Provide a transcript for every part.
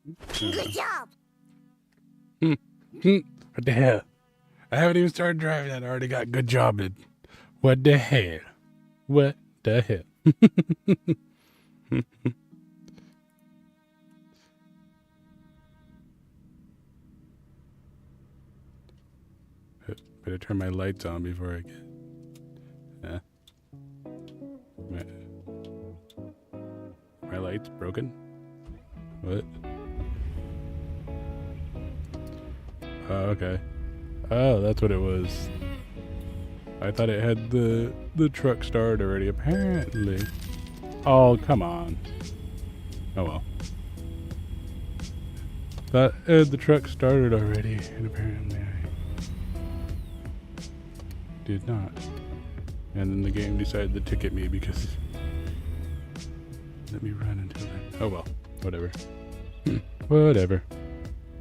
Good job. What the hell? I haven't even started driving and I already got good job in. What the hell? What the hell? Better turn my lights on before I get... Yeah. My light's broken? What? Oh, okay. Oh, that's what it was. I thought it had the truck started already, apparently. Oh, come on. Oh well. Thought the truck started already, and apparently I did not. And then the game decided to ticket me because... Let me run until then. Oh well, whatever. Whatever.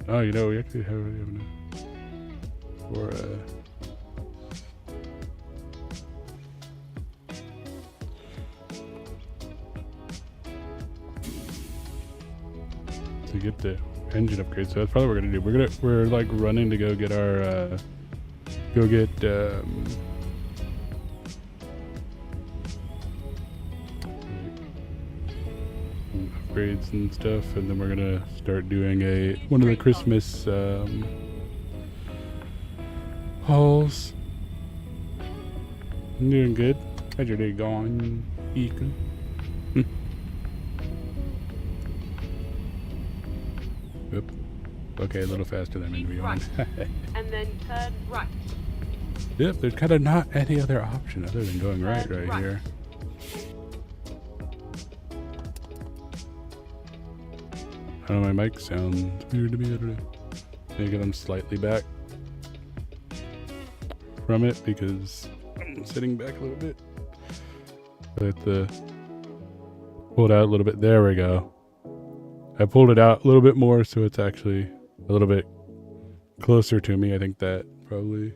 Oh, you know, we actually have enough for to get the engine upgrade. So that's probably what we're gonna do. We're like running to go get our upgrades and stuff, and then we're gonna start doing one of the Christmas hauls. I'm doing good. How's your day going, Ethan? Oop. Okay, a little faster than me to be honest. And then turn right. Yep, there's kind of not any other option other than going right here. I don't know, my mic sounds weird to me, I don't know. Maybe I'm slightly back from it because I'm sitting back a little bit. I have to pull it out a little bit. There we go. I pulled it out a little bit more so it's actually a little bit closer to me. I think that probably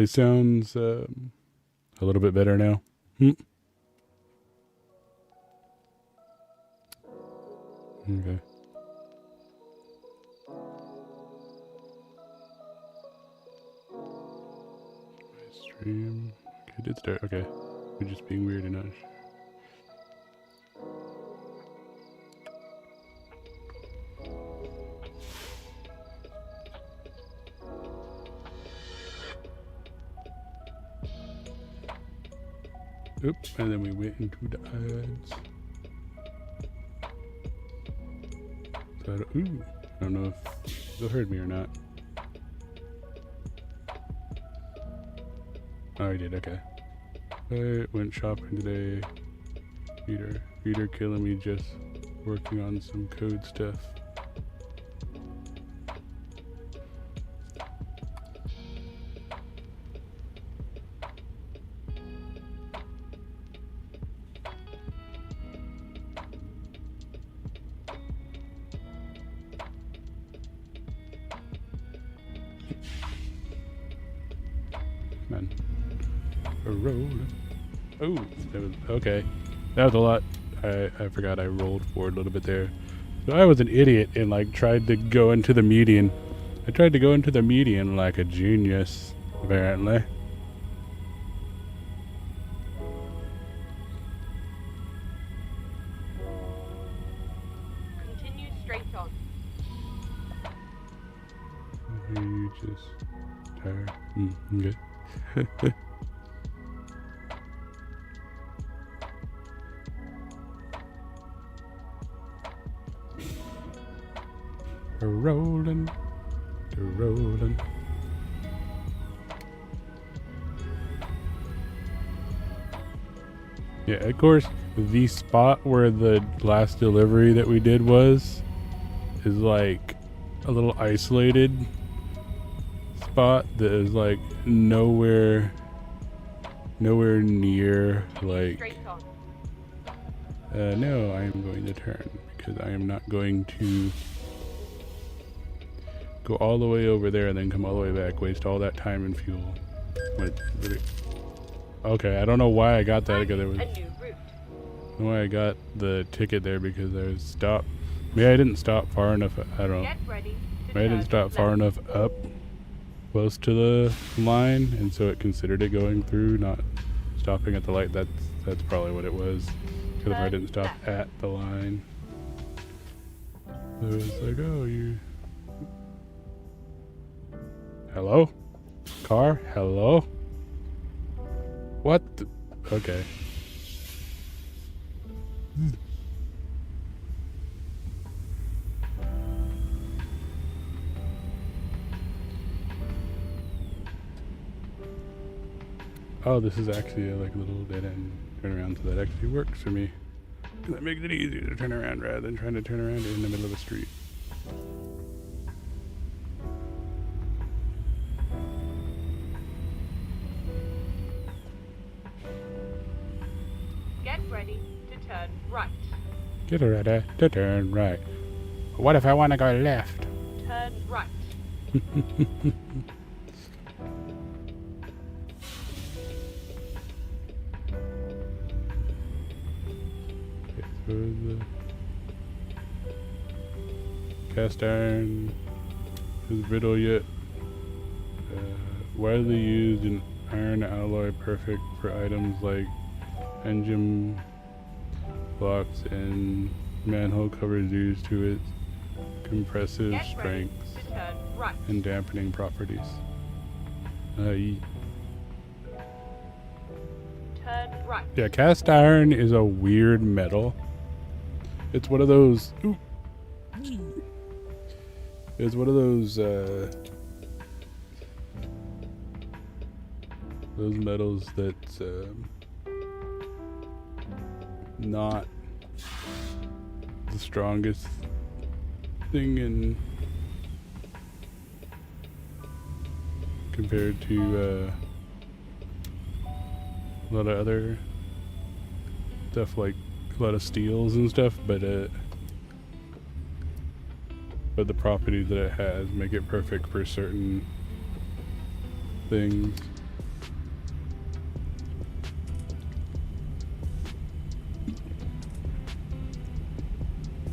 sounds a little bit better now. Okay. Stream. Okay, it did start. Okay. We're just being weird and not. Oop, and then we went into the ads. So I don't know if you heard me or not. Oh, I did, okay. I went shopping today. Peter killing me just working on some code stuff. Man. Rolling. Oh, that was okay. That was a lot. I forgot I rolled forward a little bit there. So I was an idiot and like tried to go into the median. I tried to go into the median like a genius, apparently. Continue straight on. You just tired. Okay. Rolling. Yeah, of course, the spot where the last delivery that we did is like a little isolated spot that is like nowhere near like. Straight on. No, I am going to turn because I am not going to go all the way over there and then come all the way back, waste all that time and fuel. Okay, I don't know why I got that because it was. A new route. why I got the ticket there because I was stopped. Maybe I didn't stop far enough. I don't know. Get ready to Maybe I didn't turn stop far left. enough up close to the line, and so it considered it going through, not stopping at the light. That's probably what it was. Because if I didn't stop at the line, it was like, oh, you. Hello? Car? Hello? What? Okay. Oh, this is actually a like little dead end turnaround, so that actually works for me. That makes it easier to turn around rather than trying to turn around in the middle of the street. Get ready to turn right. Get ready to turn right. What if I want to go left? Turn right. So the cast iron is brittle yet widely used in iron alloy, perfect for items like engine blocks and manhole covers due to its compressive Get ready strength to turn right. and dampening properties. Turn right. Yeah, cast iron is a weird metal. It's one of those. It's one of those metals that's not the strongest thing in compared to a lot of other stuff like a lot of steels and stuff, but the properties that it has make it perfect for certain things.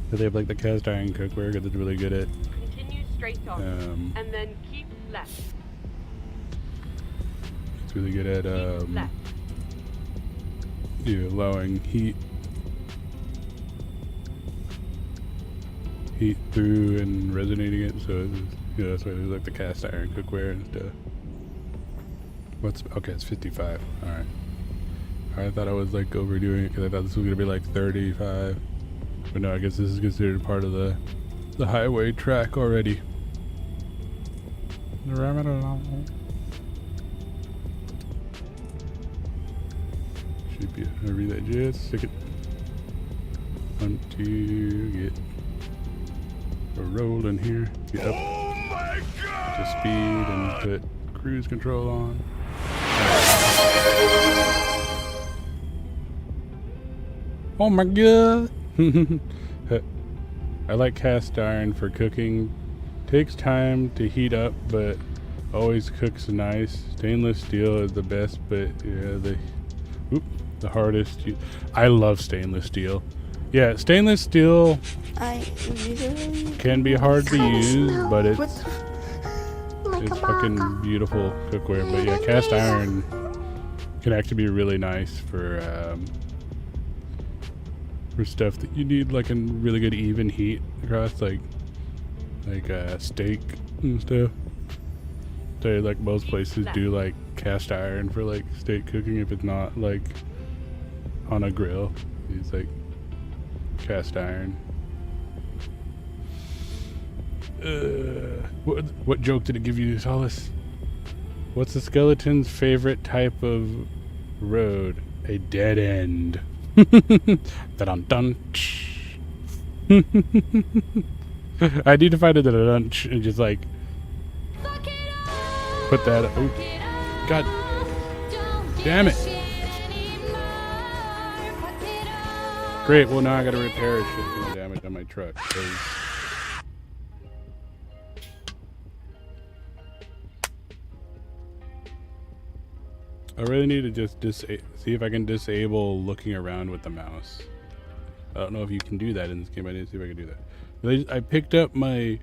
But they have like the cast iron cookware that's really good at Continue straight on. And then keep left. it's really good at Keep left. allowing heat through and resonating it, so it's, that's why there's like the cast iron cookware and stuff. Okay, it's 55. All right, I thought I was like overdoing it because I thought this was gonna be like 35, but no, I guess this is considered part of the highway track already. Should be a read that just a second. Want to get a roll in here. Get up to speed and put cruise control on. Oh my god! I like cast iron for cooking. Takes time to heat up, but always cooks nice. Stainless steel is the best, but yeah, the hardest. I love stainless steel. Yeah, stainless steel can be hard to use, but it's fucking beautiful cookware. But yeah, cast iron can actually be really nice for stuff that you need like a really good even heat across, like steak and stuff. So like most places do like cast iron for like steak cooking if it's not like on a grill. It's like cast iron. What joke did it give you, Solace? What's the skeleton's favorite type of road? A dead end. Dun dun. I need to find a dun and just like put that. Oh, God damn it! Great. Well, now I gotta repair shit from the damage on my truck. I really need to just see if I can disable looking around with the mouse. I don't know if you can do that in this game. I didn't see if I could do that. But I picked up my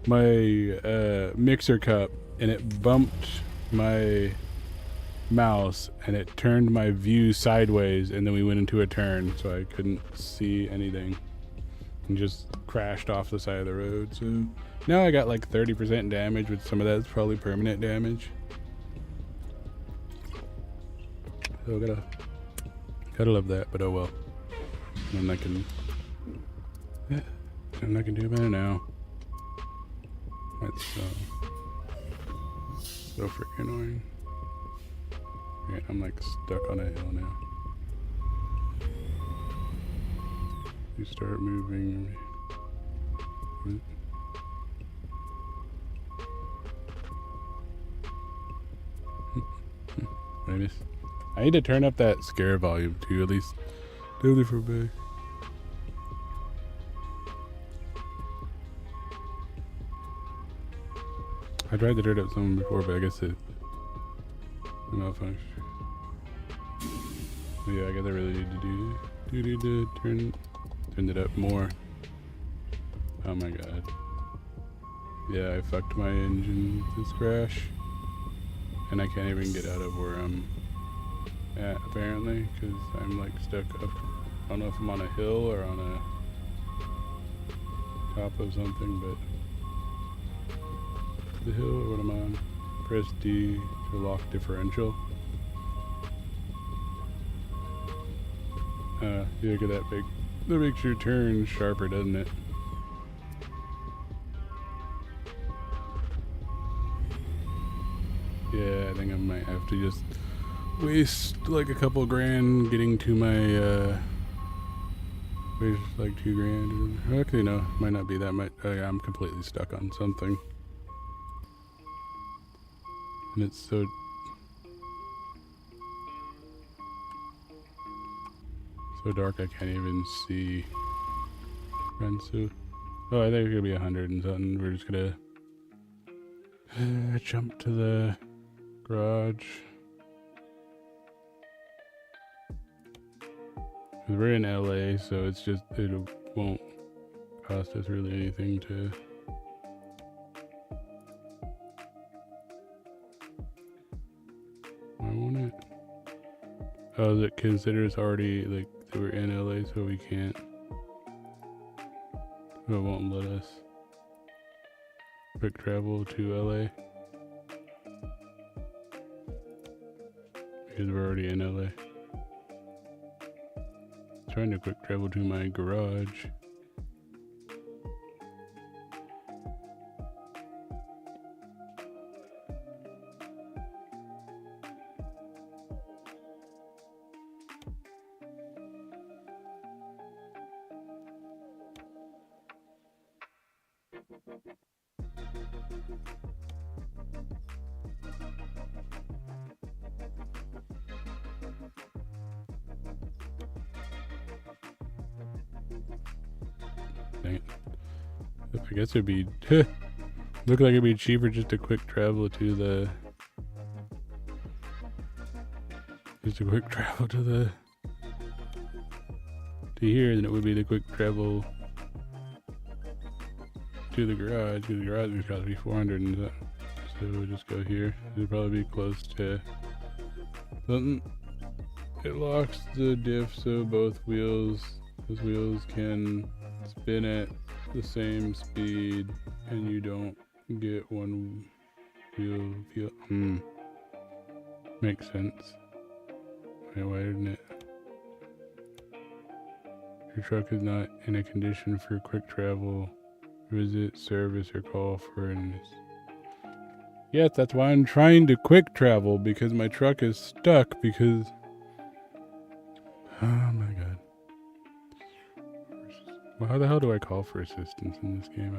mixer cup and it bumped my mouse and it turned my view sideways, and then we went into a turn, so I couldn't see anything and just crashed off the side of the road. So now I got like 30% damage, with some of that's probably permanent damage. So gotta love that, but oh well. And I can do better now. That's so freaking annoying. Okay, I'm like stuck on a hill now. You start moving. I need to turn up that scare volume too, at least totally for me. I tried to turn up something before, but I guess it malfunctioned. So yeah, I guess I really need to turn it up more. Oh my god. Yeah, I fucked my engine with this crash. And I can't even get out of where I'm at, apparently, because I'm like stuck up. I don't know if I'm on a hill or on a top of something, but the hill or what am I on? Press D to lock differential. Yeah, look at that big. That makes your turn sharper, doesn't it? Yeah, I think I might have to just waste like a couple grand getting to my, waste like $2 grand. Actually, no, might not be that much. Oh, yeah, I'm completely stuck on something. And it's so dark I can't even see. So, oh, I think it's gonna be 100 and something. We're just gonna jump to the garage. We're in LA, so it's just, it won't cost us really anything to. Why won't it? Oh, it considers already, like, that we're in LA, so we can't. It won't let us quick travel to LA. Because we're already in LA. Trying to quick travel to my garage. Dang it. I guess it'd be look like it'd be cheaper just to quick travel to the to here than it would be to quick travel to the garage, because the garage is got to be 400 and that. So we'll just go here. It'll probably be close to something. It locks the diff so both wheels can spin at the same speed and you don't get one wheel feel. Makes sense. Wait, why didn't it? Your truck is not in a condition for quick travel. Visit, service, or call for an. Yes, that's why I'm trying to quick travel, because my truck is stuck because. Oh my god. Well, how the hell do I call for assistance in this game?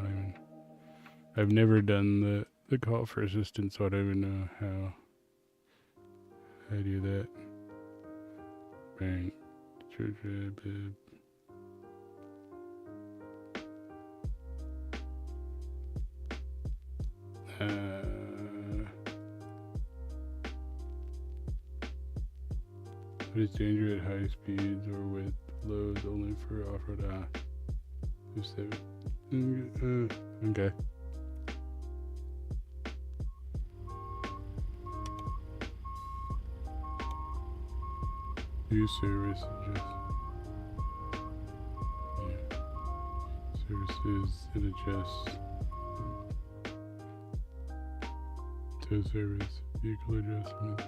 I've never done the call for assistance, so I don't even know how I do that. Bang. But it's dangerous at high speeds or with loads only for off-road. Okay. Use service adjust. Yeah. Services and adjust. To service vehicle adjustment.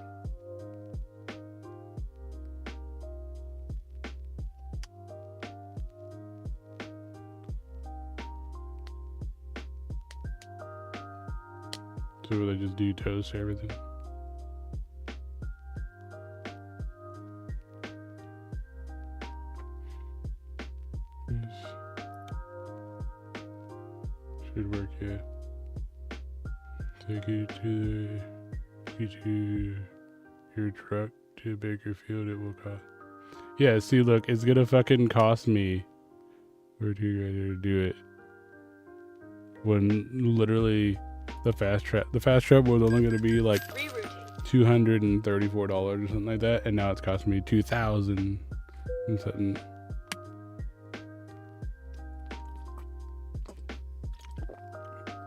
So will they just do toast everything? Should work, yeah. Take you to your truck to Bakerfield. It will cost. Yeah, see, look, it's gonna fucking cost me. We're too ready to do it. When literally the fast trap was only gonna be like $234 or something like that, and now it's costing me $2,000 and something.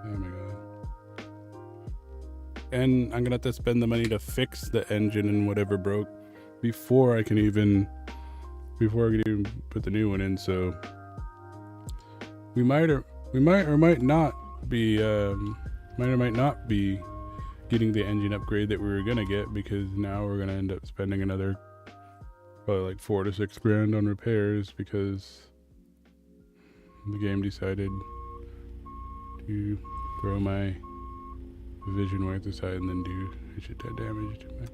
Oh my god. And I'm gonna have to spend the money to fix the engine and whatever broke before I can even put the new one in. So we might or might not be getting the engine upgrade that we were gonna get, because now we're gonna end up spending another probably like $4 to $6 grand on repairs, because the game decided to throw my vision wipe aside and then do shit that damage to my.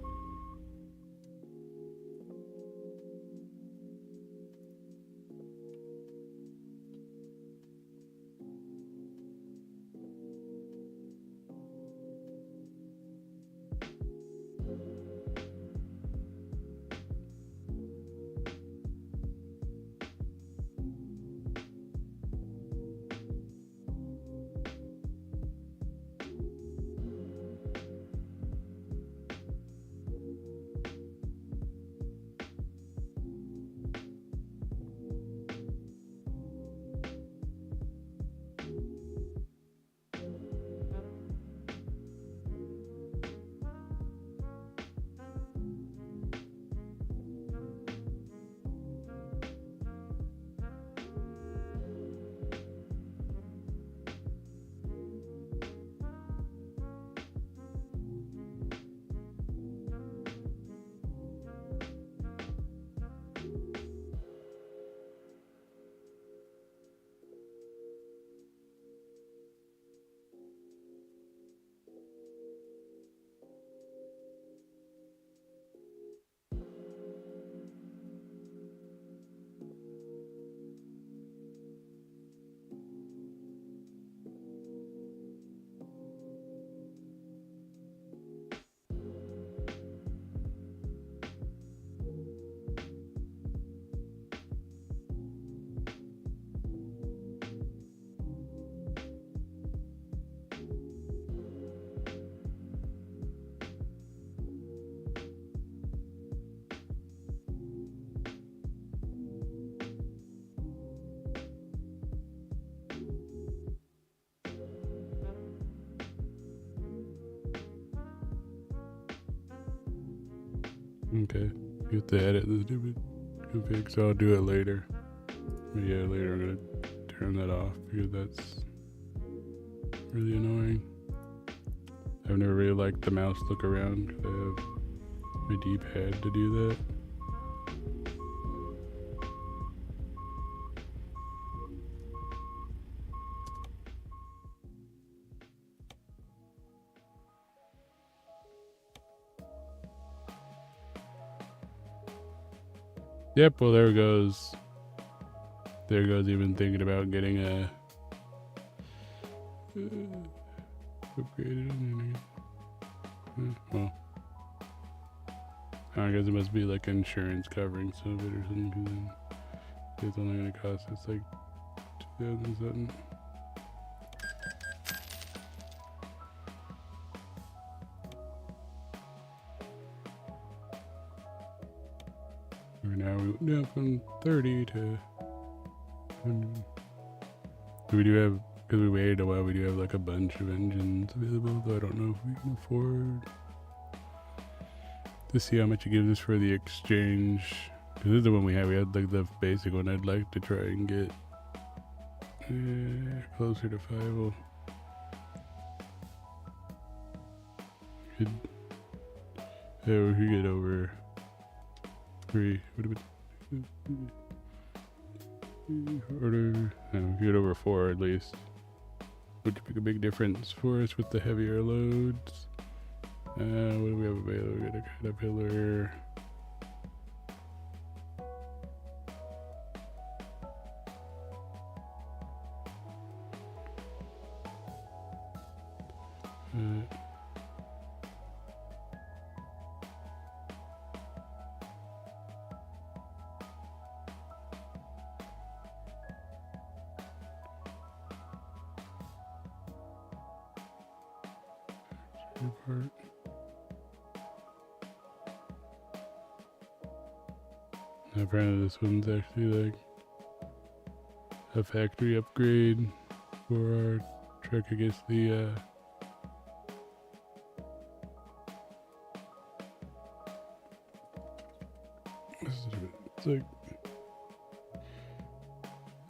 Okay, you have to edit the stupid config, so I'll do it later. But yeah, later I'm gonna turn that off because that's really annoying. I've never really liked the mouse look around because I have my D-pad to do that. Yep, well there goes. There goes even thinking about getting a upgraded. Well, I guess it must be like insurance covering some of it or something, because then it's only gonna cost us like 2,000 something. now we went down from 30 to 100. We do have, because we waited a while, we do have like a bunch of engines available, though I don't know if we can afford to see how much it gives us for the exchange. Because this is the one we had. We had like the basic one. I'd like to try and get closer to 5. Yeah, we could get over 3. What about order? No, we could get over 4 at least. Which would make a big difference for us with the heavier loads. What do we have available? We got a Caterpillar. Part. Apparently this one's actually like a factory upgrade for our truck. I guess the it's like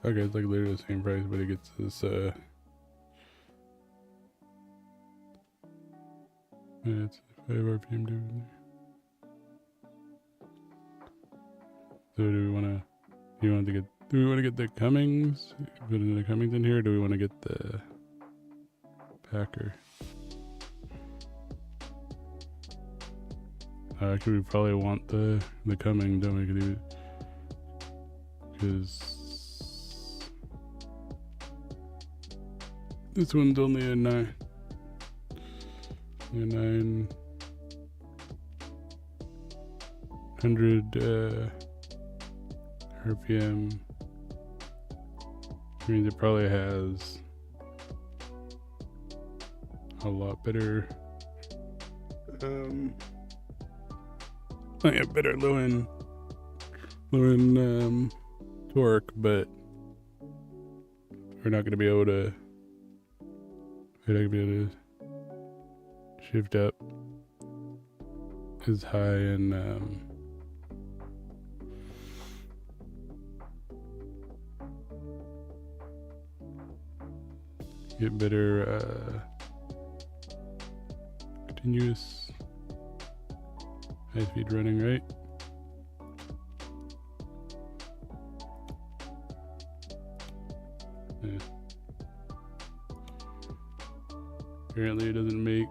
okay, it's like literally the same price, but it gets this it's 5 RPM difference. So do we want to get the Cummings? Put the Cummings in here, or do we want to get the Packer? Actually, we probably want the Cummings, don't we? Because this one's only a 900 RPM, which means it probably has a lot better better low end torque, but we're not going to be able to shift up as high and get better continuous high speed running, right? Yeah. Apparently it doesn't make,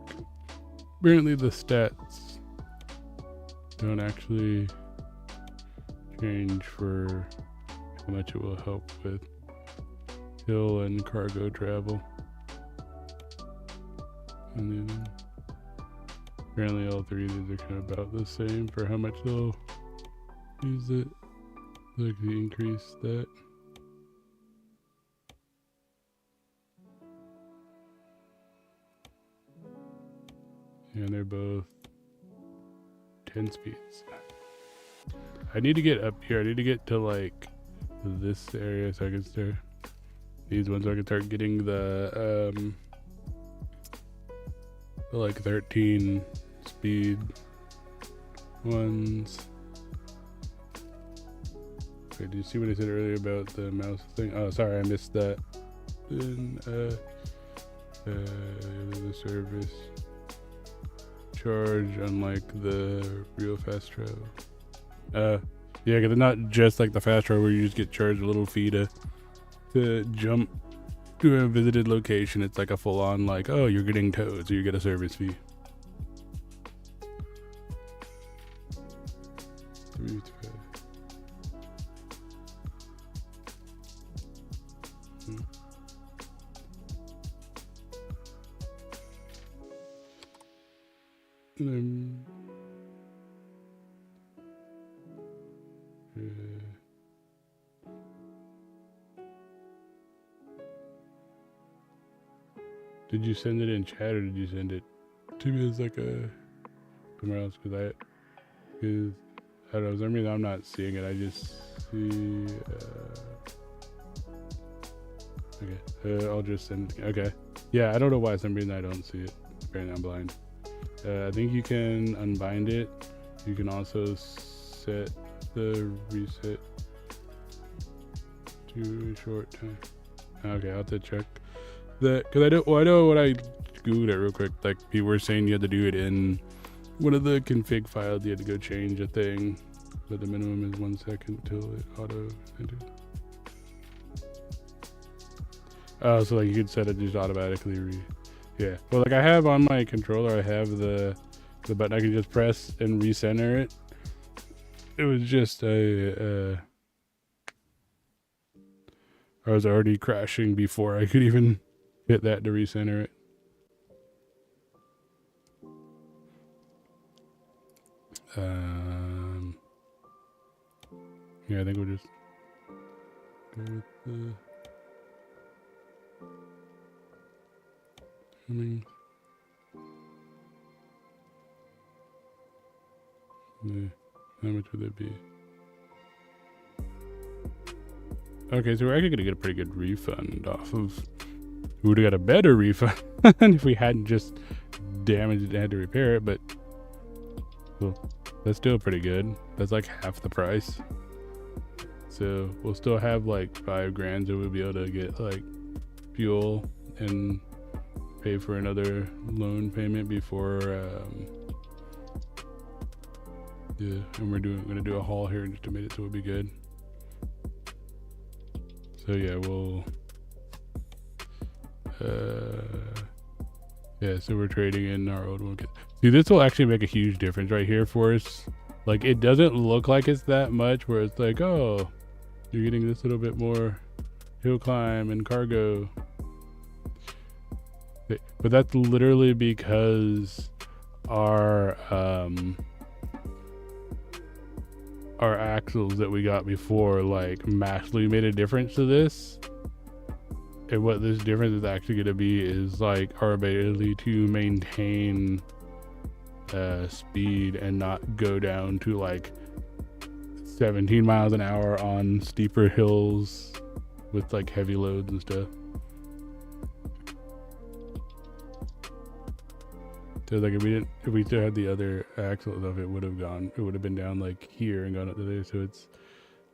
apparently the stats don't actually change for how much it will help with hill and cargo travel. And then apparently all 3 of these are kind of about the same for how much they'll use it. Like the increase that. And they're both 10 speeds. I need to get up here. I need to get to like this area so I can start these ones, so I can start getting the like 13 speed ones. Okay, did you see what I said earlier about the mouse thing? Oh, sorry, I missed that. Then the service charge, unlike the real fast travel. Yeah, because it's not just like the fast travel where you just get charged a little fee to jump to a visited location. It's like a full-on like, oh, you're getting towed, so you get a service fee. Did you send it in chat or did you send it to me as like a somewhere else? Because I don't know, for some reason I'm not seeing it. I just see, okay, I'll just send, okay. Yeah, I don't know why, for some reason I don't see it. Apparently I'm blind. I think you can unbind it. You can also set the reset to a short time. Okay, I'll have to check that, because I know when I googled it real quick, like people were saying you had to do it in one of the config files. You had to go change a thing, but the minimum is 1 second till it auto enters. Oh, so like you could set it just automatically yeah. Well, like I have on my controller, I have the button I can just press and recenter it. It was just I was already crashing before I could even hit that to recenter it. Yeah, I think we'll just go with the settings. How much would that be? Okay, so we're actually gonna get a pretty good refund off of. We would have got a better refund if we hadn't just damaged it and had to repair it, but well, that's still pretty good. That's like half the price. So we'll still have like $5,000, so we'll be able to get like fuel and pay for another loan payment before yeah, and we're gonna do a haul here in just a minute, so we'll be good. So yeah, we'll yeah, so we're trading in our old one. See, this will actually make a huge difference right here for us. Like, it doesn't look like it's that much, where it's like, oh, you're getting this little bit more hill climb and cargo. But that's literally because our axles that we got before like massively made a difference to this. And what this difference is actually going to be is like our ability to maintain speed and not go down to like 17 miles an hour on steeper hills with like heavy loads and stuff. So like if we still had the other axle stuff, it would have been down like here and gone up to there. So it's,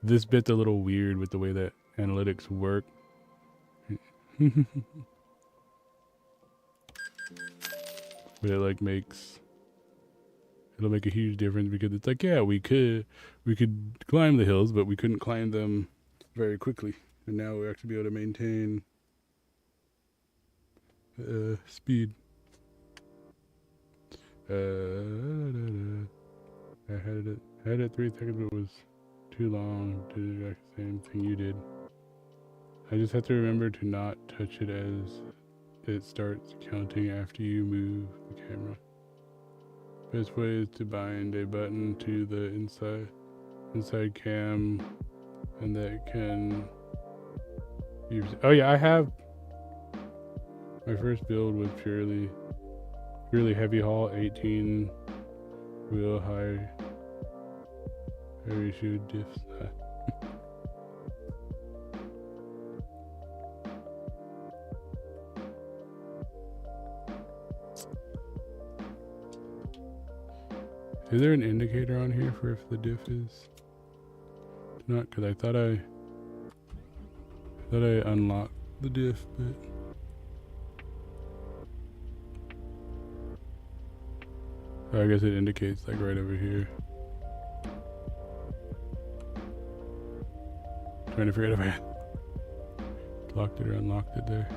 this bit's a little weird with the way that analytics work. But it like it'll make a huge difference, because it's like, yeah, we could climb the hills, but we couldn't climb them very quickly, and now we'll actually be able to maintain speed. I had it 3 seconds, but it was too long to do the exact same thing you did. I just have to remember to not touch it as it starts counting after you move the camera. Best way is to bind a button to the inside cam, and that can use. Oh yeah, I have. My first build was purely heavy haul, 18 wheel high ratio diffs. Is there an indicator on here for if the diff is not? Because I thought I unlocked the diff, but oh, I guess it indicates like right over here. Trying to figure out if I locked it or unlocked it there.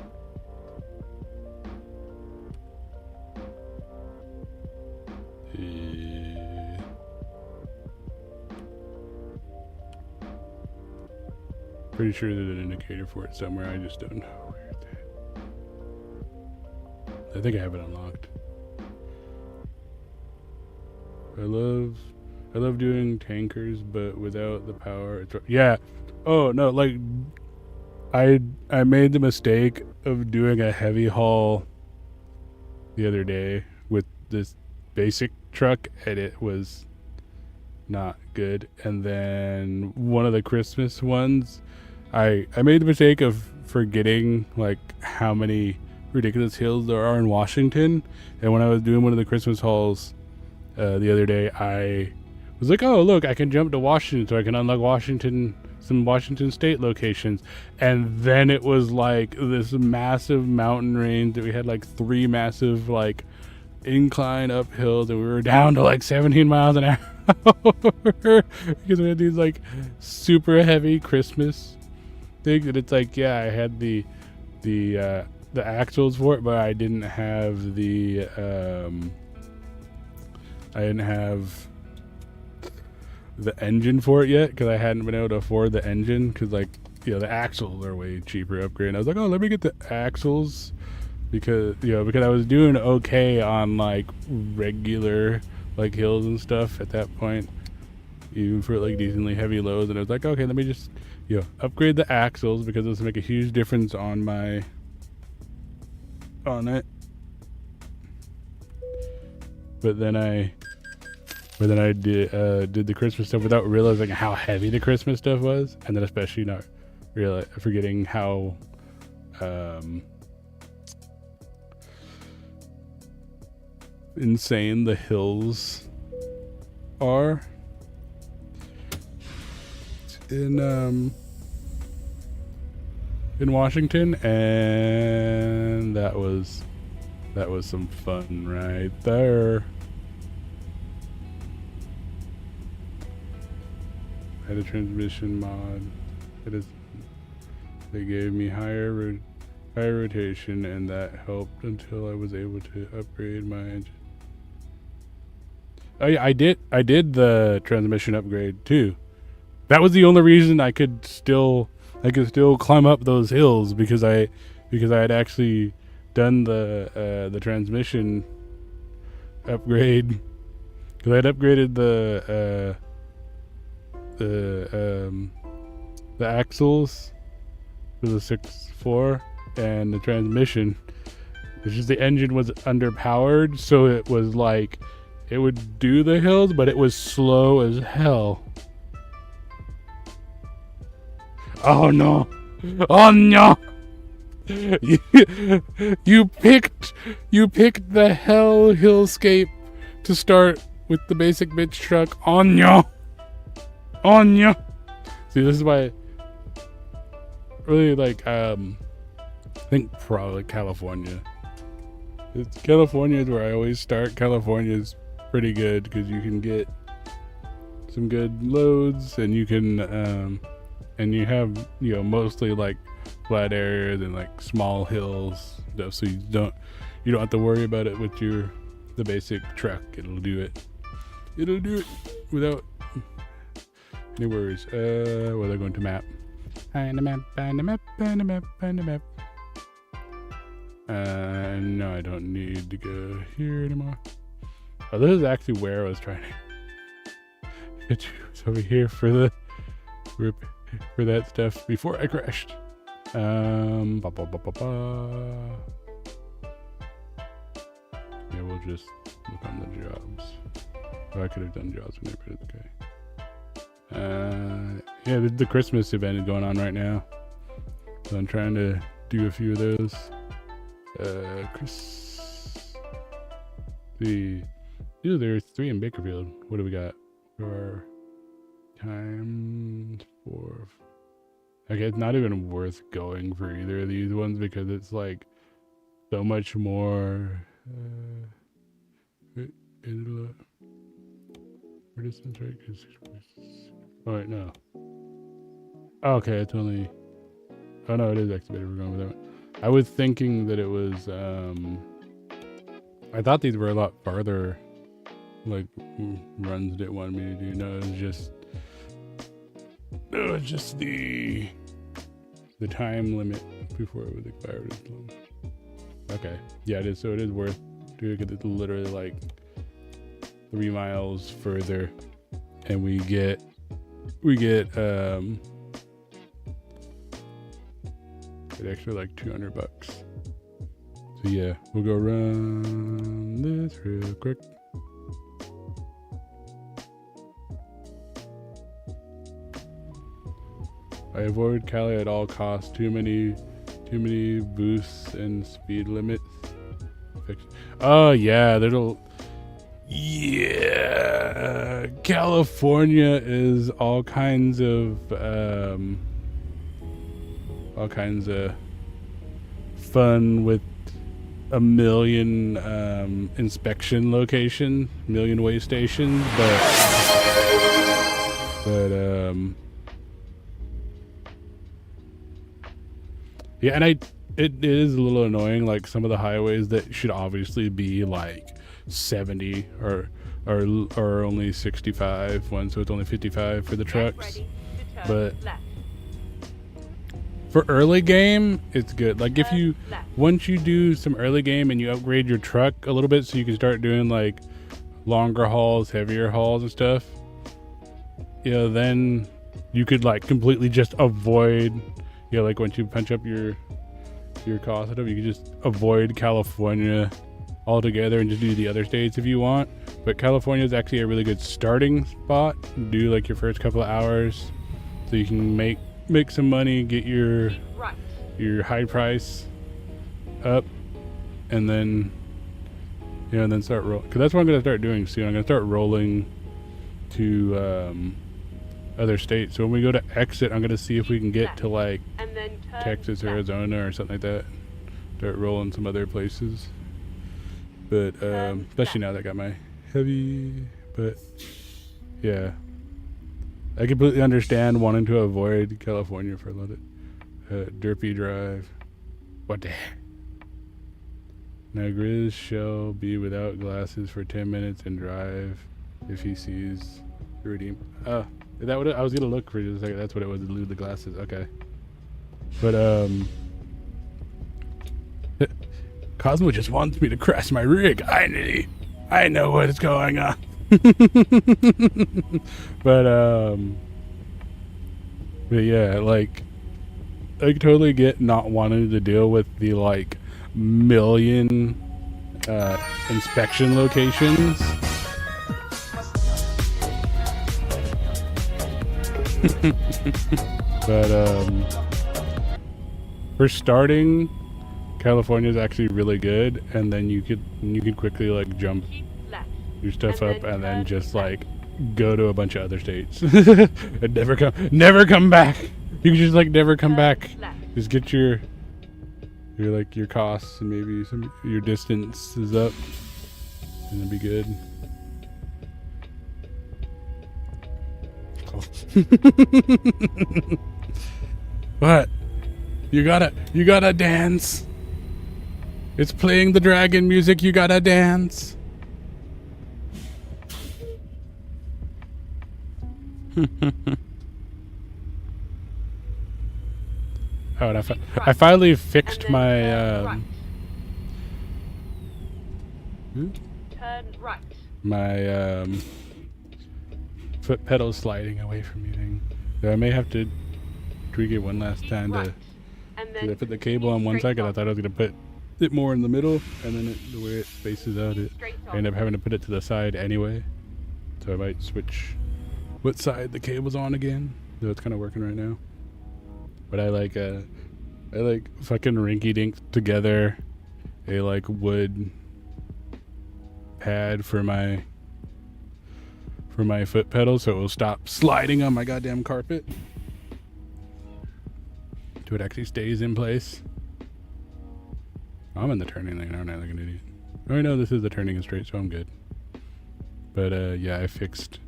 Pretty sure there's an indicator for it somewhere. I just don't know where it's at. I think I have it unlocked. I love doing tankers, but without the power. Yeah. Oh no, like I made the mistake of doing a heavy haul the other day with this basic truck, and it was not good. And then one of the Christmas ones, I made the mistake of forgetting like how many ridiculous hills there are in Washington. And when I was doing one of the Christmas hauls the other day, I was like, oh look, I can jump to Washington, so I can unlock some Washington state locations. And then it was like this massive mountain range that we had like 3 massive like incline uphills, and we were down to like 17 miles an hour because we had these like super heavy Christmas things. And it's like, yeah, I had the axles for it, but I didn't have the engine for it yet, because I hadn't been able to afford the engine, because like, you know, the axles are way cheaper upgrade. And I was like, oh, let me get the axles, because I was doing okay on like regular like hills and stuff at that point, even for like decently heavy loads. And I was like, okay, let me just upgrade the axles, because this will make a huge difference on it. But then I did the Christmas stuff without realizing how heavy the Christmas stuff was, and then especially not forgetting how insane the hills are in Washington. And that was some fun right there. I had a transmission mod. They gave me higher rotation, and that helped until I was able to upgrade my engine. Oh yeah, I did the transmission upgrade too. That was the only reason I could still climb up those hills, because I had actually done the transmission upgrade, because I had upgraded the axles to the 6.4, and the transmission. It's just the engine was underpowered, so it was like it would do the hills, but it was slow as hell. Oh no! Oh no! You picked the hillscape to start with the basic bitch truck. Oh no! Oh no! See, this is why really like I think probably California. California is where I always start. California is pretty good because you can get some good loads, and you can and you have mostly like flat areas and like small hills stuff, so you don't have to worry about it with the basic truck. It'll do it without any worries. Well, they're going to map. Find the map. No, I don't need to go here anymore. Oh, this is actually where I was trying to get you. It's over here for that stuff before I crashed. Yeah, we'll just look on the jobs. Oh, I could have done jobs when but it's okay. Yeah, the Christmas event is going on right now, so I'm trying to do a few of those. There's 3 in Bakerfield. What do we got for times 4? Okay, it's not even worth going for either of these ones because it's like so much more. Where distance, right? Oh wait, no. Okay, it's only. Oh no, it is excavated. We're going with that one. I was thinking that it was. I thought these were a lot farther, like runs that it wanted me to do. No, it was just the time limit before it was expired. Okay, yeah, it is. So it is worth doing because it's literally like 3 miles further, and we get it actually like $200. So yeah, we'll go run this real quick. I avoid Cali at all costs. Too many boosts and speed limits. Oh yeah, yeah, California is all kinds of fun with a million inspection locations, million way stations, but yeah, and it is a little annoying, like some of the highways that should obviously be like 70 or only 65 ones, so it's only 55 for the trucks. But for early game, it's good. Like if you once you do some early game and you upgrade your truck a little bit so you can start doing like longer hauls, heavier hauls and stuff, then you could like completely just avoid, like once you punch up your cost and stuff, you can just avoid California altogether and just do the other states if you want. But California is actually a really good starting spot. Do like your first couple of hours so you can make some money, get your high price up, and then and then start rolling, because that's what I'm gonna start doing soon. I'm gonna start rolling to other states. So when we go to exit, I'm gonna see if we can get to like Texas, Arizona, or something like that. Start rolling some other places. But especially now that I got my heavy. But yeah, I completely understand wanting to avoid California for a little bit. Derpy drive. What the heck? Now Grizz shall be without glasses for 10 minutes and drive if he sees the redeem. Is that what I was gonna look for just a second? That's what it was, the glasses. Okay. But Cosmo just wants me to crash my rig. I know what's going on. But yeah, like I totally get not wanting to deal with the like million inspection locations. But for starting, California is actually really good, and then you could quickly like jump your stuff up and then just like go to a bunch of other states and never come back. You can just like never come back. Just get your costs and maybe your distance is up, and it'll be good. What? You gotta dance. It's playing the dragon music. You gotta dance. Oh, and I finally fixed my turn right. My foot pedal sliding away from me thing. So I may have to tweak it one last time to put the cable on one side, because I thought I was gonna put it more in the middle, and then the way it spaces out, I end up having to put it to the side anyway. So I might switch what side the cable's on again. So it's kind of working right now. But I like fucking rinky-dink together a like wood pad for my foot pedal, so it will stop sliding on my goddamn carpet. So it actually stays in place. I'm in the turning lane, aren't I, like an idiot? Oh, I know this is the turning and straight, so I'm good. But yeah, I fixed.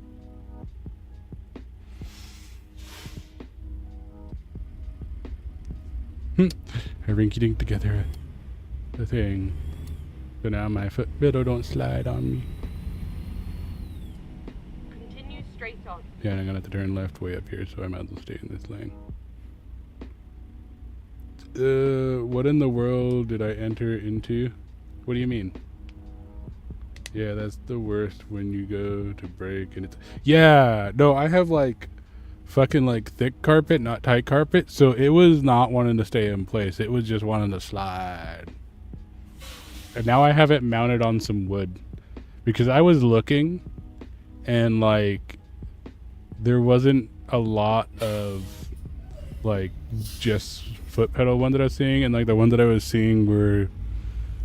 I rinky-dink together the thing, so now my foot pedal don't slide on me. Continue straight on. Yeah, and I'm gonna have to turn left way up here, so I might as well stay in this lane. What in the world did I enter into? What do you mean? Yeah, that's the worst when you go to brake and it's... Yeah, no, I have like fucking like thick carpet, not tight carpet, so it was not wanting to stay in place. It was just wanting to slide. And now I have it mounted on some wood, because I was looking and like there wasn't a lot of like just foot pedal one that I was seeing, and like the one that I was seeing were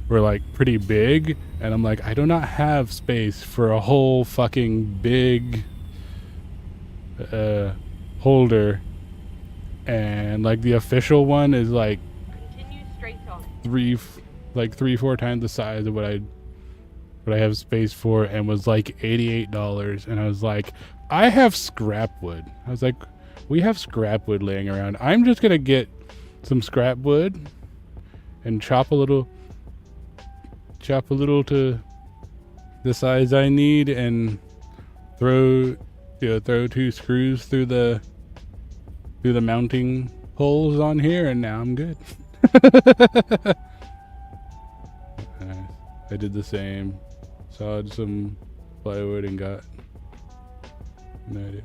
like pretty big, and I'm like, I do not have space for a whole fucking big holder, and like the official one is like Continue straight on. 3-4 times the size of what I have space for, and was like $88, and I was like, I have scrap wood. I was like, we have scrap wood laying around. I'm just gonna get some scrap wood and chop a little to the size I need, and throw 2 screws through the mounting holes on here, and now I'm good. I did the same. Sawed some plywood and got no idea.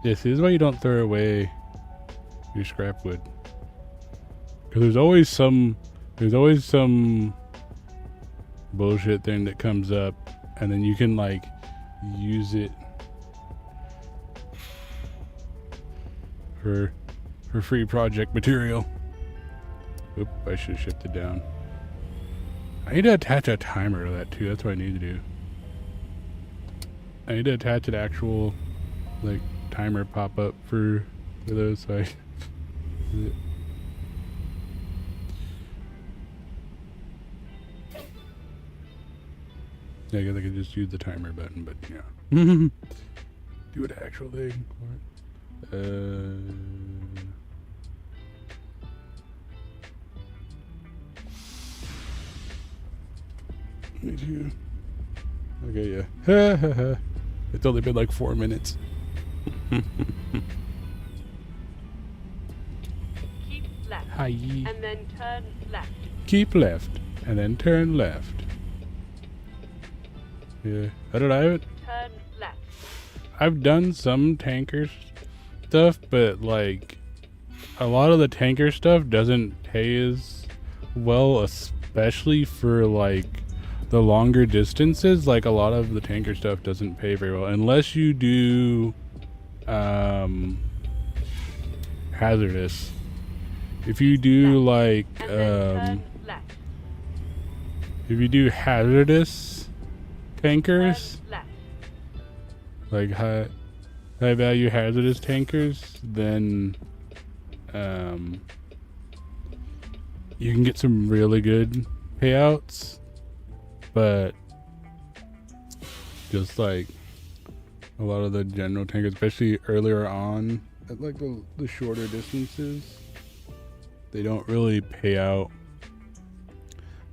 This is why you don't throw away your scrap wood, because there's always some bullshit thing that comes up, and then you can like use it for free project material. Oop, I should have shifted down. I need to attach a timer to that too. That's what I need to do. I need to attach an actual like timer pop up for those. So I guess I could just use the timer button, but yeah. Do an actual thing for it. Me too. Okay, yeah. It's only been like 4 minutes. Keep left. Hi. And then turn left. Keep left and then turn left. Yeah. I don't know. Turn left. I've done some tanker stuff, but like a lot of the tanker stuff doesn't pay as well, especially for like the longer distances. Like a lot of the tanker stuff doesn't pay very well unless you do hazardous. If you do like if you do hazardous tankers, like high value hazardous tankers, then you can get some really good payouts, but just like a lot of the general tankers, especially earlier on at like the shorter distances, they don't really pay out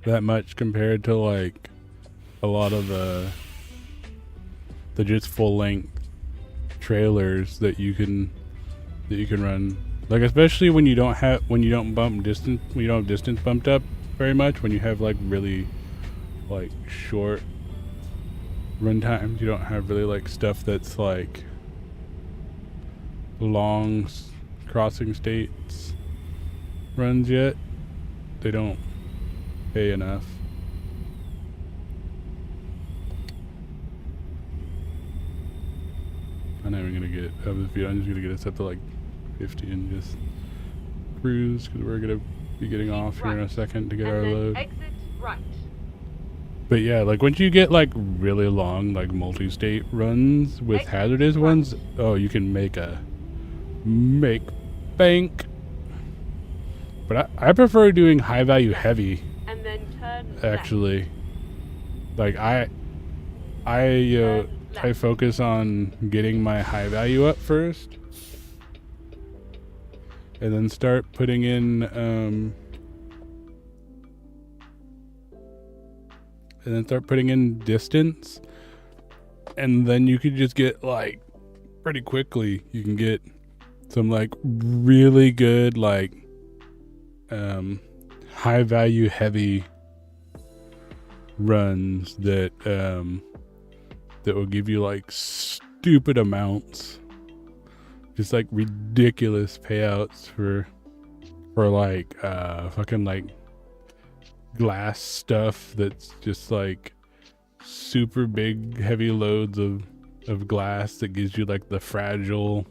that much compared to like a lot of the just full length trailers that you can run. Like especially when you don't have distance bumped up very much, when you have like really like short run times, you don't have really like stuff that's like long crossing states runs yet. They don't pay enough. I'm not even gonna get up the speed. I'm just gonna get us up to like 50 and just cruise, because we're gonna be getting off here in a second to get our load. Exit right. But yeah, like once you get like really long like multi-state runs with hazardous ones, oh, you can make bank. But I prefer doing high value heavy. And then turn actually. Like I focus on getting my high value up first, and then start putting in distance, and then you could just get like pretty quickly you can get some like really good like high value heavy runs that will give you like stupid amounts, just like ridiculous payouts for for like fucking like glass stuff that's just like super big heavy loads of glass that gives you like the fragile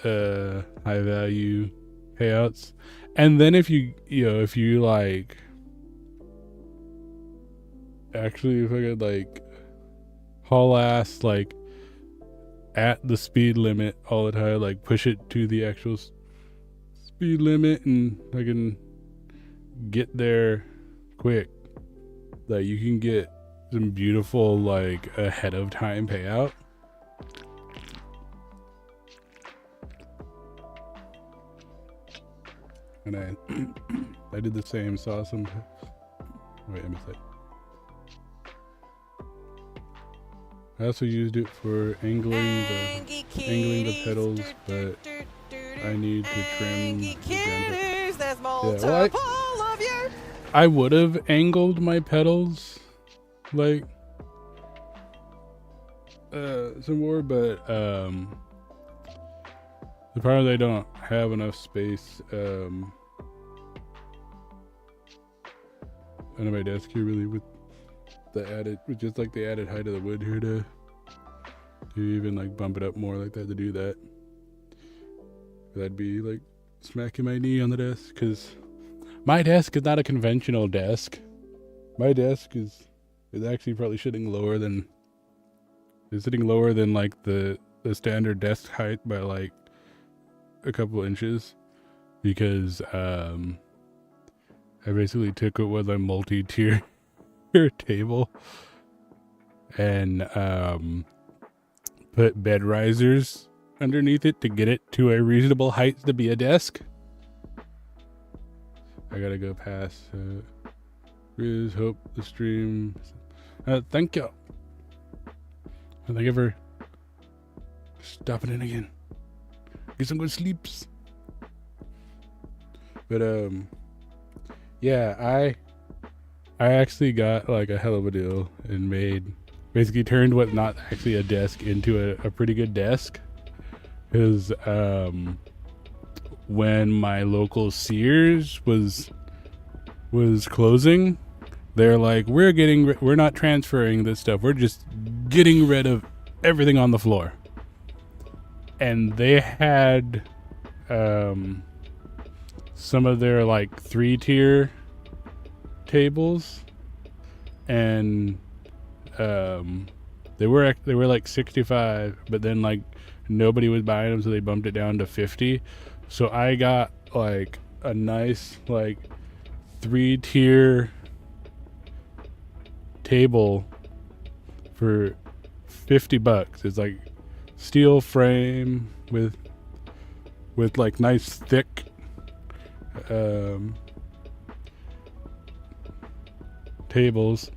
high value payouts. And then if you like actually fucking like haul ass like at the speed limit all the time, like push it to the actual speed limit and I can get there quick, like you can get some beautiful like ahead of time payout. And I did the same, saw some, wait, I missed that. I also used it for angling the pedals, but I need to trim the I would have angled my pedals like some more, but the problem is I don't have enough space under my desk here really with just like the added height of the wood here to even like bump it up more like that to do that. That'd be like smacking my knee on the desk, because my desk is not a conventional desk. My desk is actually probably sitting lower than like the standard desk height by like a couple inches, because I basically took what was a multi-tier table and put bed risers underneath it to get it to a reasonable height to be a desk. I gotta go past Riz, hope the stream. Thank you. Thank you for stopping in again. Get some good sleeps. But yeah, I actually got like a hell of a deal and basically turned what not actually a desk into a pretty good desk, because when my local Sears was closing, they're like, we're not transferring this stuff, we're just getting rid of everything on the floor. And they had some of their like 3-tier tables, and they were like 65, but then like nobody was buying them, so they bumped it down to 50. So I got like a nice like 3-tier table for $50. It's like steel frame with like nice thick tables.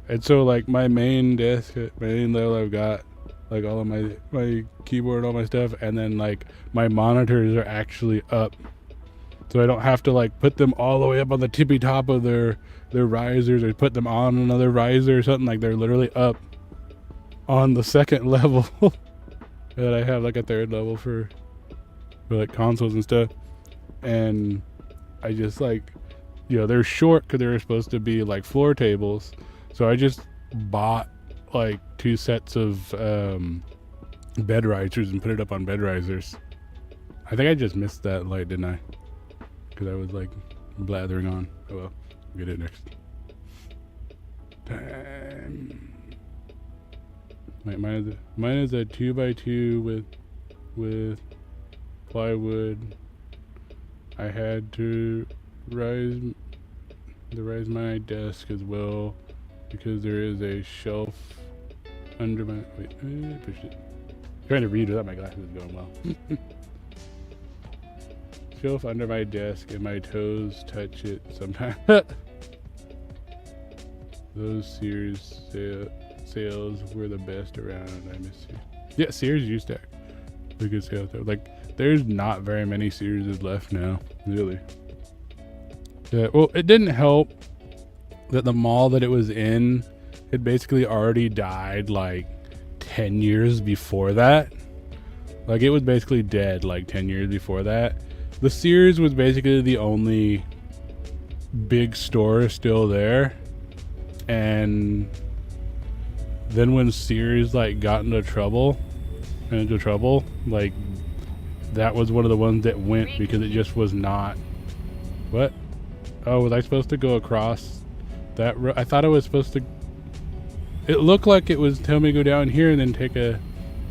And so like my main desk, my main level, I've got like all of my keyboard, all my stuff, and then like my monitors are actually up, so I don't have to like put them all the way up on the tippy top of their risers or put them on another riser or something. Like they're literally up on the second level. That I have like a third level for like consoles and stuff. And I just like, they're short because they were supposed to be like floor tables, so I just bought like 2 sets of bed risers and put it up on bed risers. I think I just missed that light, didn't I? Because I was like blathering on. Oh well, I'll get it next time. Wait, mine is a 2x2 with plywood. I had to raise my desk as well because there is a shelf under my push it. Trying to read without my glasses going well. Shelf under my desk and my toes touch it sometimes. Those Sears sales were the best around. I miss you. Yeah, Sears used to be good sales though. Like there's not very many Sears left now, really. Yeah, well, it didn't help that the mall that it was in had basically already died like 10 years before that. Like it was basically dead like 10 years before that. The Sears was basically the only big store still there, and then when Sears like got into trouble, like that was one of the ones that went because it just was not. What? Oh, was I supposed to go across that road? I thought I was supposed to. It looked like it was telling me to go down here and then take a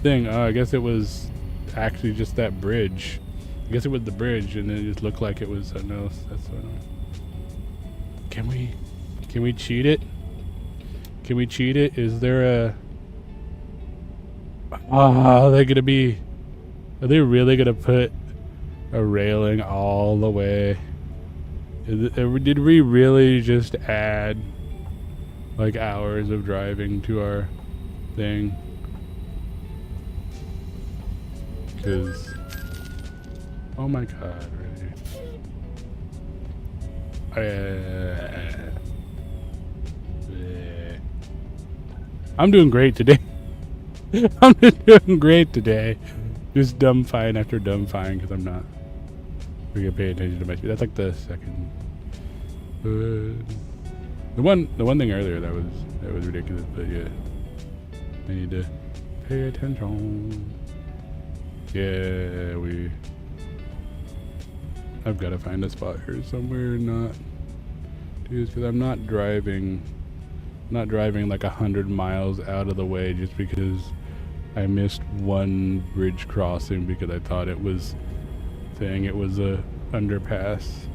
thing. Oh, I guess it was actually just that bridge. I guess it was the bridge, and it just looked like it was something else. That's what Can we cheat it? Can we cheat it? Is there a... are they really gonna put a railing all the way? Did we really just add like hours of driving to our thing? Because, oh my god, really? I'm doing great today. I'm just doing great today. Just dumb fine after dumb fine because I'm not really paying attention to my speed. That's like the second. The one thing earlier that was ridiculous, but yeah, I need to pay attention. Yeah, I've got to find a spot here somewhere and not do this because I'm not driving like 100 miles out of the way just because I missed one bridge crossing because I thought it was saying it was a underpass.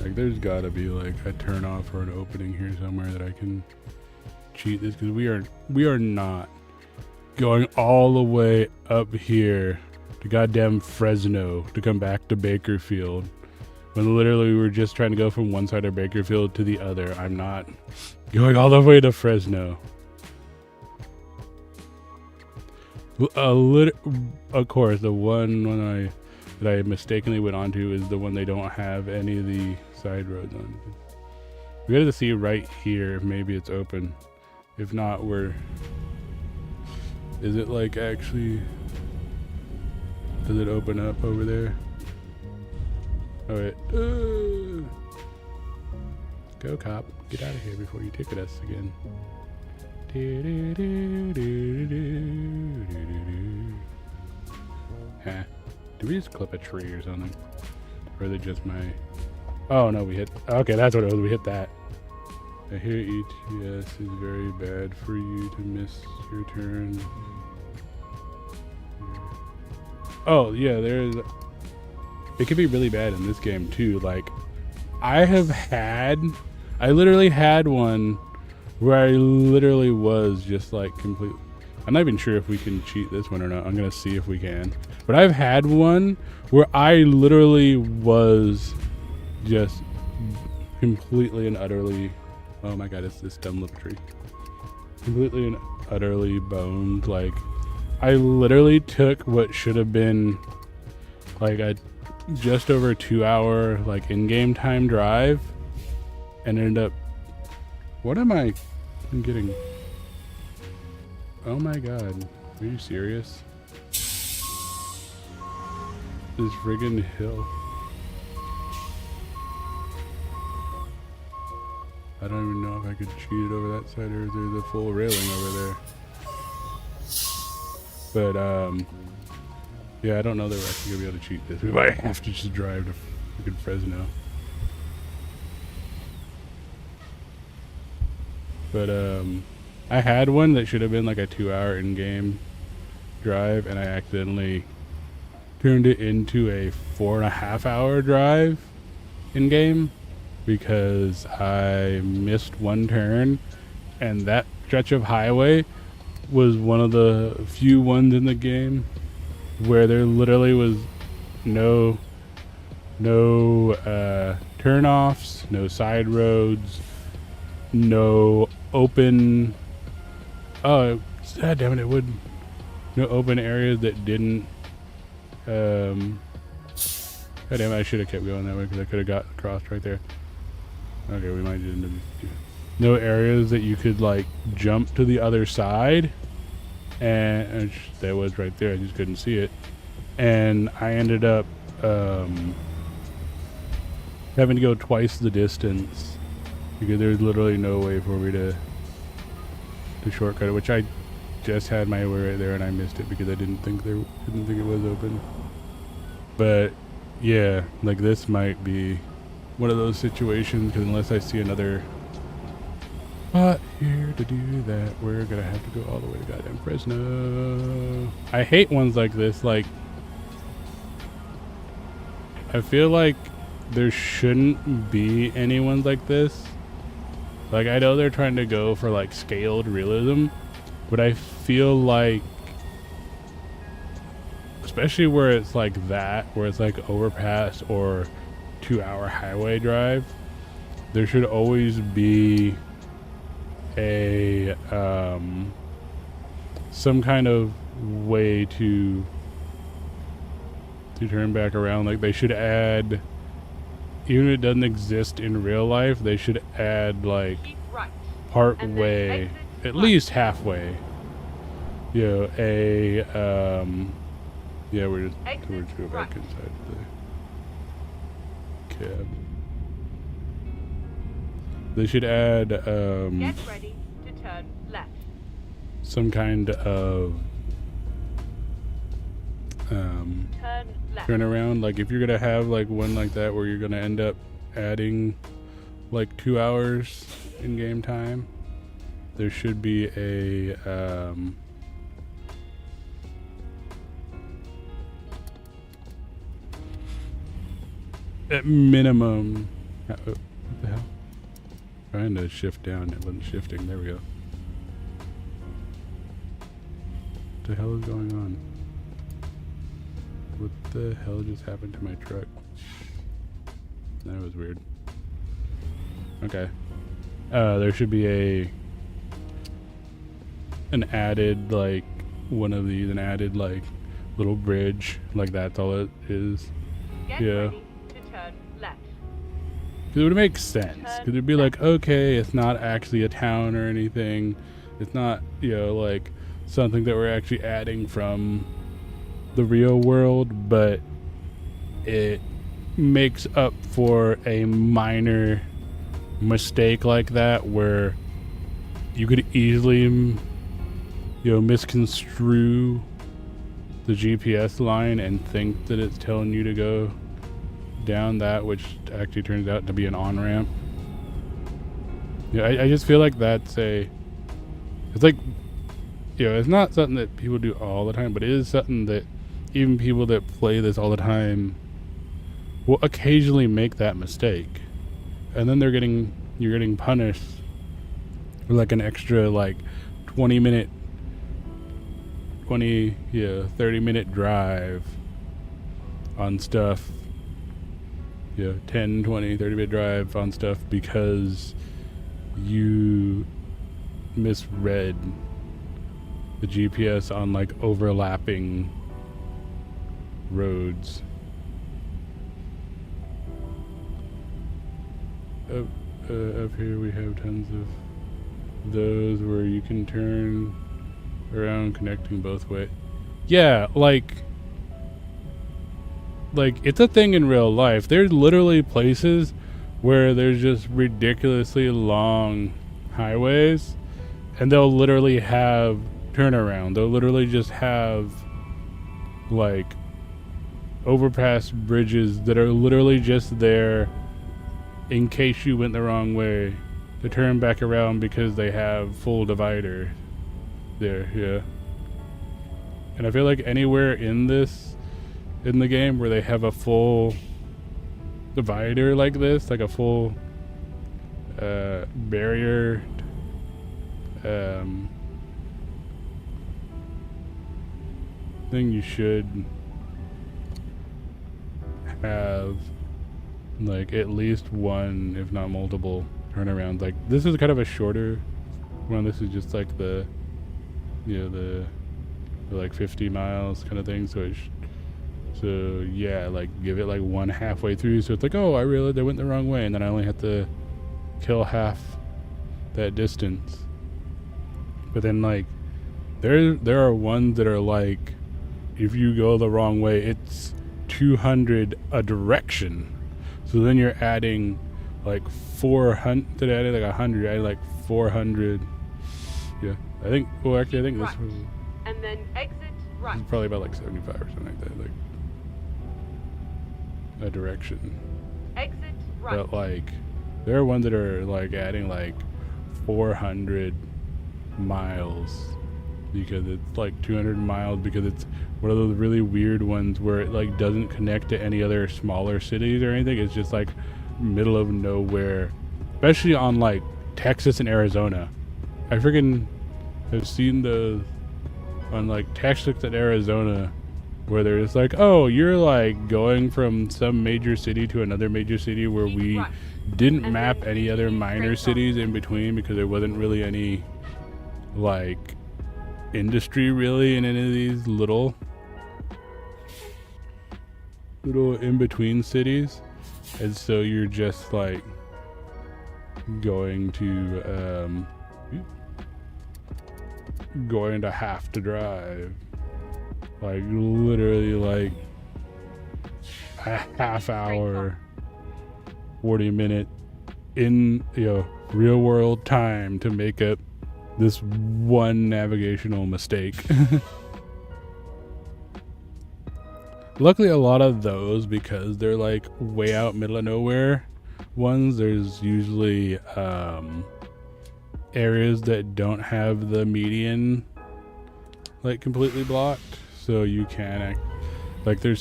Like there's gotta be like a turn off or an opening here somewhere that I can cheat this because we are not going all the way up here to goddamn Fresno to come back to Bakerfield when literally we were just trying to go from one side of Bakerfield to the other. I'm not going all the way to Fresno. Of course, the one that I mistakenly went onto is the one they don't have any of the side roads on. We gotta see right here if maybe it's open. If not, is it like actually, does it open up over there? Oh wait. Go cop, get out of here before you ticket us again. Huh. Did we just clip a tree or something? Or is it just my... Oh no, we hit... Okay, that's what it was, we hit that. I hear ETS is very bad for you to miss your turn. Oh yeah, there's... It could be really bad in this game too. Like, I literally had one where I literally was just like completely... I'm not even sure if we can cheat this one or not. I'm gonna see if we can. But I've had one where I literally was just completely and utterly... Oh my god, it's this dumb little tree. Completely and utterly boned. Like, I literally took what should have been like a just over 2 hour like in-game time drive and ended up... What am I... I'm getting... Oh my god. Are you serious? This friggin' hill. I don't even know if I could cheat it over that side or there's a full railing over there. But, yeah, I don't know that we're actually gonna be able to cheat this. We might have to just drive to freaking Fresno. But, I had one that should have been like a 2 hour in-game drive, and I accidentally turned it into a 4.5 hour drive in-game because I missed one turn, and that stretch of highway was one of the few ones in the game where there literally was no turn-offs, no side roads, no open... Oh, god damn it, it would... No open areas that didn't... God damn it, I should have kept going that way because I could have got crossed right there. Okay, we might just end up... no areas that you could like jump to the other side, and that was right there. I just couldn't see it, and I ended up having to go twice the distance because there's literally no way for me to shortcut it, which I just had my way right there and I missed it because I didn't think it was open. But yeah, like this might be one of those situations, because unless I see another spot here to do that, we're gonna have to go all the way to goddamn Fresno. I hate ones like this. Like, I feel like there shouldn't be any ones like this. Like, I know they're trying to go for like scaled realism, but I feel like, especially where it's like that, where it's like overpass or 2-hour highway drive, there should always be a some kind of way to turn back around. Like, they should add, even if it doesn't exist in real life, they should add like part way, at least halfway, you know, yeah, we're just go back inside the cab. They should add Get ready to turn left. some kind of Turn left. turnaround. Like, if you're gonna have like one like that where you're gonna end up adding like 2 hours in game time, there should be a at minimum, what the hell? Trying to shift down, it wasn't shifting. There we go. What the hell is going on? What the hell just happened to my truck? That was weird. Okay. There should be an added, like, one of these, an added, like, little bridge. Like, that's all it is. Get Yeah. ready to turn left. Because it would make sense. Because it'd be like, okay, it's not actually a town or anything. It's not, you know, like something that we're actually adding from the real world, but it makes up for a minor mistake like that where you could easily, you know, misconstrue the GPS line and think that it's telling you to go down that, which actually turns out to be an on-ramp. Yeah, I just feel like it's like, you know, it's not something that people do all the time, but it is something that even people that play this all the time will occasionally make that mistake, and then you're getting punished for like an extra like 30-minute drive on stuff. Yeah, 10, 20, 30-minute drive on stuff because you misread the GPS on like overlapping roads. Up here we have tons of those where you can turn around connecting both ways. Yeah, like it's a thing in real life. There's literally places where there's just ridiculously long highways and they'll literally have turnaround. They'll literally just have like overpass bridges that are literally just there in case you went the wrong way to turn back around because they have full divider there. Yeah. And I feel like anywhere in the game where they have a full divider like this, like a full barrier thing, you should have like at least one, if not multiple, turnarounds. Like, this is kind of a shorter one. This is just like the like 50 miles kind of thing. So yeah, like give it like one halfway through. So it's like, oh, I realized I went the wrong way, and then I only have to kill half that distance. But then like there are ones that are like, if you go the wrong way, it's 200 a direction. So then you're adding like 400. Did I add like 100? I added like 400. Yeah, I think. Well, actually, I think right. this was. And then exit right. This is probably about like 75 or something like that. Like a direction. Exit right. But like, there are ones that are like adding like 400 miles because it's like 200 miles because it's one of those really weird ones where it like doesn't connect to any other smaller cities or anything. It's just like middle of nowhere, especially on like Texas and Arizona. I freaking have seen those on like Texas and Arizona where they're just like, oh, you're like going from some major city to another major city where we right. didn't And map then any other keep minor straight cities in between because there wasn't really any like industry really in any of these little in between cities, and so you're just like going to have to drive like literally like a half hour 40-minute in real world time to make up this one navigational mistake. Luckily a lot of those, because they're like way out middle of nowhere ones, there's usually areas that don't have the median like completely blocked, so you can like there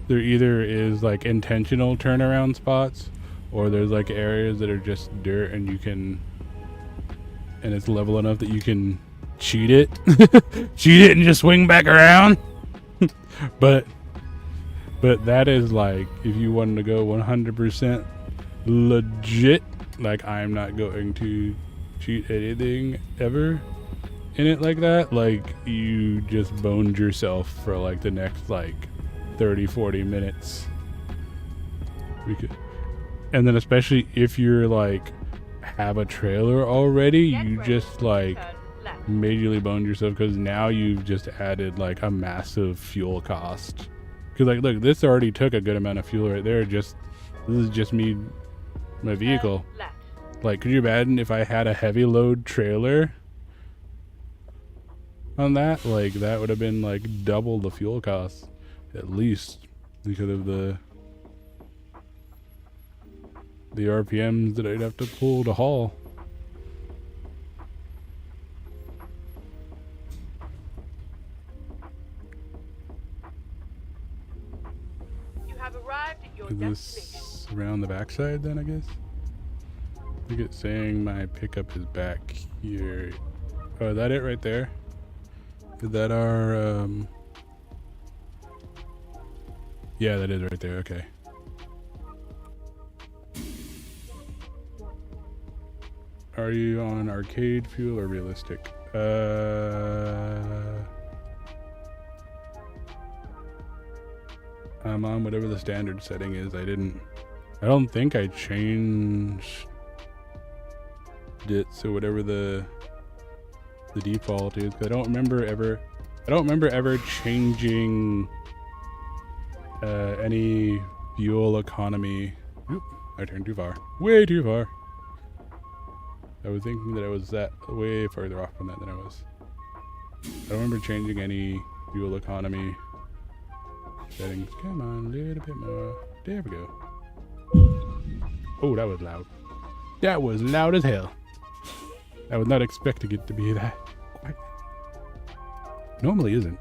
either is like intentional turnaround spots, or there's like areas that are just dirt and you can, and it's level enough that you can cheat it and just swing back around. but that is like if you wanted to go 100% legit, like I'm not going to cheat anything ever in it like that, like you just boned yourself for like the next like 30-40 minutes. And then especially if you're like have a trailer already, you just like majorly boned yourself because now you've just added like a massive fuel cost. Because like look, this already took a good amount of fuel right there. This is just me, my vehicle. Like, could you imagine if I had a heavy load trailer on that? Like that would have been like double the fuel costs at least, because of the RPMs that I'd have to pull to haul. You have arrived at your Is destination. this around the backside then, I guess? I think it's saying my pickup is back here. Oh, is that it right there? Is that our, yeah, that is right there, okay. Are you on arcade fuel or realistic? I'm on whatever the standard setting is. I don't think I changed it, so whatever the default is. I don't remember ever changing any fuel economy. Oop, I turned too far. Way too far. I was thinking that I was way further off from that than I was. I don't remember changing any fuel economy settings. Come on, a little bit more. There we go. Oh, that was loud. That was loud as hell. I was not expecting it to be that quiet. Normally isn't.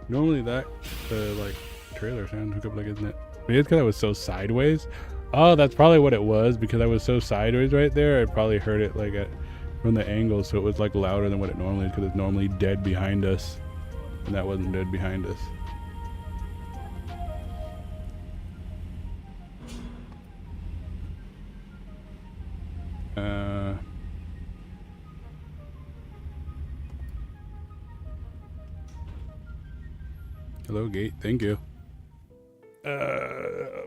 Normally that like trailer sound hook up like, isn't it? Maybe it's because I was so sideways. Oh, that's probably what it was, because I was so sideways right there. I probably heard it like from the angle, so it was like louder than what it normally is, because it's normally dead behind us, and that wasn't dead behind us. Hello, gate. Thank you.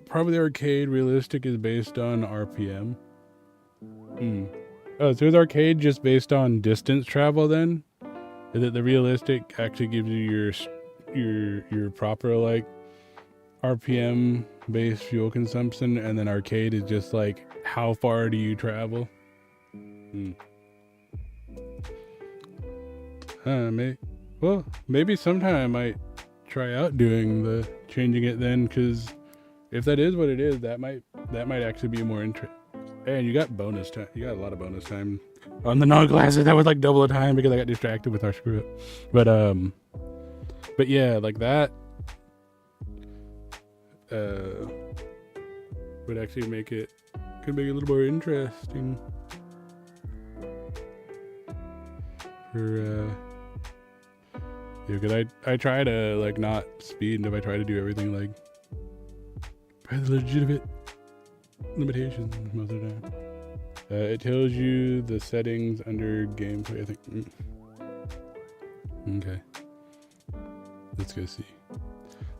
Probably arcade realistic is based on RPM. Oh, so is arcade just based on distance travel then? Is it the realistic actually gives you your proper like RPM based fuel consumption, and then arcade is just like how far do you travel? Maybe sometime I might try out doing the changing it then, because if that is what it is, that might actually be more interesting. And you got bonus time. You got a lot of bonus time on the non-glasses. That was like double the time because I got distracted with our screw up. But yeah, like that would actually could make it a little more interesting for yeah, because I try to like not speed, and if I try to do everything like by the legitimate limitations most of the time. It tells you the settings under gameplay, I think. Okay. Let's go see.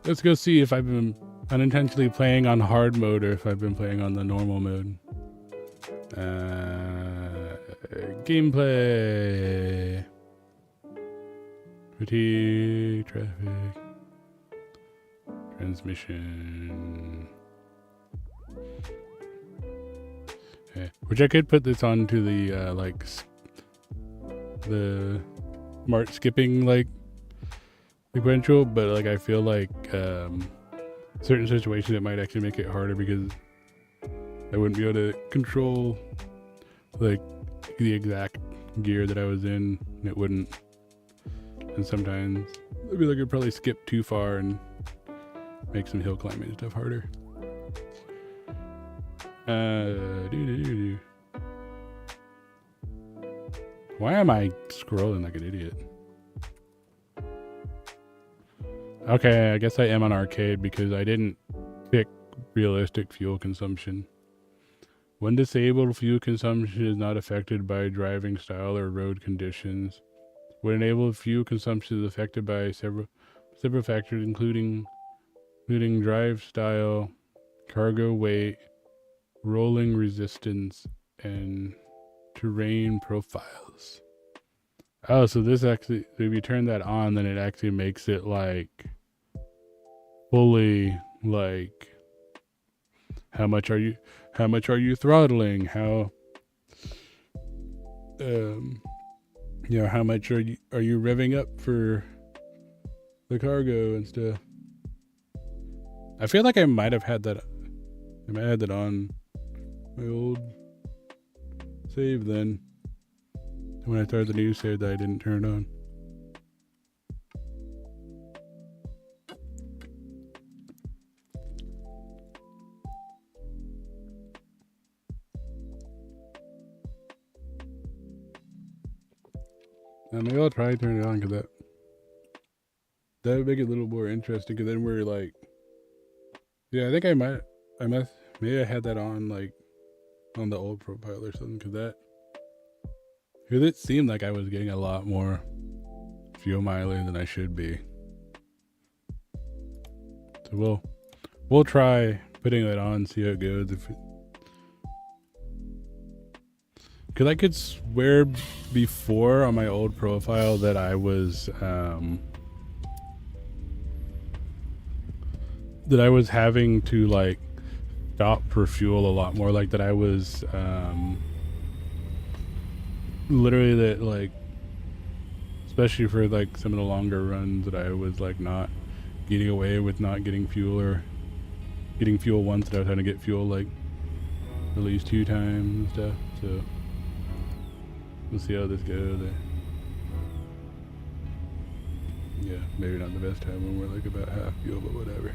Let's go see if I've been unintentionally playing on hard mode or if I've been playing on the normal mode. Gameplay. Fatigue, traffic, transmission. Okay. Which I could put this onto the the smart skipping like sequential, but like I feel like certain situations it might actually make it harder because I wouldn't be able to control like the exact gear that I was in, and it wouldn't. And sometimes I feel like I'd probably skip too far and make some hill climbing and stuff harder. Why am I scrolling like an idiot? Okay, I guess I am on arcade because I didn't pick realistic fuel consumption. When disabled, fuel consumption is not affected by driving style or road conditions. When enabled, fuel consumption is affected by several factors, including drive style, cargo weight, rolling resistance, and terrain profiles. Oh, so this actually, if you turn that on, then it actually makes it like fully like how much are you throttling? How how much are you revving up for the cargo and stuff? I feel like I might have had that. I might have had that on my old save then. When I started the new save that I didn't turn it on. Maybe I'll try to turn it on because that would make it a little more interesting. Because then we're like, yeah, I think I maybe I had that on like on the old profile or something. Because it seemed like I was getting a lot more fuel mileage than I should be. So we'll try putting that on, see how it goes. Because I could swear before on my old profile that I was having to like stop for fuel a lot more, like that I was literally that like, especially for like some of the longer runs, that I was like not getting away with not getting fuel, or getting fuel once, that I was trying to get fuel like at least 2 times and stuff. So we'll see how this goes. Yeah, maybe not the best time when we're like about half fuel, but whatever.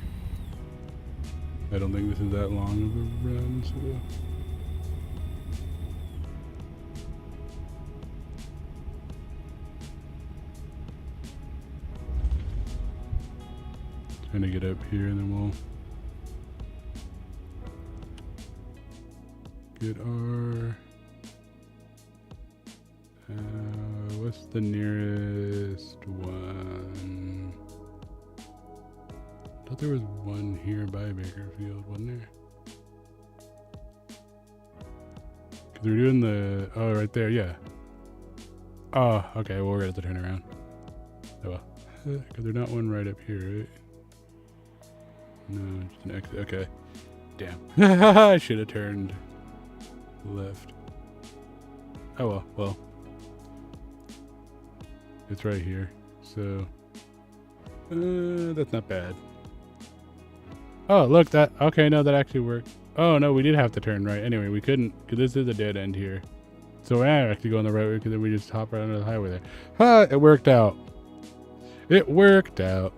I don't think this is that long of a run, so. Trying to get up here and then we'll get our what's the nearest one? I thought there was one here by Bakerfield, wasn't there? Because we're doing the... Oh, right there, yeah. Oh, okay, well, we're going to have to turn around. Oh, well. Because there's not one right up here, right? No, just an exit. Okay. Damn. I should have turned left. Oh, well. Well. It's right here. So... that's not bad. Oh, look, that... Okay, no, that actually worked. Oh, no, we did have to turn right. Anyway, we couldn't... Because this is a dead end here. So we're actually going the right way because then we just hop right under the highway there. Ha! It worked out. It worked out.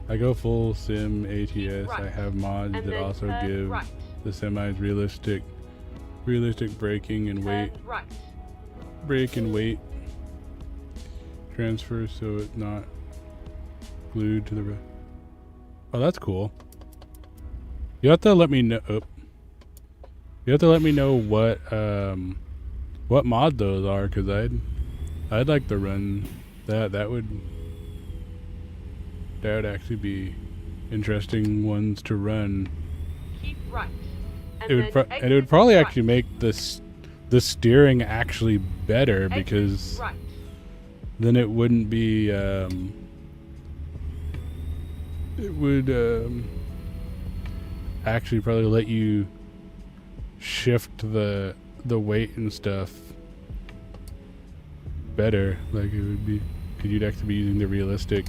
I go full sim ATS. Right. I have mods And that then also turn give right. the semis realistic braking and weight. Turn right. Brake and weight transfer so it's not glued to the road. Oh, that's cool. You have to let me know. Oh. You have to let me know what mod those are, because I'd like to run that. That would actually be interesting ones to run. Keep right. And it would probably actually make the steering actually better, because right. then it wouldn't be it would actually probably let you shift the weight and stuff better. Like it would be, because you'd actually be using the realistic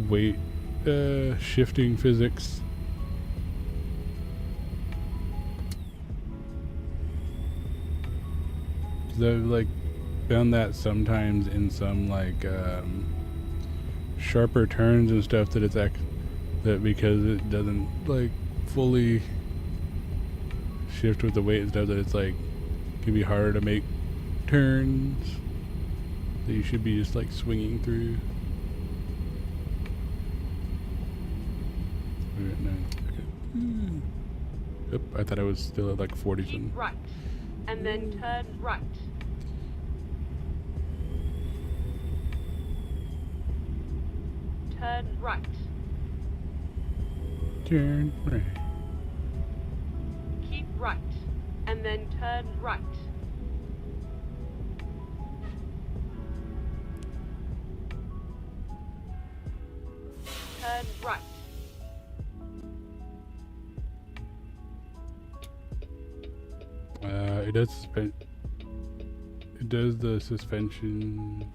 weight shifting physics. I've like found that sometimes in some like sharper turns and stuff that it's that because it doesn't like fully shift with the weight and stuff, that it's like can be harder to make turns that you should be just like swinging through. Yep, I thought I was still at like 40 Keep something. right. And then turn right. Turn right. Turn right. Keep right. And then turn right. Turn right. It does the suspension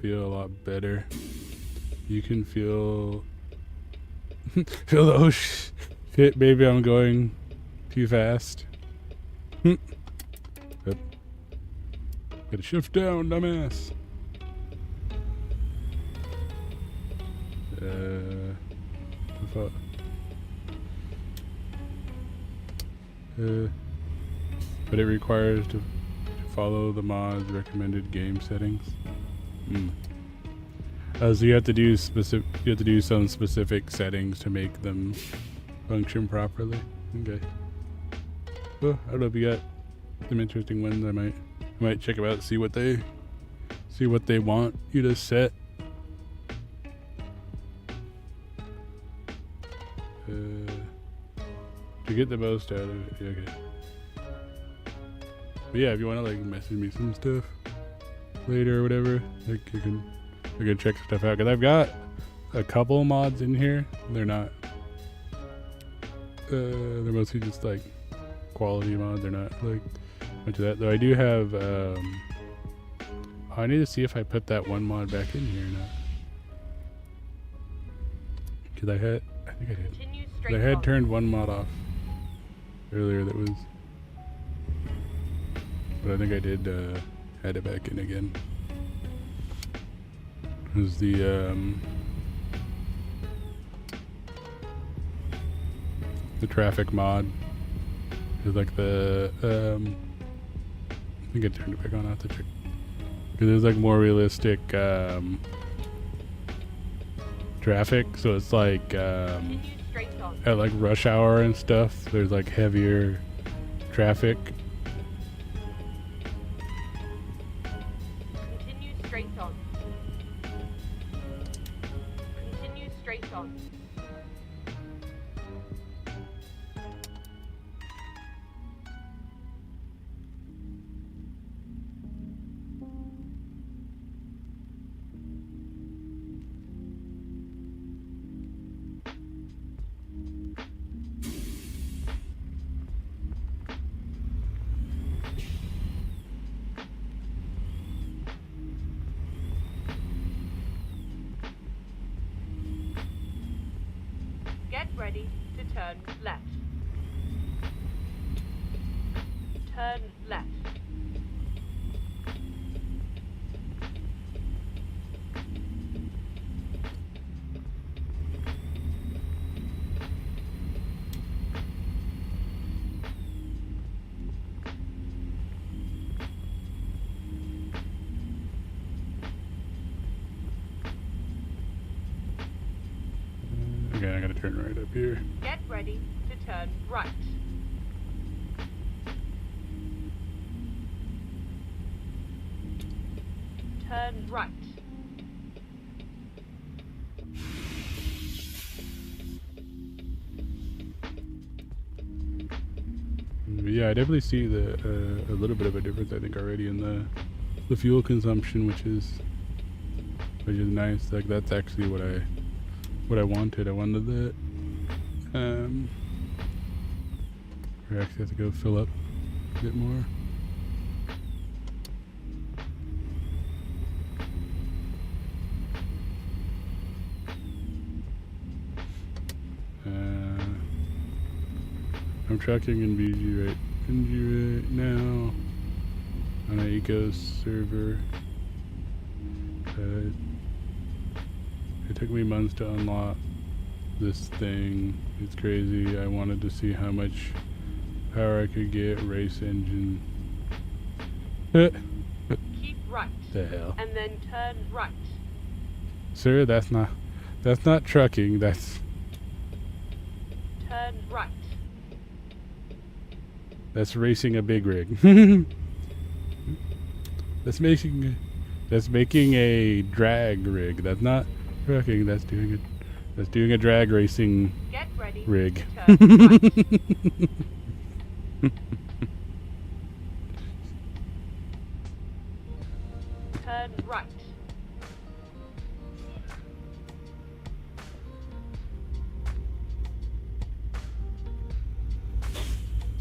feel a lot better. You can feel the oh shit, maybe I'm going too fast. Yep. Gotta shift down, dumbass. But it requires to follow the mod's recommended game settings. So you have to do some specific settings to make them function properly. Okay. Well, I don't know if you got some interesting ones. I might check them out, see what they want you to set. To get the most out of it. Yeah, okay. But yeah, if you want to like message me some stuff later or whatever, like you can check stuff out, because I've got a couple mods in here. They're not they're mostly just like quality mods. They're not like much of that, though. I do have I need to see if I put that one mod back in here or not, because I think I did. I had turned one mod off earlier that was, but I think I did add it back in again. It was the traffic mod. It's like the I think I turned it back on. I have to check, because there's like more realistic traffic, so it's like at like rush hour and stuff, there's like heavier traffic. Continue straight on. Continue straight on. turn left. Turn left. Okay, I gotta turn right up here. Get ready to turn right. Turn right. Yeah, I definitely see the a little bit of a difference, I think, already in the fuel consumption, which is nice. Like, that's actually what I wanted. I wanted that. I actually have to go fill up a bit more. I'm tracking in BG right now on an Eco server. It took me months to unlock this thing. It's crazy. I wanted to see how much power I could get. Race engine. Keep right. The hell? And then turn right. Sir, that's not trucking. That's turn right. That's racing a big rig. That's making a drag rig. That's not trucking. That's doing a drag racing Get ready rig. To turn right. Turn right.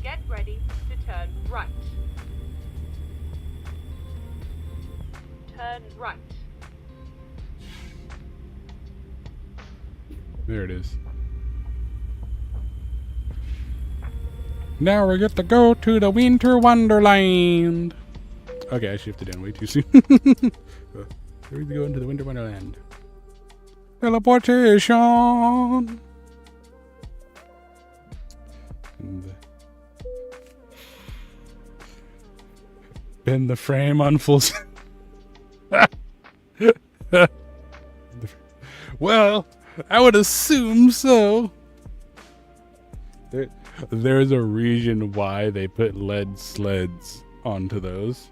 Get ready to turn right. Turn right. There it is. Now we get to go to the Winter Wonderland. Okay, I shifted in way too soon. Here we go into the Winter Wonderland. Teleportation. Bend the frame on full. Well, I would assume so. There's a reason why they put lead sleds onto those.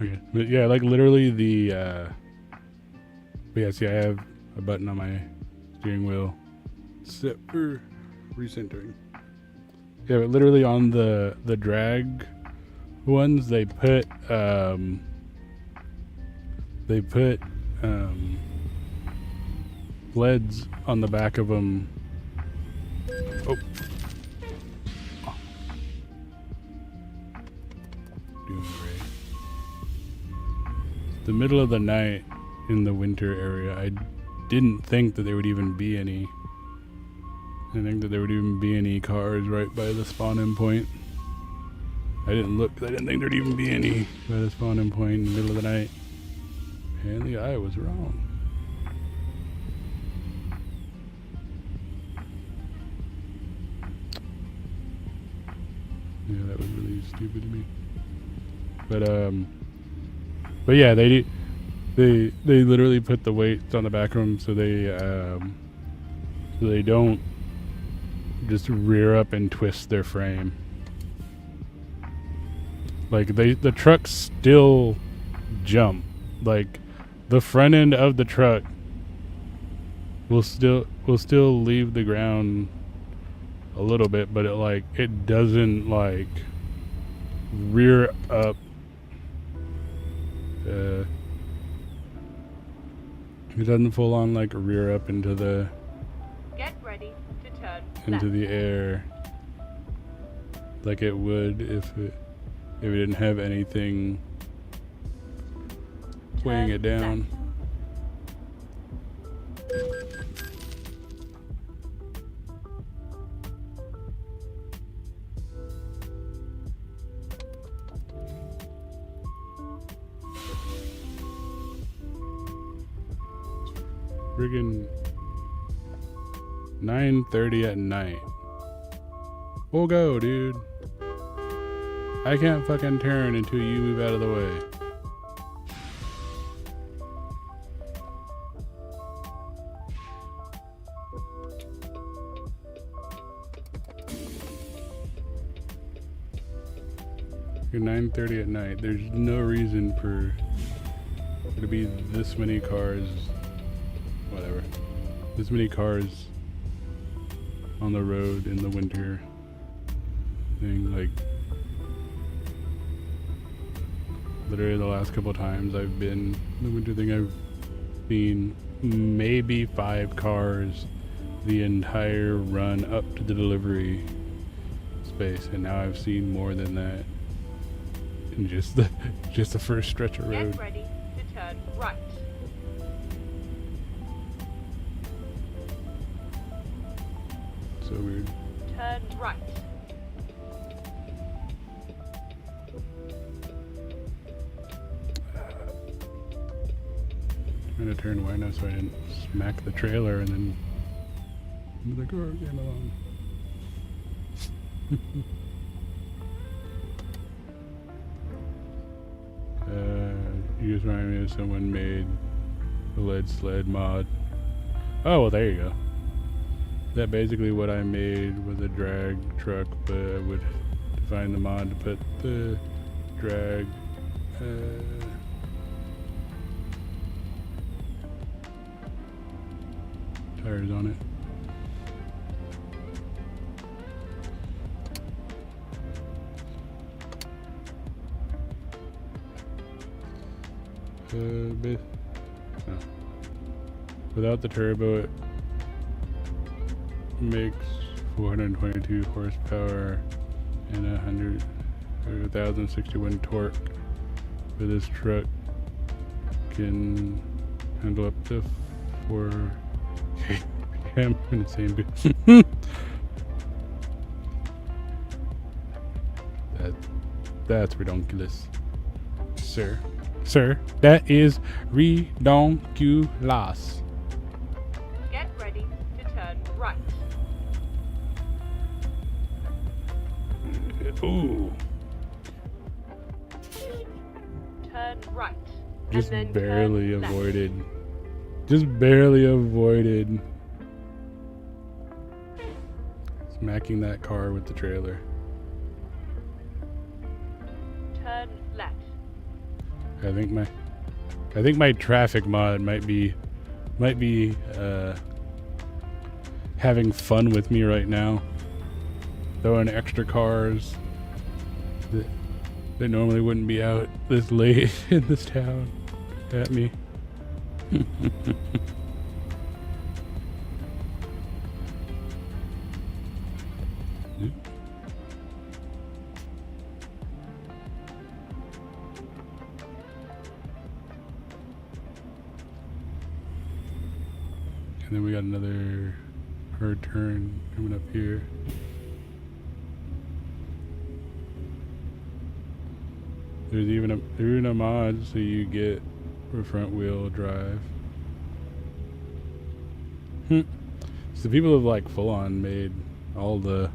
Okay. But yeah, like literally the but yeah, see I have a button on my steering wheel set for recentering. Yeah, but literally on the drag ones they put leads on the back of them. Oh. doing great. The middle of the night in the winter area, I didn't think that there would even be any. I didn't think that there would even be any cars right by the spawn-in point. I didn't look, I didn't think there'd even be any by the spawn-in point in the middle of the night. Apparently I was wrong. Yeah, that was really stupid of me. But yeah, they literally put the weights on the back of them so they don't just rear up and twist their frame. Like the trucks still jump. Like the front end of the truck will still leave the ground a little bit, but it doesn't like rear up. It doesn't full on like rear up into the into the air like it would if it didn't have anything weighing it down. Friggin' 9:30 at night. We'll go, dude. I can't fucking turn until you move out of the way. You're 9:30 at night. There's no reason for there to be this many cars. Whatever. This many cars on the road in the winter thing. Like, literally the last couple of times I've been the winter thing, I've seen maybe 5 cars the entire run up to the delivery space, and now I've seen more than that in just the first stretch of road. Get ready to turn right. So weird. Turn right. Trying to turn right now so I didn't smack the trailer and then the car came along. You just reminded me of someone made a lead sled mod. Oh, well, there you go. That basically what I made was a drag truck, but I would define the mod to put the drag tires on it. No. Without the turbo, it makes 422 horsepower and 1,061 torque. But this truck can handle up to 4 km in the same boost. That's redonkulous, sir. Sir, that is redonkulous. Get ready to turn right. Ooh. Turn right. Just and then barely turn avoided. Just barely avoided smacking that car with the trailer. Turn left. I think my traffic mod might be having fun with me right now, throwing extra cars that normally wouldn't be out this late in this town at me. And then we got another hard turn coming up here. There's even a mod so you get for front wheel drive. So people have like full on made all the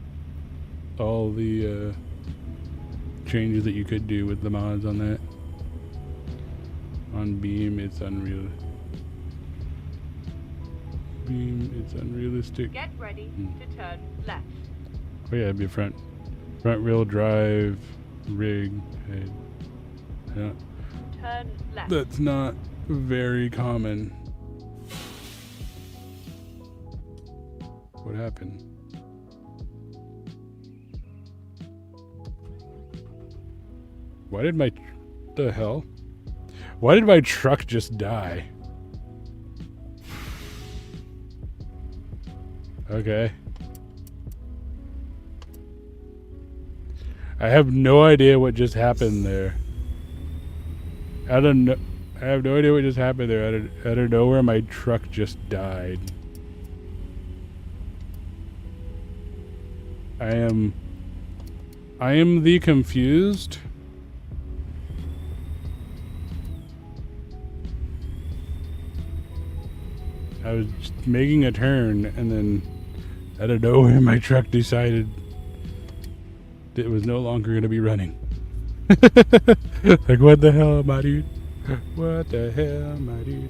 changes that you could do with the mods on that. On Beam, it's unreal. Beam, it's unrealistic. Get ready to turn left. Oh yeah, it'd be a front wheel drive rig. Yeah. Turn left. That's not very common. What happened? Why did the hell? Why did my truck just die? Okay. I have no idea what just happened there. I have no idea what just happened there. Out of nowhere, my truck just died. I am the confused. I was just making a turn, and then out of nowhere, my truck decided it was no longer going to be running. Like, what the hell, my dude? What the hell, my dude?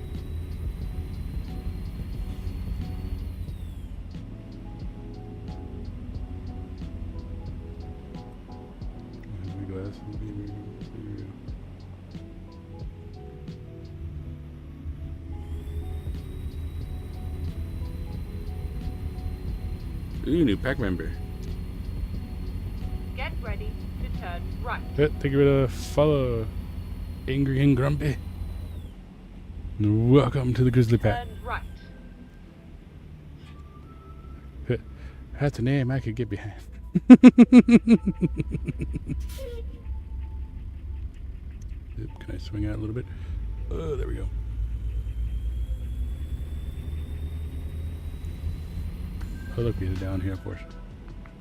Ooh, new pack member. Get ready to turn right. Thank you for the follow, Angry and Grumpy. And welcome to the Grizzly Pack. Turn right. That's a name I could get behind. Can I swing out a little bit? Oh, there we go. Oh, look, he's down here, of course.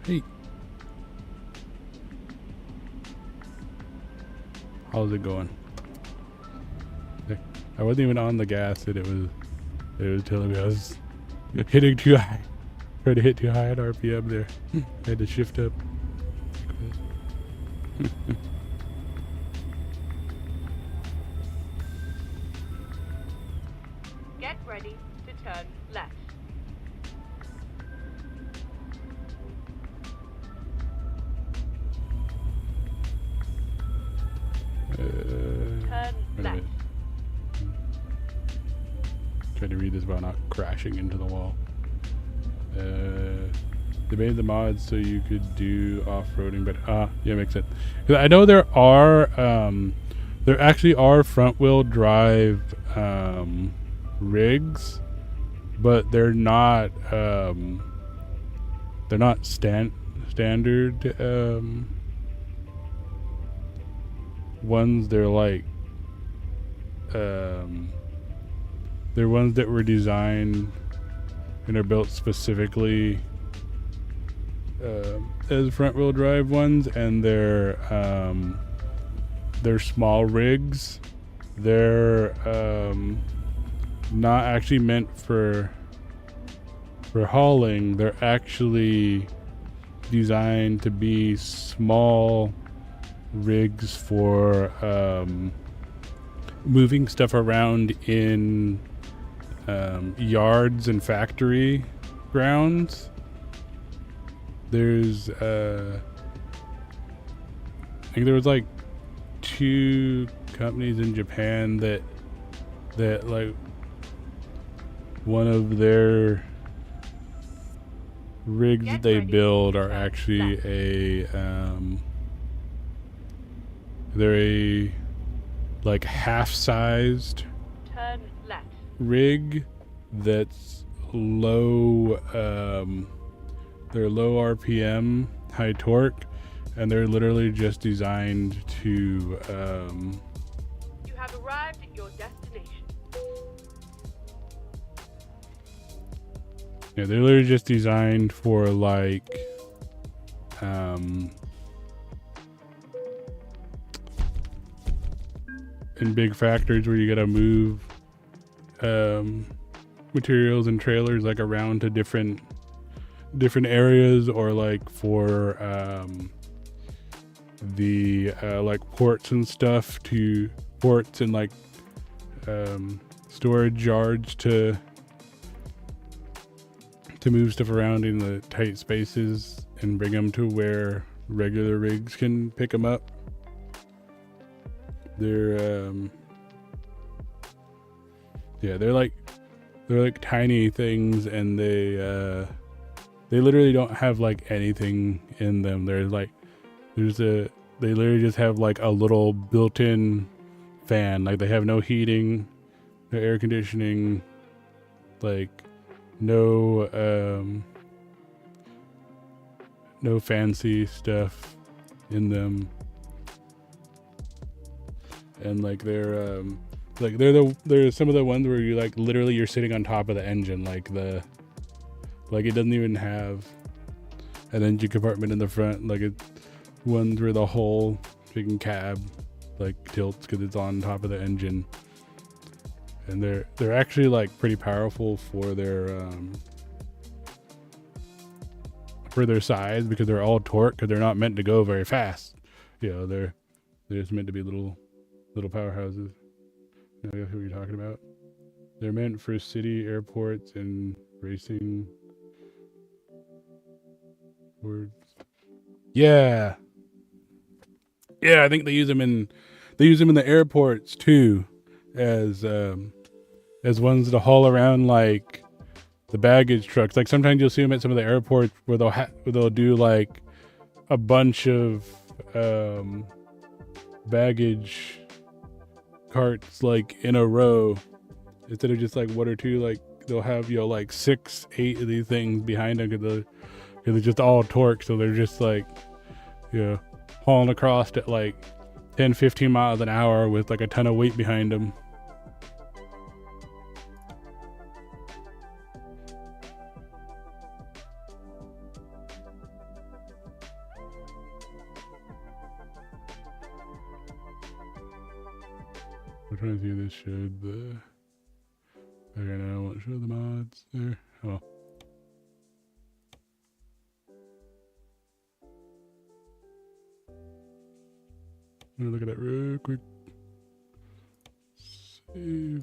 Hey. How's it going? I wasn't even on the gas, and it was telling me I was hitting too high. Tried to hit too high at RPM there. I had to shift up. Get ready to turn left. Turn left. Trying to read this while not crashing into the wall. They made the mods so you could do off-roading, but yeah, makes sense. 'Cause I know there actually are front-wheel drive rigs, but they're not standard ones. They're like they're ones that were designed and are built specifically as front-wheel drive ones, and they're small rigs. They're not actually meant for hauling. They're actually designed to be small rigs for moving stuff around in yards and factory grounds. There's I think there was like 2 companies in Japan that like one of their rigs that they build are actually they're a like half-sized Turn left. rig that's low they're low RPM, high torque, and they're literally just designed to You have arrived at your destination. Yeah, they're literally just designed for like in big factories where you gotta move materials and trailers like around to different areas, or like for the like ports and stuff, to ports and like storage yards to move stuff around in the tight spaces and bring them to where regular rigs can pick them up. They're yeah, they're like tiny things, and they literally don't have like anything in them. They're like they literally just have like a little built-in fan. Like they have no heating, no air conditioning, like no fancy stuff in them. And like they're some of the ones where you like literally you're sitting on top of the engine, like it doesn't even have an engine compartment in the front. Like it ones where the whole freaking cab like tilts because it's on top of the engine. And they're actually like pretty powerful for their size, because they're all torque, because they're not meant to go very fast. You know, they're just meant to be little powerhouses. I guess what you're talking about. They're meant for city, airports, and racing. Words. Yeah. Yeah, I think they use them in the airports too, as ones to haul around like the baggage trucks. Like sometimes you'll see them at some of the airports where they'll do like a bunch of baggage carts like in a row, instead of just like one or two. Like they'll have, you know, like 6-8 of these things behind them, because they're just all torque, so they're just like, you know, hauling across at like 10-15 miles an hour with like a ton of weight behind them. I'm trying to see if this showed the... Okay, now I won't show the mods there. Oh. I'm gonna look at that real quick. Save.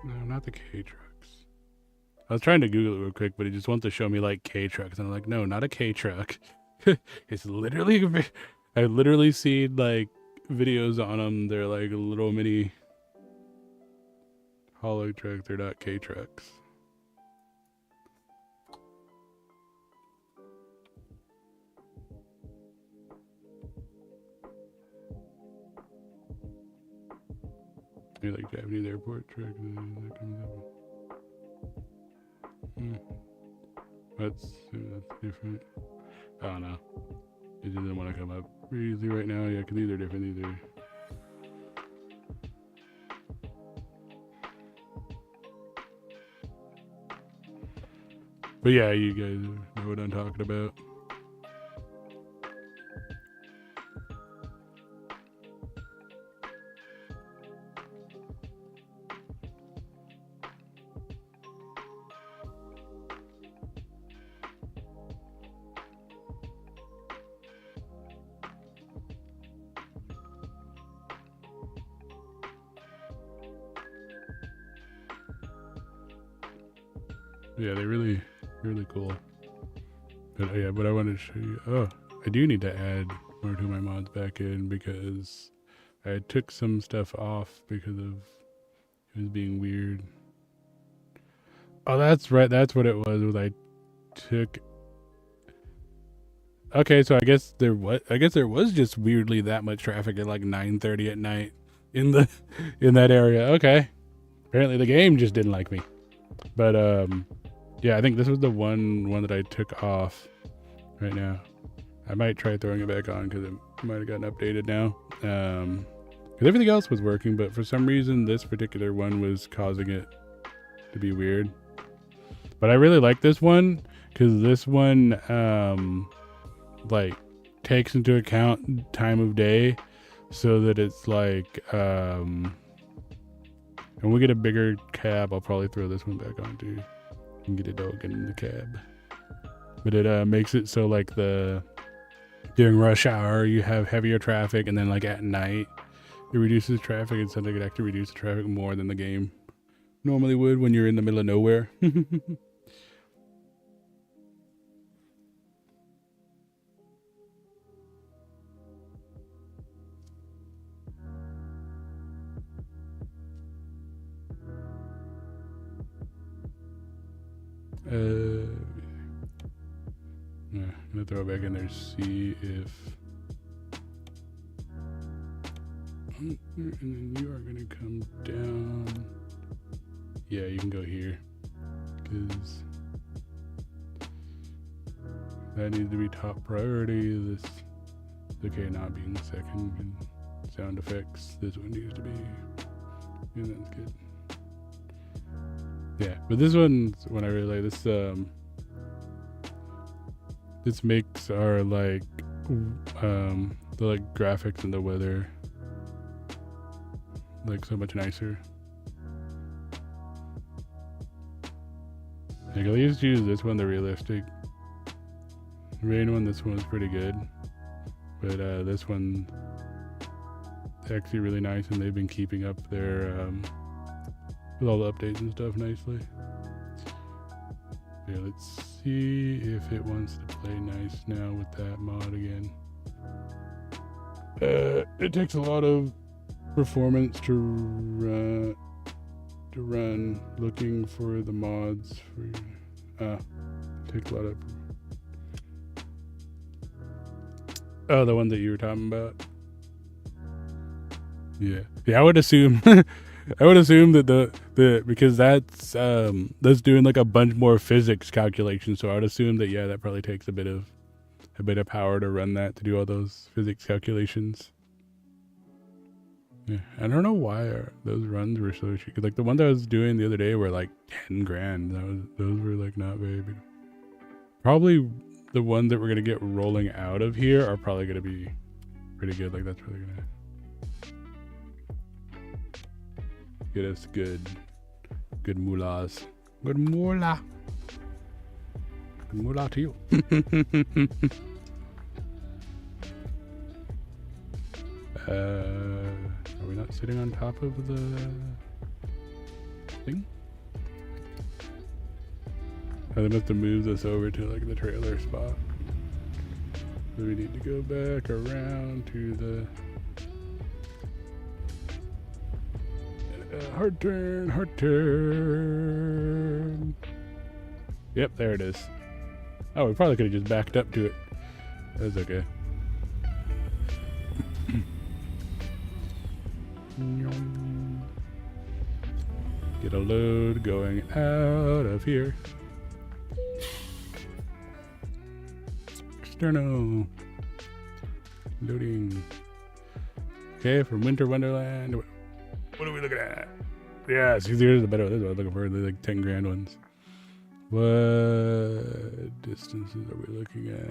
No, not the K trucks. I was trying to Google it real quick, but it just wants to show me like K trucks, and I'm like, no, not a K truck. It's literally, I literally seen like videos on them. They're like little mini hollow trucks. They're not K trucks. Maybe like Japanese airport truck. That comes up. That's different. I don't know. It doesn't want to come up easy right now. Yeah, because these are different. These are... But yeah, you guys know what I'm talking about. Yeah, they're really cool. But yeah, but I wanted to show you. Oh, I do need to add more to my mods back in because I took some stuff off because of it was being weird. Oh, that's right. That's what it was I took. Okay, so I guess there was just weirdly that much traffic at like 9:30 at night in that area. Okay. Apparently the game just didn't like me. But yeah, I think this was the one that I took off right now. I might try throwing it back on because it might have gotten updated now. Because everything else was working, but for some reason this particular one was causing it to be weird. But I really like this one because this one like takes into account time of day, so that it's like when we get a bigger cab, I'll probably throw this one back on too and get a dog in the cab. But it makes it so like during rush hour you have heavier traffic, and then like at night it reduces traffic, and something could actually reduce the traffic more than the game normally would when you're in the middle of nowhere. Yeah, I'm gonna throw it back in there to see if. And then you are gonna come down. Yeah, you can go here because that needs to be top priority. This okay, not being second, and sound effects. This one needs to be. Yeah, that's good. Yeah, but this one's one I really like. This makes our like the like graphics and the weather like so much nicer. Like at least use this one, the realistic rain one. This one's pretty good, but this one actually really nice, and they've been keeping up their with all the updates and stuff nicely. Yeah, let's see if it wants to play nice now with that mod again. It takes a lot of performance to run looking for the mods for takes a lot of the one that you were talking about. Yeah, I would assume that the because that's doing like a bunch more physics calculations, so I would assume that that probably takes a bit of power to run that, to do all those physics calculations. Yeah, I don't know why those runs were so cheap. Like the ones I was doing the other day were like 10 grand. Those were like not very big. Probably the ones that we're gonna get rolling out of here are probably gonna be pretty good. Like that's really gonna get us good moolahs. Good moolah. Good moolah to you. Are we not sitting on top of the thing? Oh, they must have moved us over to like the trailer spot. So we need to go back around to the hard turn. Yep, there it is. Oh, we probably could have just backed up to it. That's okay. Get a load going out of here. External loading. Okay, from Winter Wonderland. What are we looking at? Yeah, see, here's the better one. This is what I'm looking for. They're like 10 grand ones. What distances are we looking at?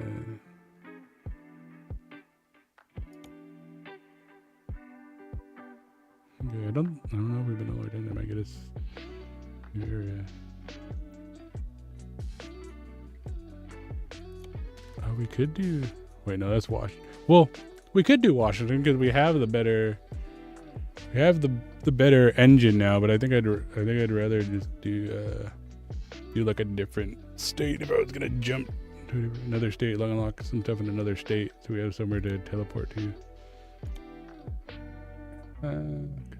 Okay, I don't know if we've been all the way down there. Might get us new area. Oh, we could do. Wait, no, that's Washington. Well, we could do Washington because we have the better. We have the better engine now, but I think I'd rather just do do like a different state if I was gonna jump to another state, like unlock some stuff in another state, so we have somewhere to teleport to.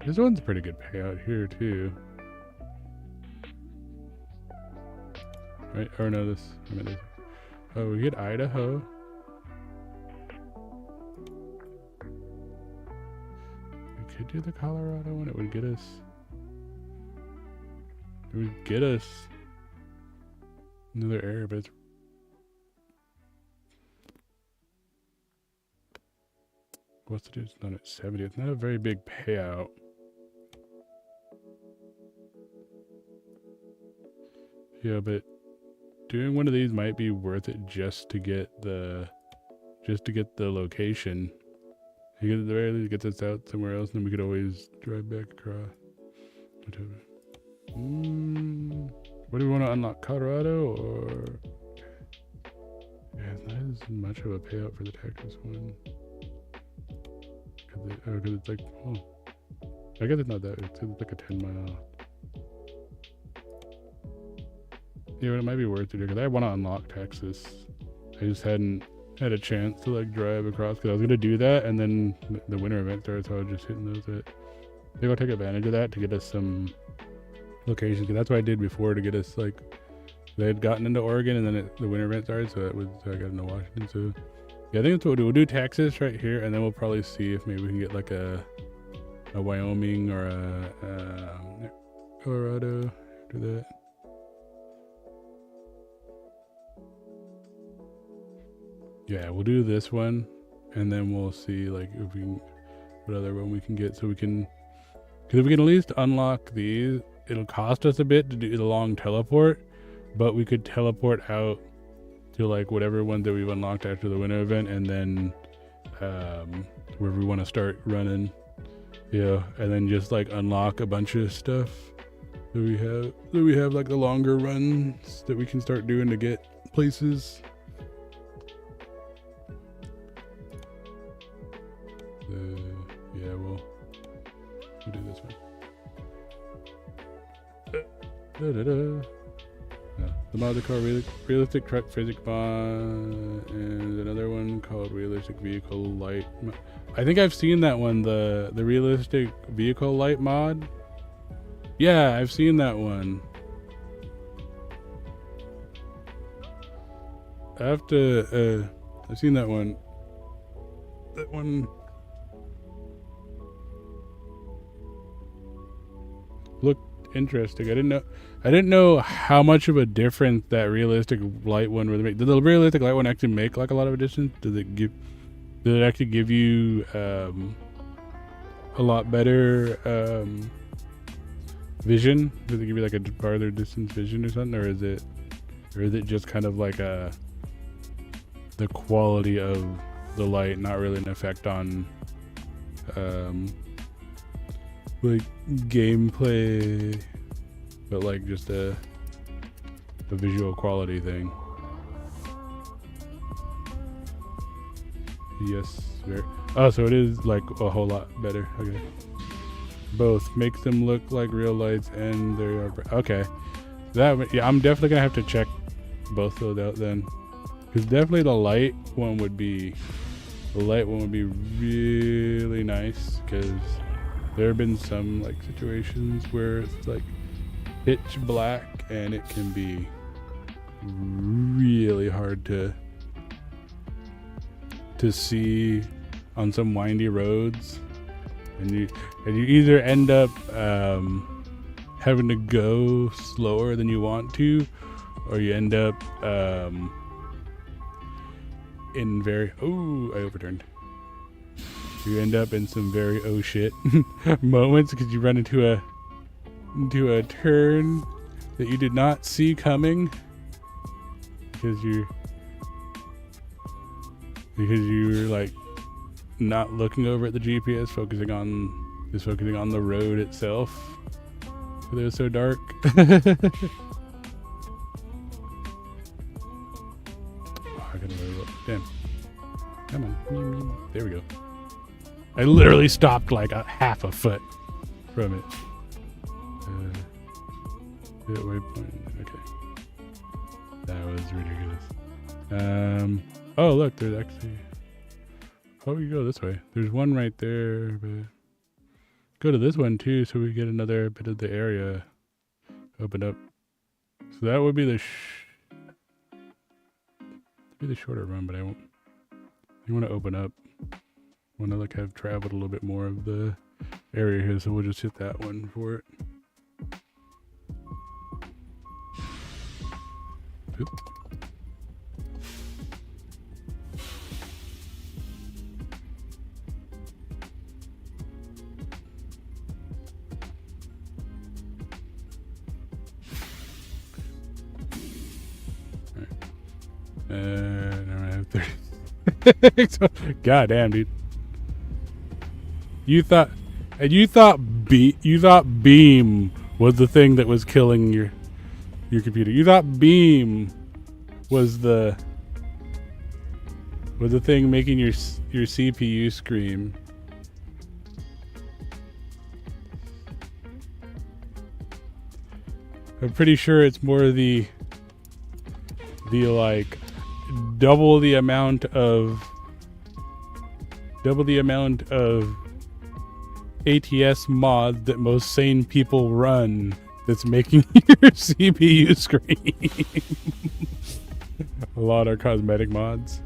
This one's a pretty good payout here too. Right? Or no, this. I mean, this. Oh, we get Idaho. We could do the Colorado one. It would get us. It would get us another area, but it's. What's it? It's not at 70. It's not a very big payout. Yeah, but doing one of these might be worth it just to get the location. You get at the very least gets us out somewhere else, and then we could always drive back across. Whatever. What do we want to unlock? Colorado or? Yeah, it's not as much of a payout for the Texas one. Because it's like, oh, I guess it's not that. It's like a 10-mile. Yeah, but it might be worth it because I want to unlock Texas. I just hadn't had a chance to like drive across because I was gonna do that, and then the winter event started, so I was just hitting those. Maybe I'll take advantage of that to get us some locations. Because that's what I did before to get us like. They had gotten into Oregon, and then the winter event started, so I got into Washington. So yeah, I think that's what we'll do. We'll do Texas right here, and then we'll probably see if maybe we can get like a Wyoming or a Colorado after that. Yeah, we'll do this one, and then we'll see like if we can, what other one we can get, so we can, because if we can at least unlock these, it'll cost us a bit to do the long teleport, but we could teleport out to like whatever one that we've unlocked after the winter event, and then wherever we want to start running, yeah, and then just like unlock a bunch of stuff that we have like the longer runs that we can start doing to get places. Yeah, we'll do this one. Yeah. The mod is called Realistic Truck Physics Mod, and another one called Realistic Vehicle Light. I think I've seen that one, the Realistic Vehicle Light mod. Yeah, I've seen that one. I've seen that one. That one looked interesting. I didn't know how much of a difference that realistic light one would make. Did the realistic light one actually make like a lot of a difference? Did it actually give you a lot better vision? Does it give you like a farther distance vision or something, or is it just kind of like the quality of the light, not really an effect on like gameplay, but like just a visual quality thing? Yes, very. Oh, so it is like a whole lot better. Okay. Both makes them look like real lights, and they are okay. Yeah, I'm definitely gonna have to check both of those out then, because definitely the light one would be really nice, because there have been some like situations where it's like pitch black and it can be really hard to see on some windy roads, and you either end up having to go slower than you want to, or you end up in very I overturned. You end up in some very oh shit moments because you run into a turn that you did not see coming, because you were like not looking over at the GPS, focusing on the road itself. It was so dark. Oh, I gotta load up. Damn. Come on. There we go. I literally stopped like a half a foot from it. Waypoint. Okay. That was ridiculous. Oh look, there's actually. Oh, you go this way. There's one right there, but go to this one too, so we get another bit of the area opened up. So that would be the shorter run, but I want to open up. I want to like have traveled a little bit more of the area here, so we'll just hit that one for it. Oop. Now I have 30. God damn, dude. You thought Beam was the thing that was killing your computer. You thought Beam was the thing making your CPU scream. I'm pretty sure it's more the like double the amount of ATS mod that most sane people run that's making your CPU scream. A lot of cosmetic mods.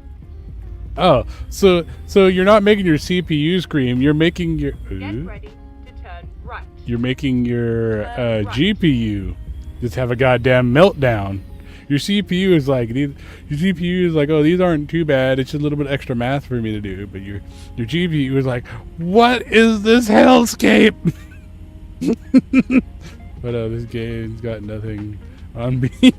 Oh, so you're not making your CPU scream, you're making your Get ready to turn right. You're making your GPU just have a goddamn meltdown. Your CPU is like oh, these aren't too bad, it's just a little bit extra math for me to do, but your GPU is like, what is this hellscape? But this game's got nothing on Beam.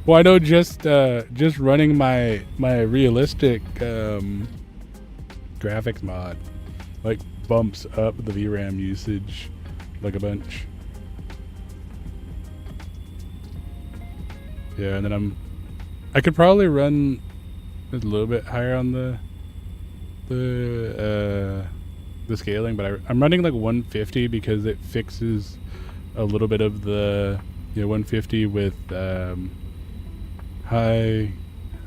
Well, I know just running my realistic graphics mod like bumps up the VRAM usage like a bunch. Yeah, and then I could probably run a little bit higher on the scaling, but I'm running like 150 because it fixes a little bit of the 150 with high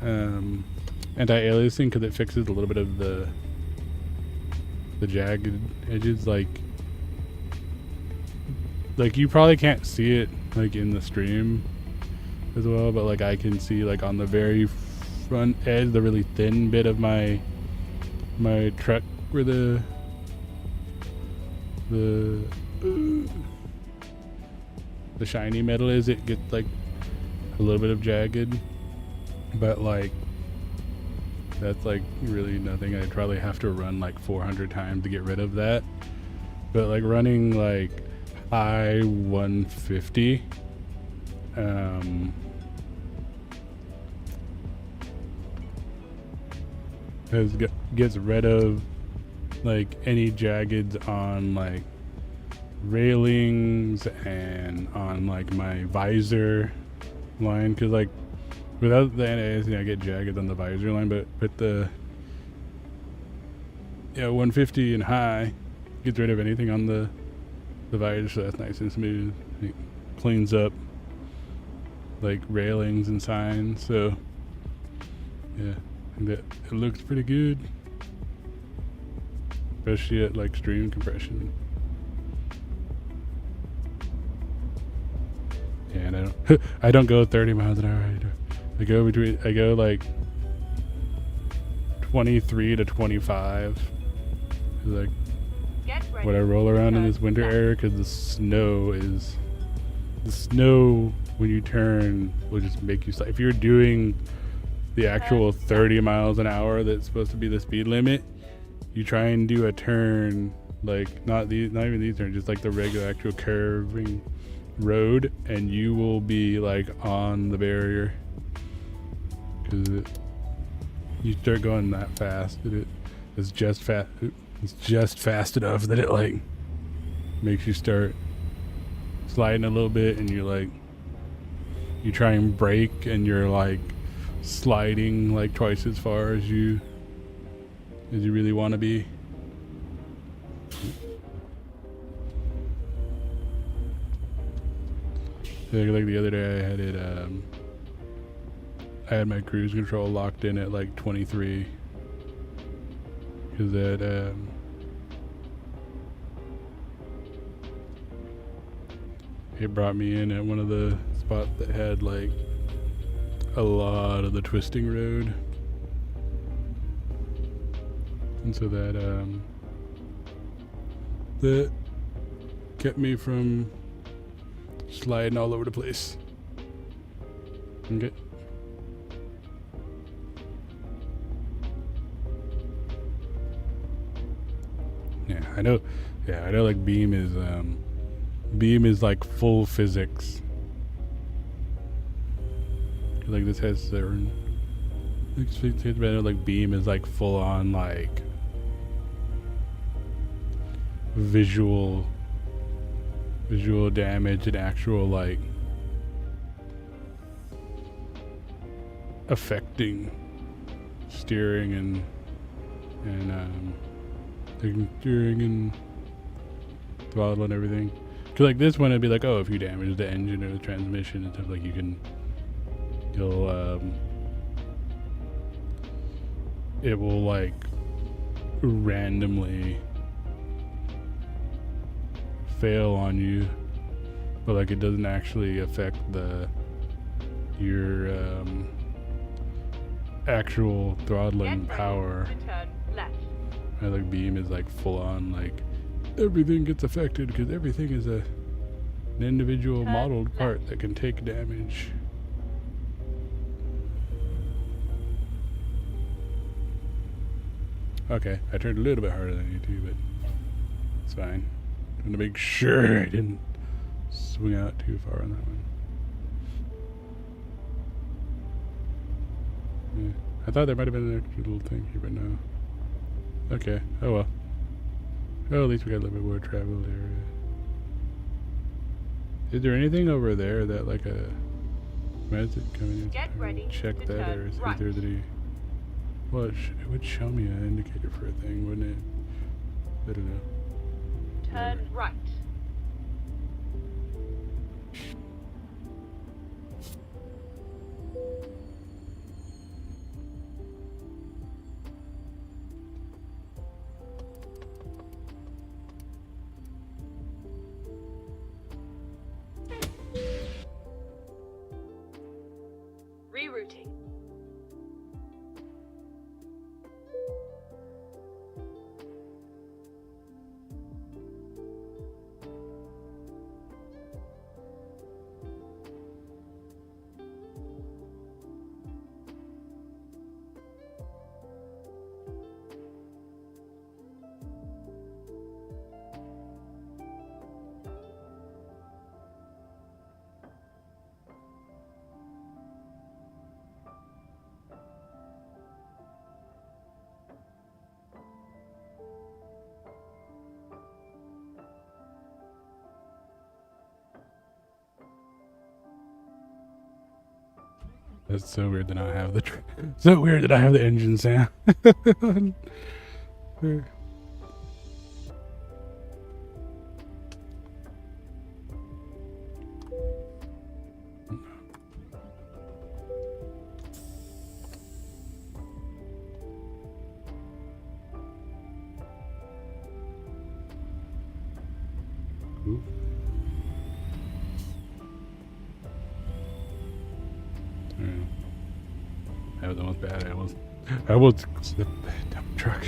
anti-aliasing, because it fixes a little bit of the jagged edges. Like you probably can't see it like in the stream as well, but like I can see like on the very front edge, the really thin bit of my truck where the shiny metal is, it gets like a little bit of jagged, but like that's like really nothing. I'd probably have to run like 400 times to get rid of that, but like running like high 150 gets rid of like any jaggeds on like railings and on like my visor line, because like without the anti-aliasing I get jagged on the visor line, but with the 150 and high gets rid of anything on the visor, so that's nice and smooth. It cleans up like railings and signs, so yeah, I think that it looks pretty good, especially at like stream compression. Yeah, and I don't go 30 miles an hour either. I go like 23 to 25. Like when I roll around in this winter area, because the snow when you turn will just make you slide. If you're doing the actual 30 miles an hour that's supposed to be the speed limit, you try and do a turn like not even these turns, just like the regular actual curving road, and you will be like on the barrier, because you start going that fast and it's just fast enough that it like makes you start sliding a little bit, and you try and brake and you're like sliding like twice as far as you really want to be. Like the other day, I had it. I had my cruise control locked in at like 23. Because that it brought me in at one of the spots that had like a lot of the twisting road, and so that that kept me from sliding all over the place. Okay. Yeah, I know. Yeah, I know. Like beam is like full physics. Like this has certain. Like beam is like full on like visual damage and actual like affecting steering and steering and throttle and everything. Cause like this one, it'd be like, oh, if you damage the engine or the transmission and stuff, like it will like randomly fail on you, but like it doesn't actually affect your actual throttling power. And like beam is like full on, like everything gets affected because everything is an individual modeled part that can take damage. Okay, I turned a little bit harder than you do, but it's fine. I'm gonna make sure I didn't swing out too far on that one. Yeah. I thought there might have been an extra little thing here, but no. Okay, oh well. Oh, at least we got a little bit more traveled area. Is there anything over there that like a method coming in? Get ready check to that, turn or is right. there any? Well, it would show me an indicator for a thing, wouldn't it? I don't know. Turn right. Rerouting. That's so weird that I have the so weird that I have the engine sound. Ooh. That was almost bad. I almost slipped that dump truck.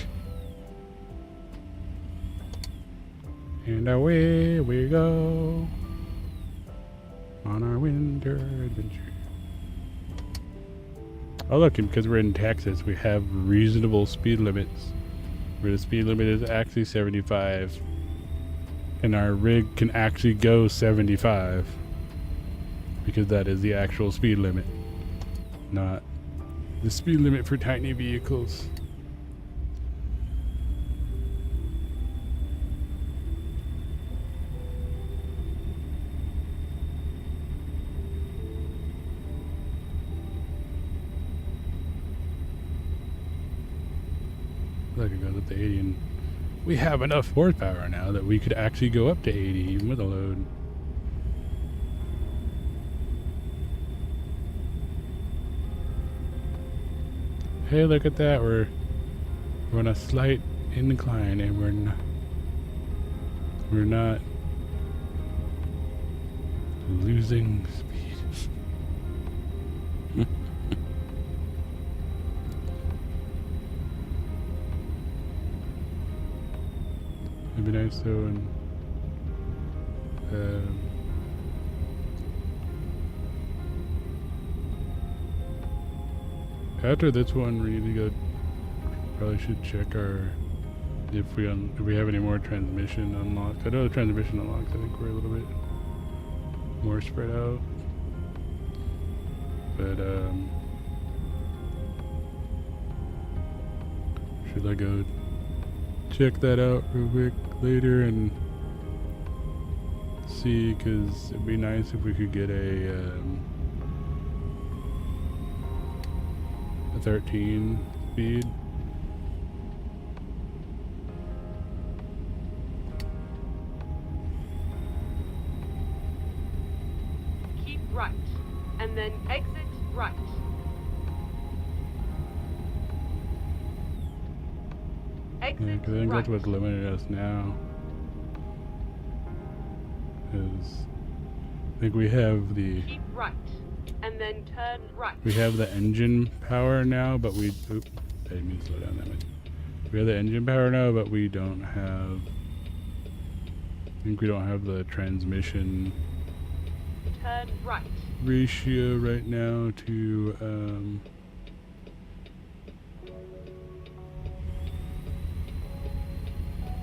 And away we go on our winter adventure. Oh look, because we're in Texas, we have reasonable speed limits. Where the speed limit is actually 75. And our rig can actually go 75. Because that is the actual speed limit. Not the speed limit for tiny vehicles. Look, it goes up to 80, and we have enough horsepower now that we could actually go up to 80 even with a load. Hey, look at that. We're on a slight incline, and we're not losing speed. It'd be nice though, and after this one, we need to go. Probably should check our if we have any more transmission unlocked. I know the transmission unlocked. I think we're a little bit more spread out, but should I go check that out real quick later and see? Because it'd be nice if we could get a 13 speed. Keep right, and then exit right. Exit Yeah, because I think right. that's what's limiting us now. Is I think we have the Keep right, and then turn right. we have the engine power now, but we oop, I didn't mean to slow down that much. We have the engine power now, but we don't have. I think we don't have the transmission Turn right. ratio right now to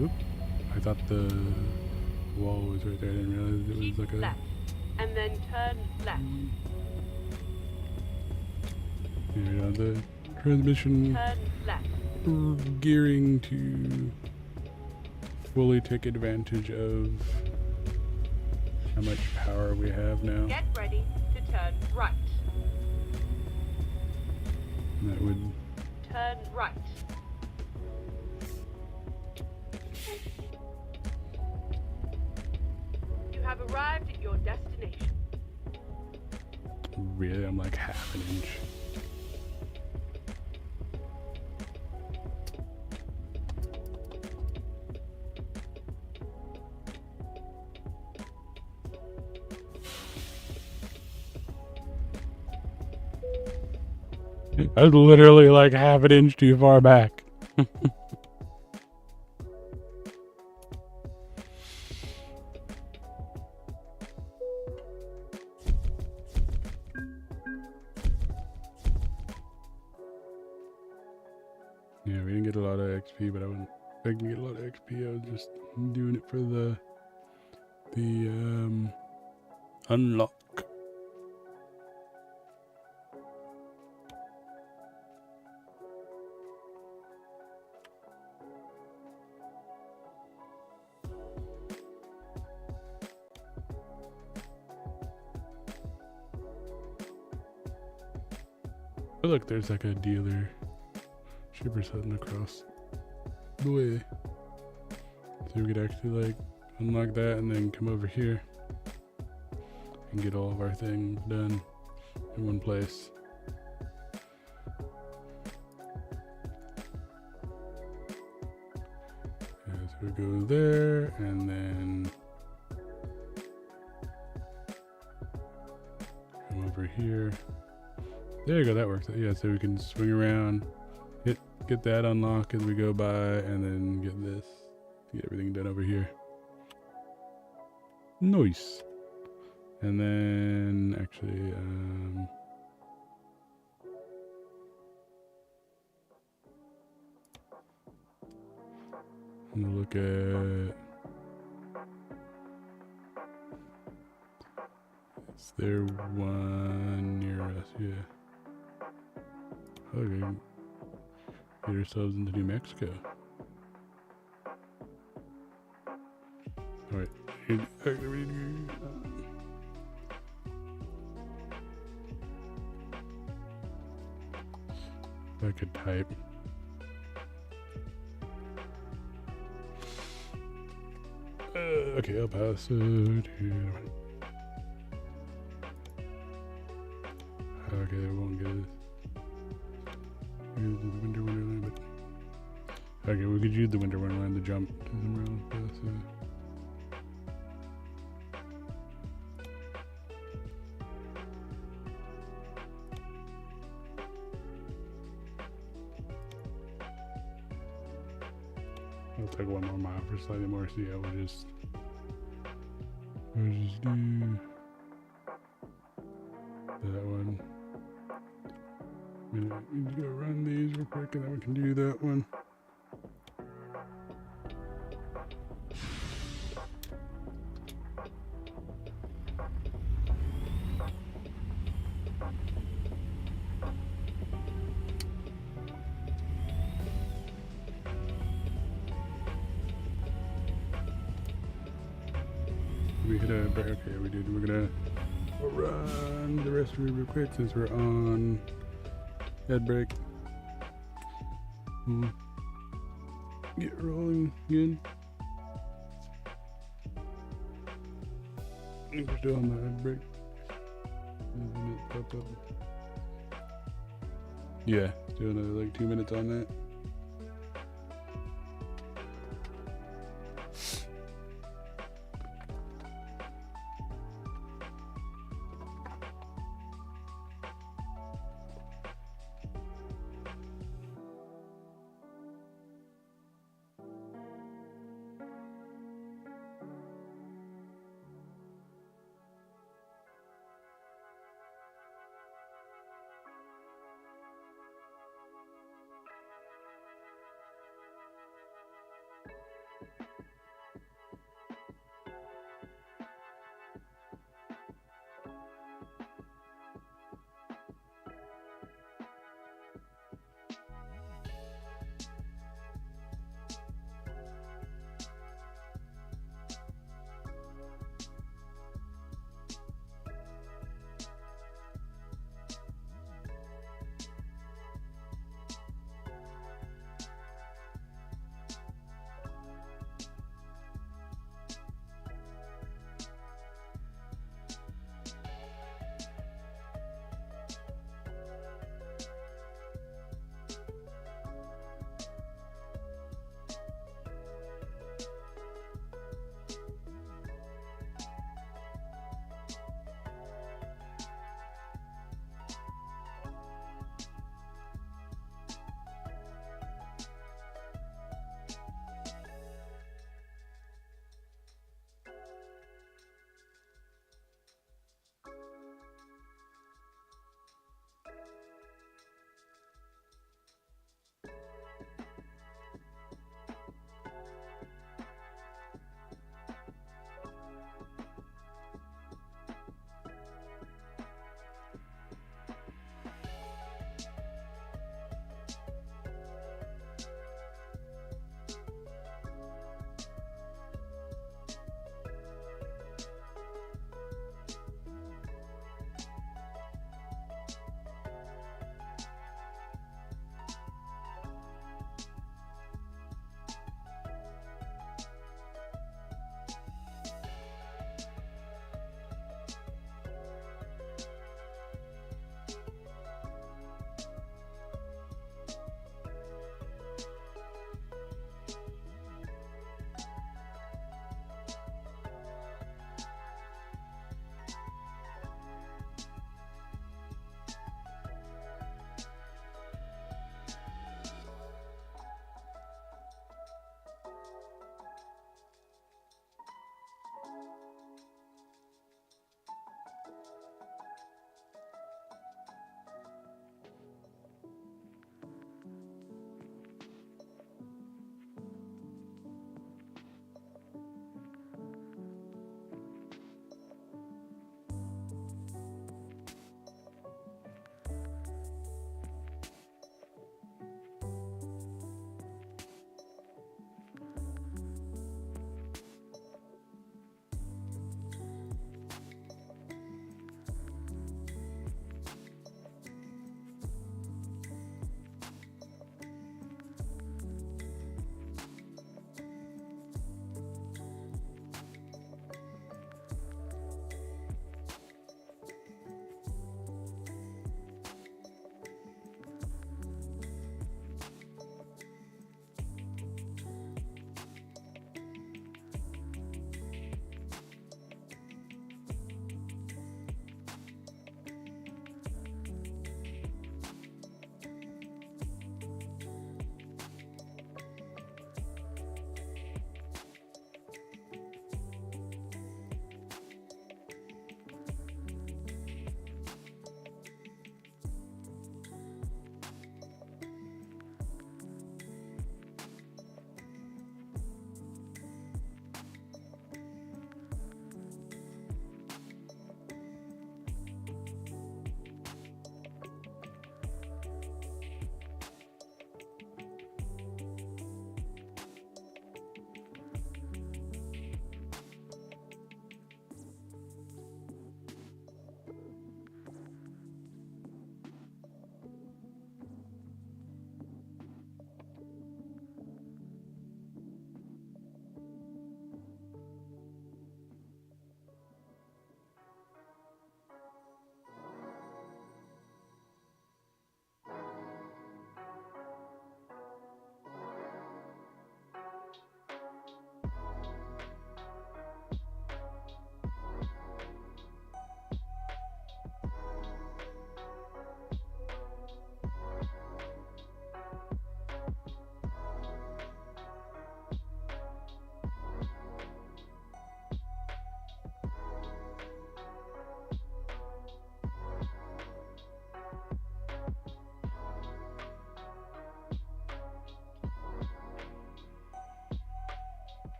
oop, I thought the wall was right there. I didn't realize it Keep was like a left, and then turn left. yeah, the transmission Turn left. gearing to fully take advantage of how much power we have now. Get ready to turn right. And that would Turn right. You have arrived at your destination. really, I'm like half an inch. I was literally like half an inch too far back. Yeah, we didn't get a lot of XP, but I wasn't expecting to get a lot of XP. I was just doing it for the unlock. Oh look, there's like a dealer shippers heading across the way. So we could actually like unlock that and then come over here and get all of our things done in one place. Yeah, so we go there and then come over here. There you go, that works. Yeah, so we can swing around, get that unlocked as we go by, and then get this, get everything done over here. Nice. And then actually, I'm gonna look at. Is there one near us? Yeah. Okay. Get ourselves into New Mexico. Alright. I could type. Okay, El Paso to. Okay, they won't get it. Okay, we could use the winter wonderland to jump to somewhere else. I'll take 1 more mile for slightly more, so yeah, we'll just do that one. We need to go run these real quick and then we can do that one. We hit a break. Okay, we did. We're gonna run the rest of it real quick since we're on head break. Get rolling again. We're still on the head break. Yeah, still another like 2 minutes on that.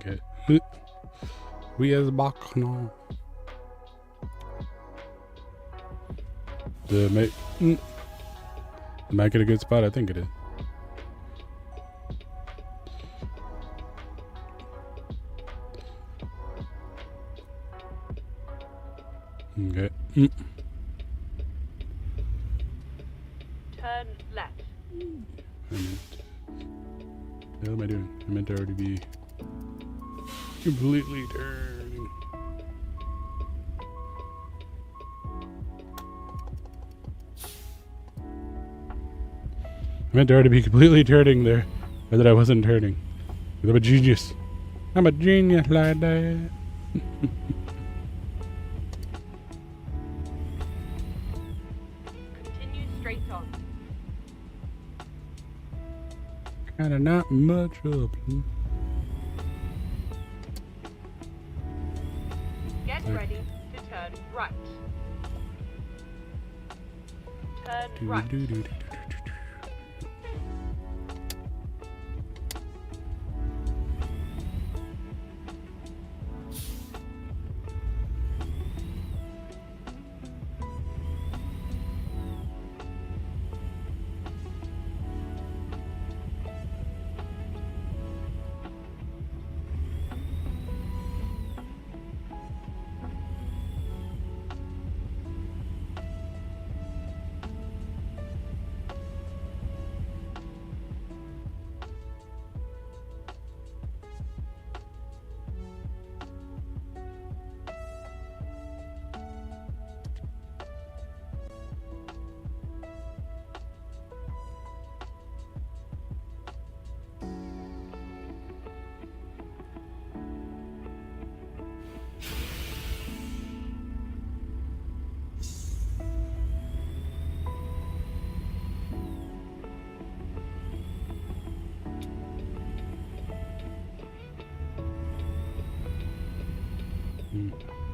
Okay. We is back now. Am I get a good spot? I think it is. Okay. Turn left. What am I doing? I meant to already be completely turning. I meant to already be completely turning there, or that I wasn't turning. I'm a genius. I'm a genius like that. Continue straight on. Kinda not much up. Get ready to turn right. Turn right.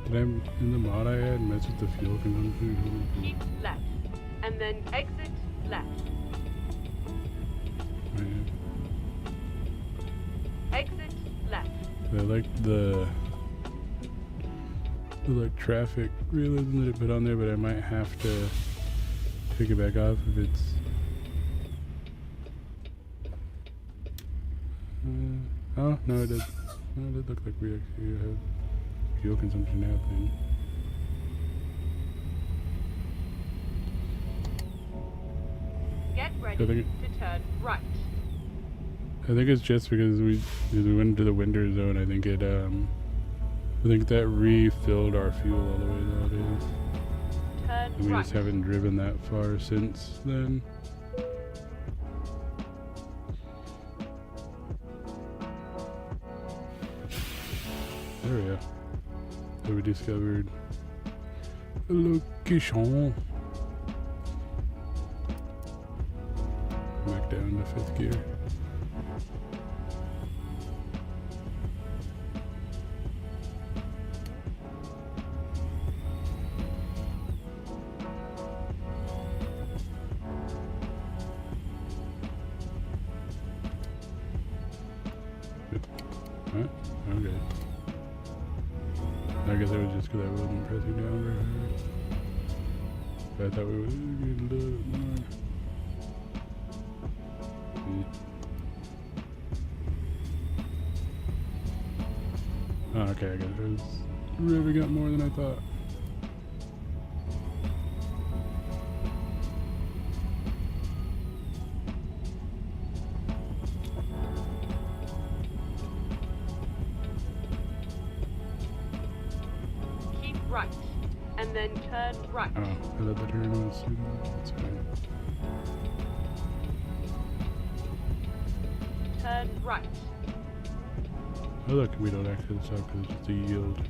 Did I, in the mod I had, mess with the fuel consumption? Keep left. And then exit left. Exit left. I like the like traffic realism that it put on there, but I might have to take it back off if it's oh no, it does. No, it does look like we actually have fuel consumption happening. Get ready to turn right. I think it's just because we went into the winter zone. I think it I think that refilled our fuel all the way nowadays. Turn and we right. just haven't driven that far since then. There we go. So we discovered a location. Back down to 5th gear. Huh? Okay. I guess it was just because I wasn't pressing down very hard. But I thought we would get a little bit more. Oh, okay, I guess it was revving up more than I thought. Keep right. And then turn right. Oh, I thought the turn was suitable. That's fine. Turn right. Oh look, we don't actually stop because it's just a yield.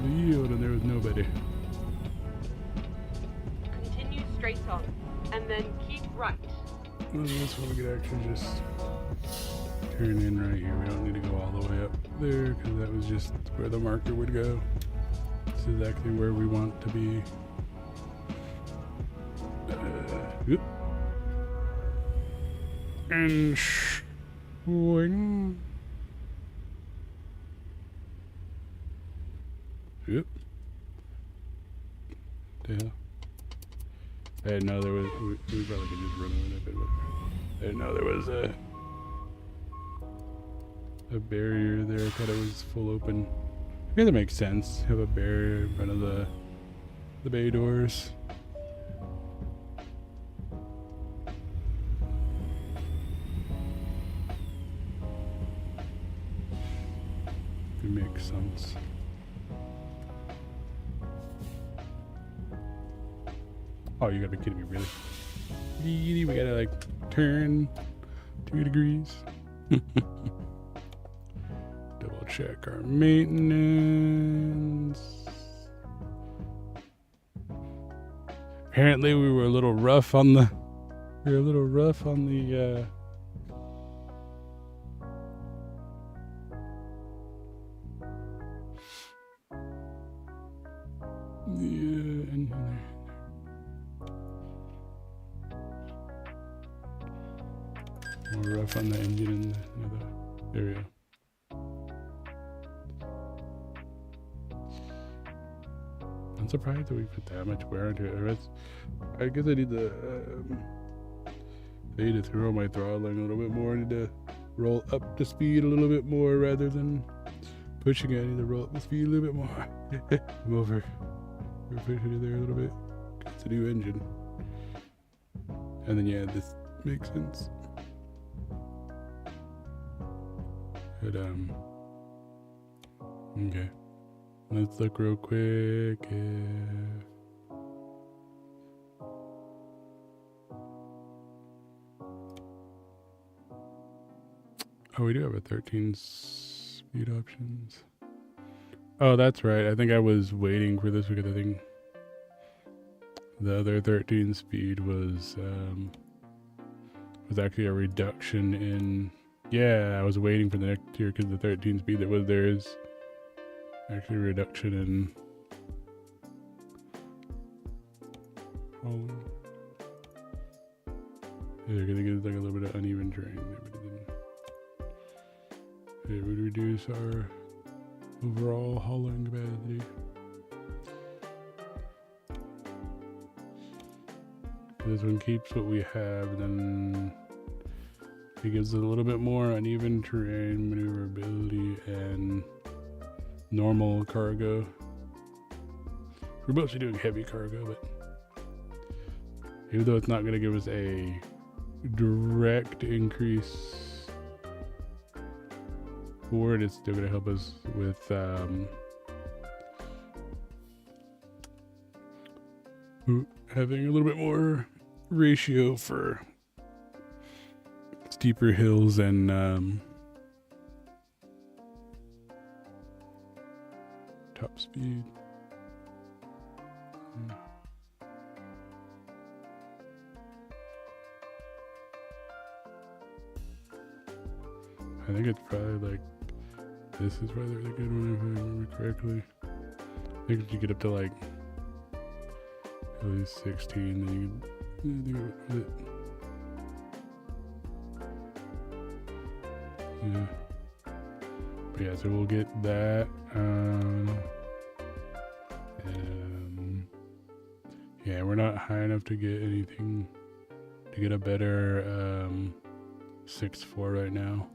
The yield and there was nobody. Continue straight on. And then keep right. Well, this one we could actually just turn in right here. We don't need to go all the way up there because that was just where the marker would go. This is exactly where we want to be. Oop. And Boing. Yep. The hell? I didn't know there was. We probably could just run over that bit. I didn't know there was a barrier there. I thought it was full open. I guess that makes sense. Have a barrier in front of the bay doors. It makes sense. Oh, you gotta be kidding me, really? Really? We gotta like turn 2 degrees. Double check our maintenance. Apparently we were a little rough on the engine there. More rough on the engine and there we go. I'm surprised that we put that much wear into it. I guess I need to throw my throttling a little bit more. I need to roll up the speed a little bit more rather than pushing it. I need to roll up the speed a little bit more. I'm over pushing it there a little bit. It's a new engine. And then yeah, this makes sense. But okay. Let's look real quick if oh, we do have a 13 speed options. Oh, that's right. I think I was waiting for this because I think the other 13 speed was actually a reduction in. Yeah, I was waiting for the next tier because the 13 speed that was there is actually a reduction in. Oh, yeah, because it gives like a little bit of uneven terrain there, but then it would reduce our overall hauling capacity. This one keeps what we have, and then it gives a little bit more uneven terrain, maneuverability, and normal cargo. We're mostly doing heavy cargo, but even though it's not going to give us a direct increase forward, it's still going to help us with having a little bit more ratio for steeper hills and top speed. I think it's probably like this is probably the good one if I remember correctly. I think if you get up to like at least 16, then you can it. Yeah. But yeah, so we'll get that. Yeah, we're not high enough to get anything to get a better 6.4 right now.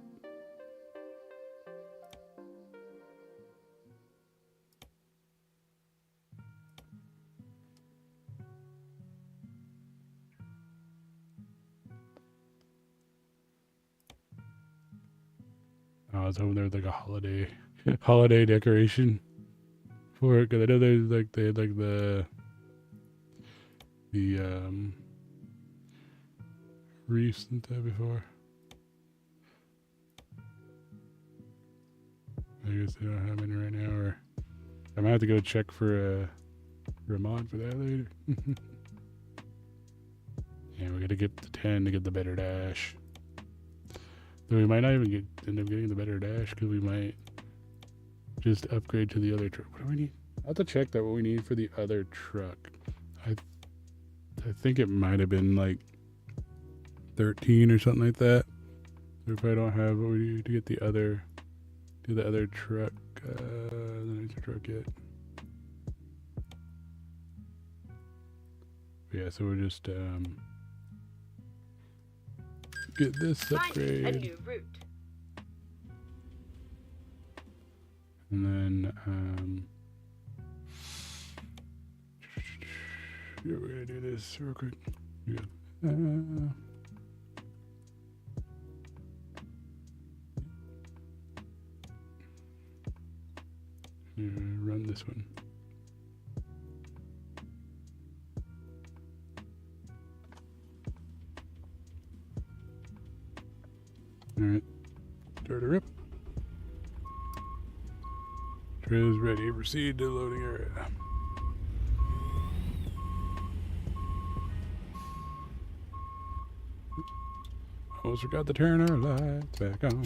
I was hoping there was like a holiday decoration for it, because I know they had like the wreaths and stuff before. I guess they don't have any right now, or I might have to go check for a mod for that later. Yeah, we gotta get the 10 to get the better dash. Though we might not even end up getting the better dash, because we might just upgrade to the other truck. What do we need? I'll have to check that what we need for the other truck. I think it might have been like 13 or something like that. If I don't have what we need to get the other, do the other truck, the nicer truck yet. Yeah, so we'll just get this Finding a upgrade, new route. and then yeah, we're gonna do this real quick. Yeah. Run this one. Alright, start a rip. Trail is ready. Proceed to loading area. Almost forgot to turn our lights back on.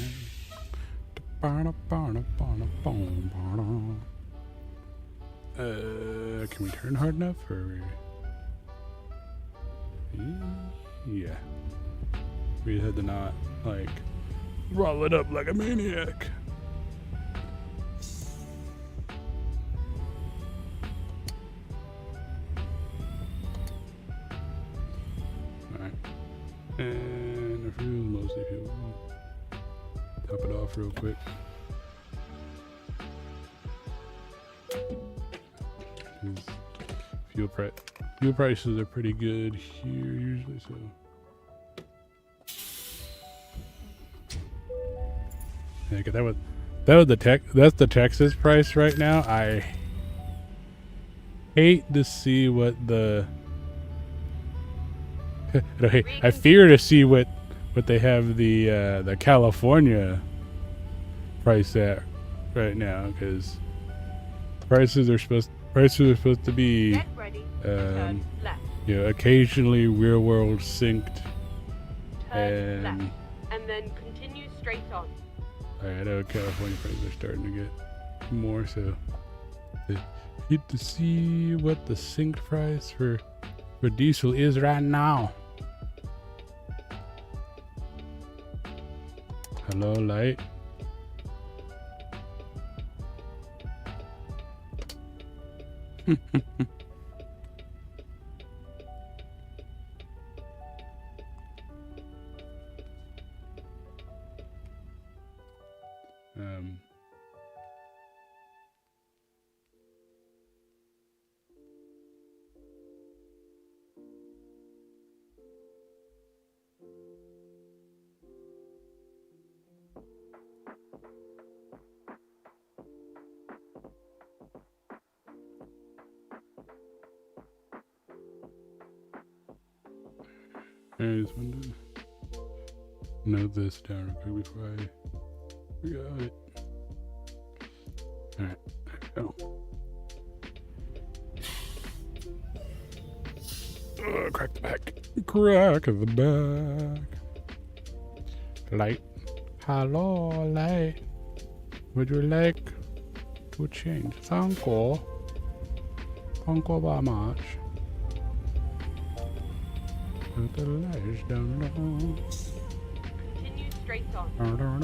Can we turn hard enough or? Yeah. We had to not like roll it up like a maniac. Alright. And our fuel, mostly fuel. Top it off real quick. Fuel prices are pretty good here usually, so. Yeah, that's the Texas price right now. I hate to see what the I fear to see what they have the California price at right now, because prices are supposed to be Get ready. Turn left. you know, occasionally real world synced. Turn left. And then continue straight on. I know California prices are starting to get more, so I need to see what the synced price for diesel is right now. Hello, light. I just wanted to note this down real quick before I forgot it. Alright, there we go. Crack the back. Crack the back. Light. Hello, light. Would you like to change? Thank you. Thank you very much. Put the lights down low. Continue straight on. We're going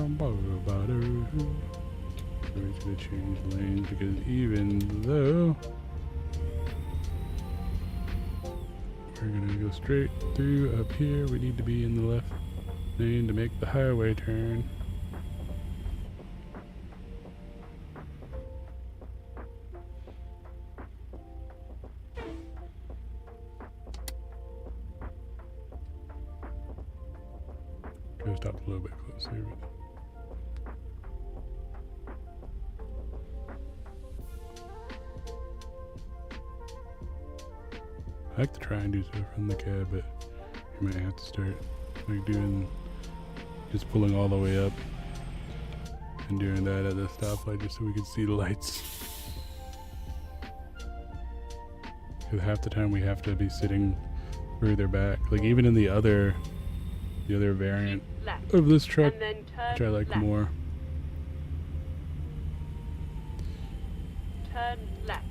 to change lanes because even though we're going to go straight through up here, we need to be in the left lane to make the highway turn. Go stop a little bit closer. I like to try and do stuff from the cab, but you might have to start like doing, just pulling all the way up and doing that at the stoplight just so we can see the lights. Because half the time we have to be sitting further back. Like even in the other variant of this truck, which I like more. Turn left.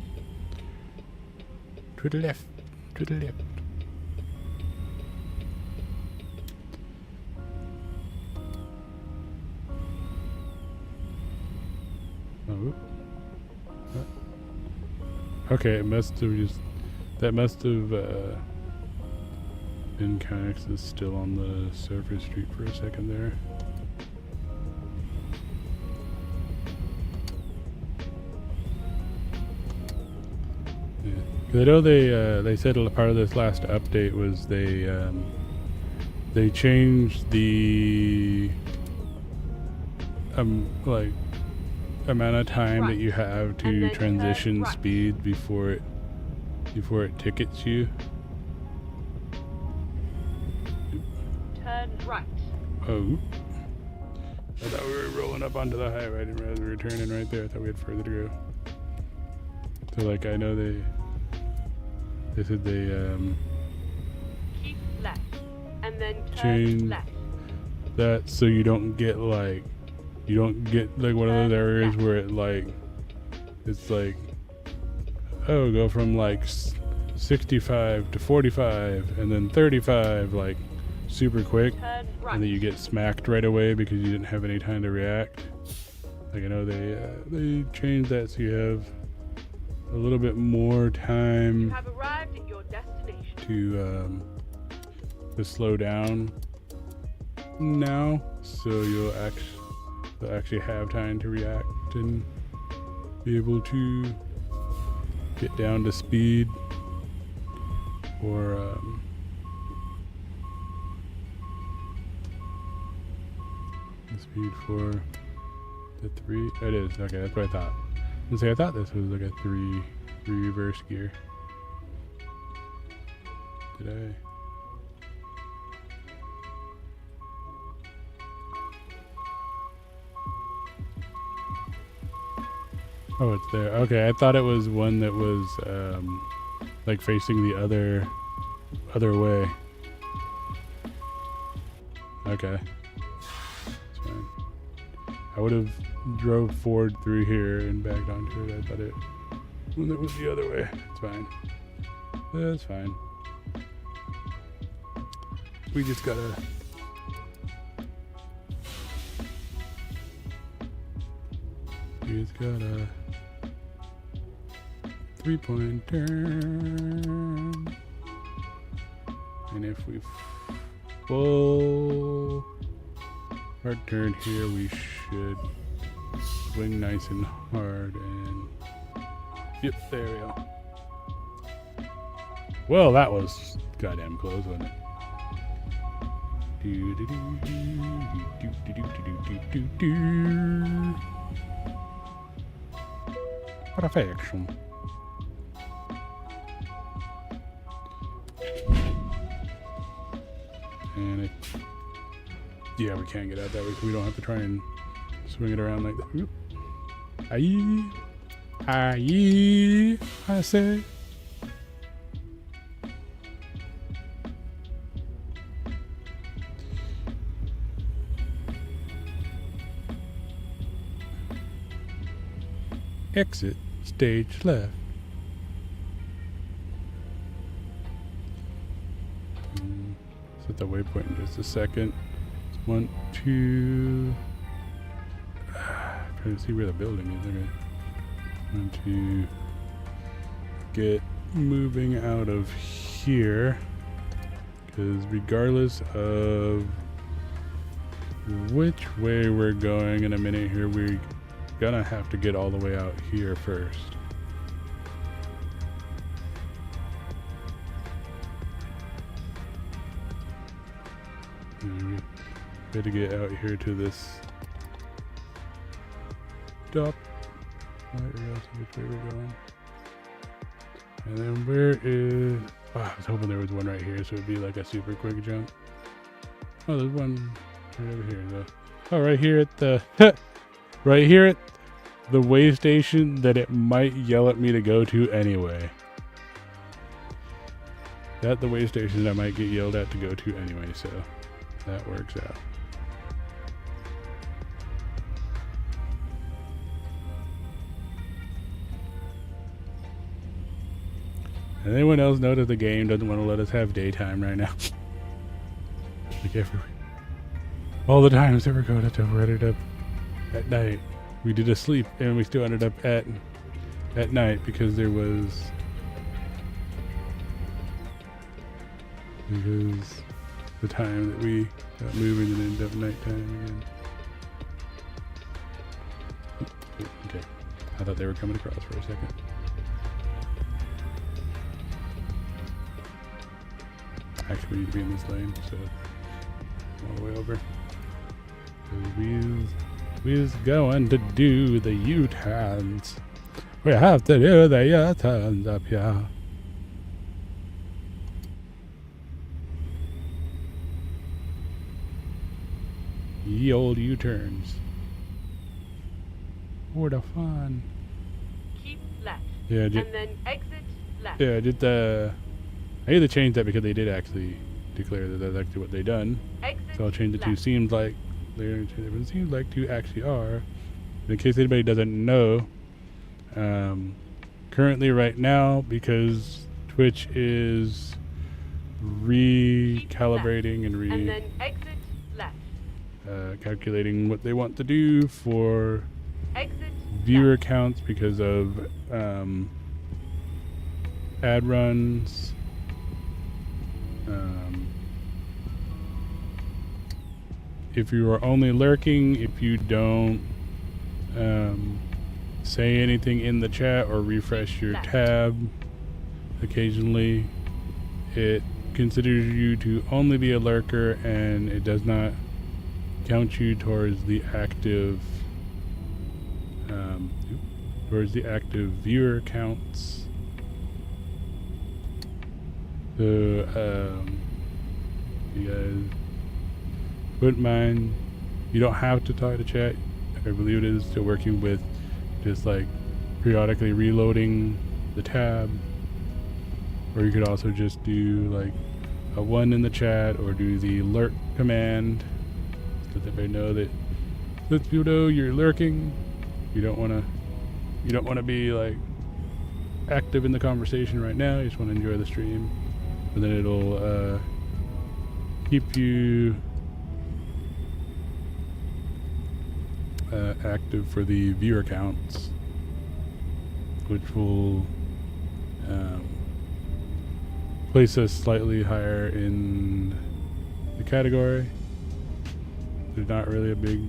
To the left. To the left. Oh. Okay, it must have just... That must have been Conex is still on the server street for a second there. Yeah. 'Cause I know they said a part of this last update was they changed the like amount of time that you have to transition speed before it tickets you. Turn right. Oh. I thought we were rolling up onto the highway. I didn't realize we were turning right there. I thought we had further to go. So like I know they said they keep left and then turn change left. that so you don't get like one of those areas where it like it's like, oh, go from like 65 to 45 and then 35 like super quick, Turn right. and then you get smacked right away because you didn't have any time to react. Like I know they changed that so you have a little bit more You time have arrived at your destination. to slow down now, so you'll actually have time to react and be able to get down to speed or the speed for the 3. It is okay. That's what I thought. I thought this was like a 3 reverse gear. Did I? Oh, it's there. Okay, I thought it was one that was like facing the other way. Okay, that's fine. I would have drove forward through here and backed onto it. I thought it when it was the other way. It's fine. That's fine. We just gotta. We just gotta 3-point turn, and if we full hard turn here, we should swing nice and hard. And yep, there we go. Well, that was goddamn close, wasn't it? Perfection. And yeah, we can't get out that way, so we don't have to try and swing it around like that. Oop. Aye. Aye. I say. Exit stage left. Set the waypoint in just a second. 1, 2. Trying to see where the building is. Okay. 1, 2. Get moving out of here, because regardless of which way we're going in a minute here, we're gonna have to get all the way out here first. And we gotta get out here to this stop. Right, which way we're going. And then where is... Oh, I was hoping there was one right here, so it'd be like a super quick jump. Oh, there's one right over here, though. Oh, right here at the... right here at the way station that it might yell at me to go to anyway. At the way station I might get yelled at to go to anyway, so that works out. And anyone else know that the game doesn't want to let us have daytime right now? Like all the times that we're going to Reddit up at night, we did a sleep and we still ended up at night because there was the time that we got moving and ended up nighttime again. Okay, I thought they were coming across for a second. Actually, we need to be in this lane, so all the way over. We's going to do the U-turns. We have to do the U-turns up here. Ye old U-turns. For the fun. Keep left. Yeah, and then exit left. Yeah, I need to change that because they did actually declare that that's actually what they done. Exit So I'll change it to left. seems like they're it seems like to actually are. In case anybody doesn't know, currently right now, because Twitch is recalibrating and then exit left. Calculating what they want to do for Exit viewer left. counts because of ad runs. If you are only lurking, if you don't say anything in the chat or refresh your tab occasionally, it considers you to only be a lurker and it does not count you towards the active viewer counts. So you guys wouldn't mind, you don't have to talk to chat. I believe it is still working with just like periodically reloading the tab, or you could also just do like a 1 in the chat or do the lurk command so that they know that lets you know you're lurking. You don't want to be like active in the conversation right now. You just want to enjoy the stream, and then it'll keep you active for the viewer counts, which will place us slightly higher in the category. There's not really a big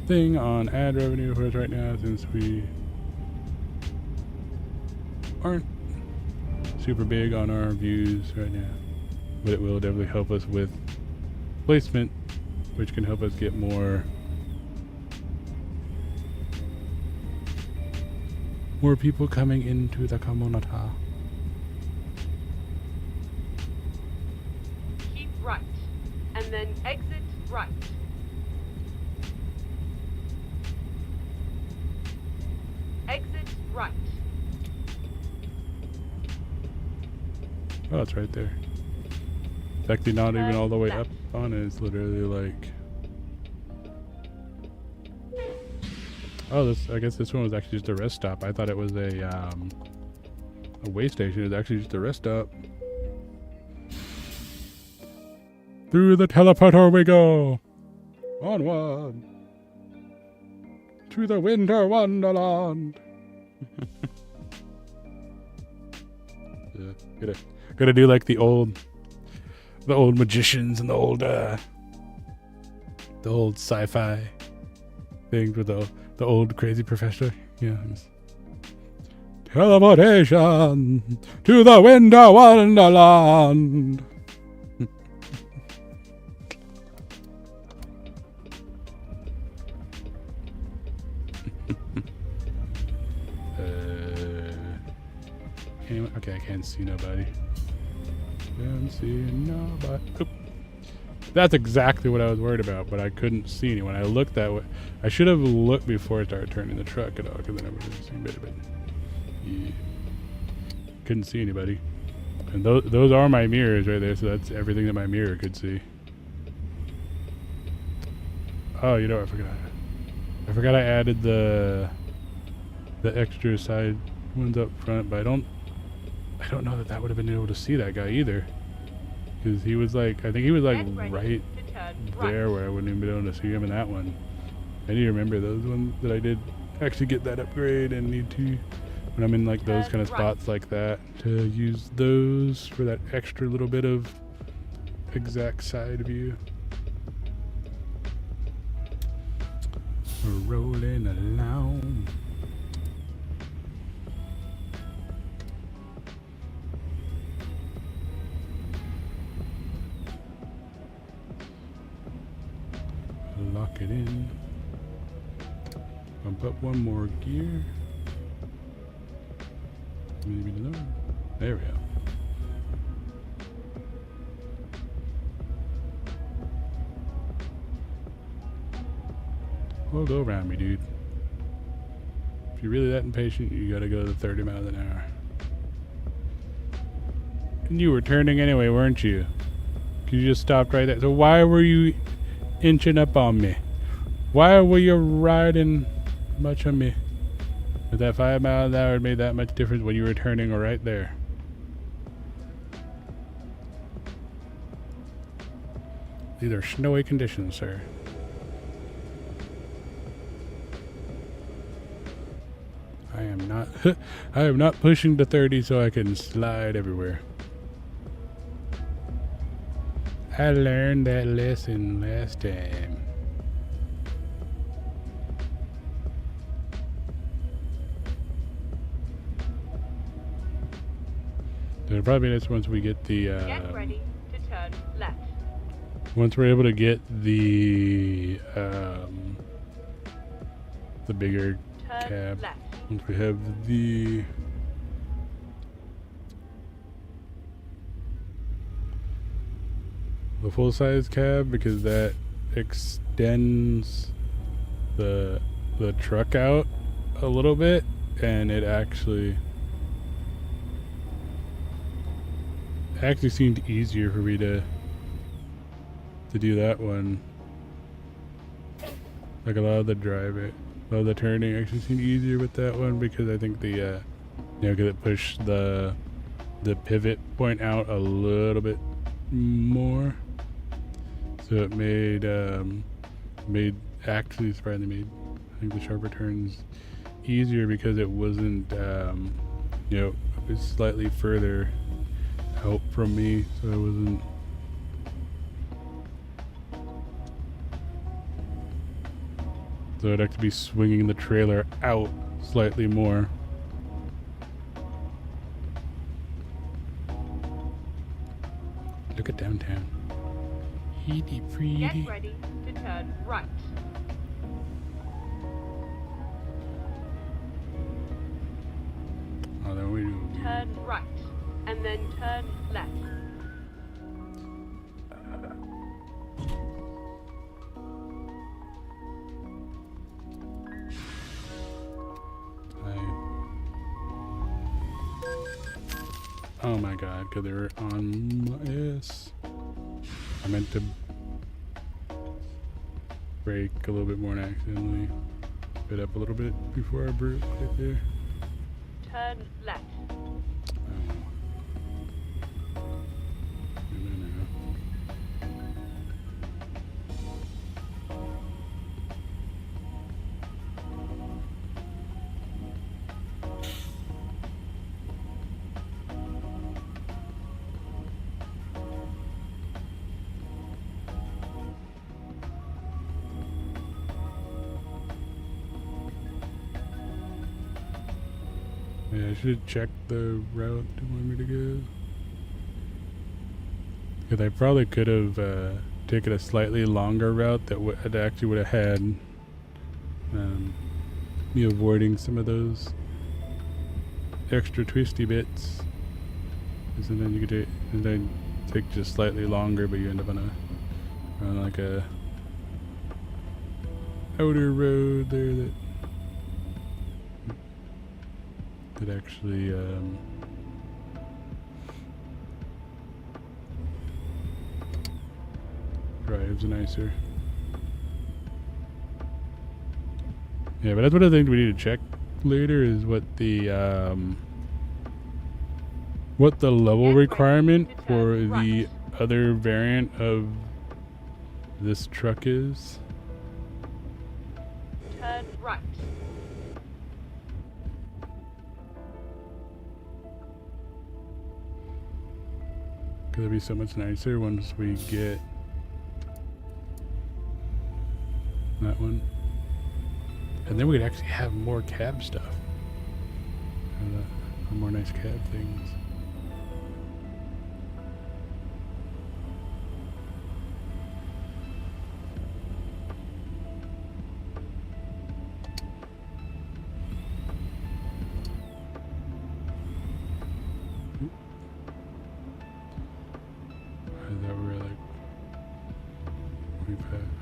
thing on ad revenue for us right now since we aren't super big on our views right now, but it will definitely help us with placement, which can help us get more people coming into the community. Keep right. And then exit right. Exit right. Oh, it's right there. It's actually not even all the way up on it. It's literally like... Oh, I guess this one was actually just a rest stop. I thought it was a way station. It was actually just a rest stop. Through the teleporter we go. Onward. To the winter wonderland. Yeah, gotta do like the old magicians and the old sci-fi things with the old crazy professor. Yeah. Teleportation to the winter wonderland. Okay, I can't see nobody. Can't see nobody. Oop. That's exactly what I was worried about, but I couldn't see anyone. I looked that way. I should have looked before I started turning the truck at all, because then I would have seen better. But yeah, couldn't see anybody. And those are my mirrors right there, so that's everything that my mirror could see. Oh, you know what I forgot I added the extra side ones up front, but I don't know that would have been able to see that guy either, because he was like, I think he was like right there where I wouldn't even be able to see him in that one. I need to remember those ones that I did actually get that upgrade and need to, when I'm in like those kind of spots like that, to use those for that extra little bit of exact side view. We're rolling along. Lock it in. Bump up one more gear. Maybe another. There we go. Well, go around me, dude. If you're really that impatient, you gotta go to 30 miles an hour. And you were turning anyway, weren't you? You just stopped right there. So why were you inching up on me? Why were you riding much on me? With that 5 miles an hour made that much difference when you were turning right there. These are snowy conditions, sir. I am not pushing to 30 so I can slide everywhere. I learned that lesson last time. There'll probably be this once we get the Get ready to turn left. Once we're able to get the bigger Turn cab. left. Once we have the full-size cab, because that extends the truck out a little bit, and it actually seemed easier for me to do that one. Like a lot of the driving. Well, the turning actually seemed easier with that one because I think the, you know, because it pushed the pivot point out a little bit more. So it made, actually surprisingly made, I think the sharper turns easier because it wasn't, you know, it was slightly further out from me, so I wasn't. So I'd have to be swinging the trailer out slightly more. Look at downtown. Heedy freedy. Get ready to turn right. Oh, there we go. Turn right. And then turn left. Oh my god, because they were on my ass. I meant to brake a little bit more and accidentally spit up a little bit before I broke right there. Turn left. Yeah, I should have checked the route you want me to go. Because I probably could have taken a slightly longer route that actually would have had me avoiding some of those extra twisty bits. And then you could take just slightly longer, but you end up on like a outer road there that actually drives nicer. Yeah, but that's one of the things we need to check later is what the level requirement for the other variant of this truck is. turn right. It'll be so much nicer once we get that one. And then we could actually have more cab stuff. More nice cab things.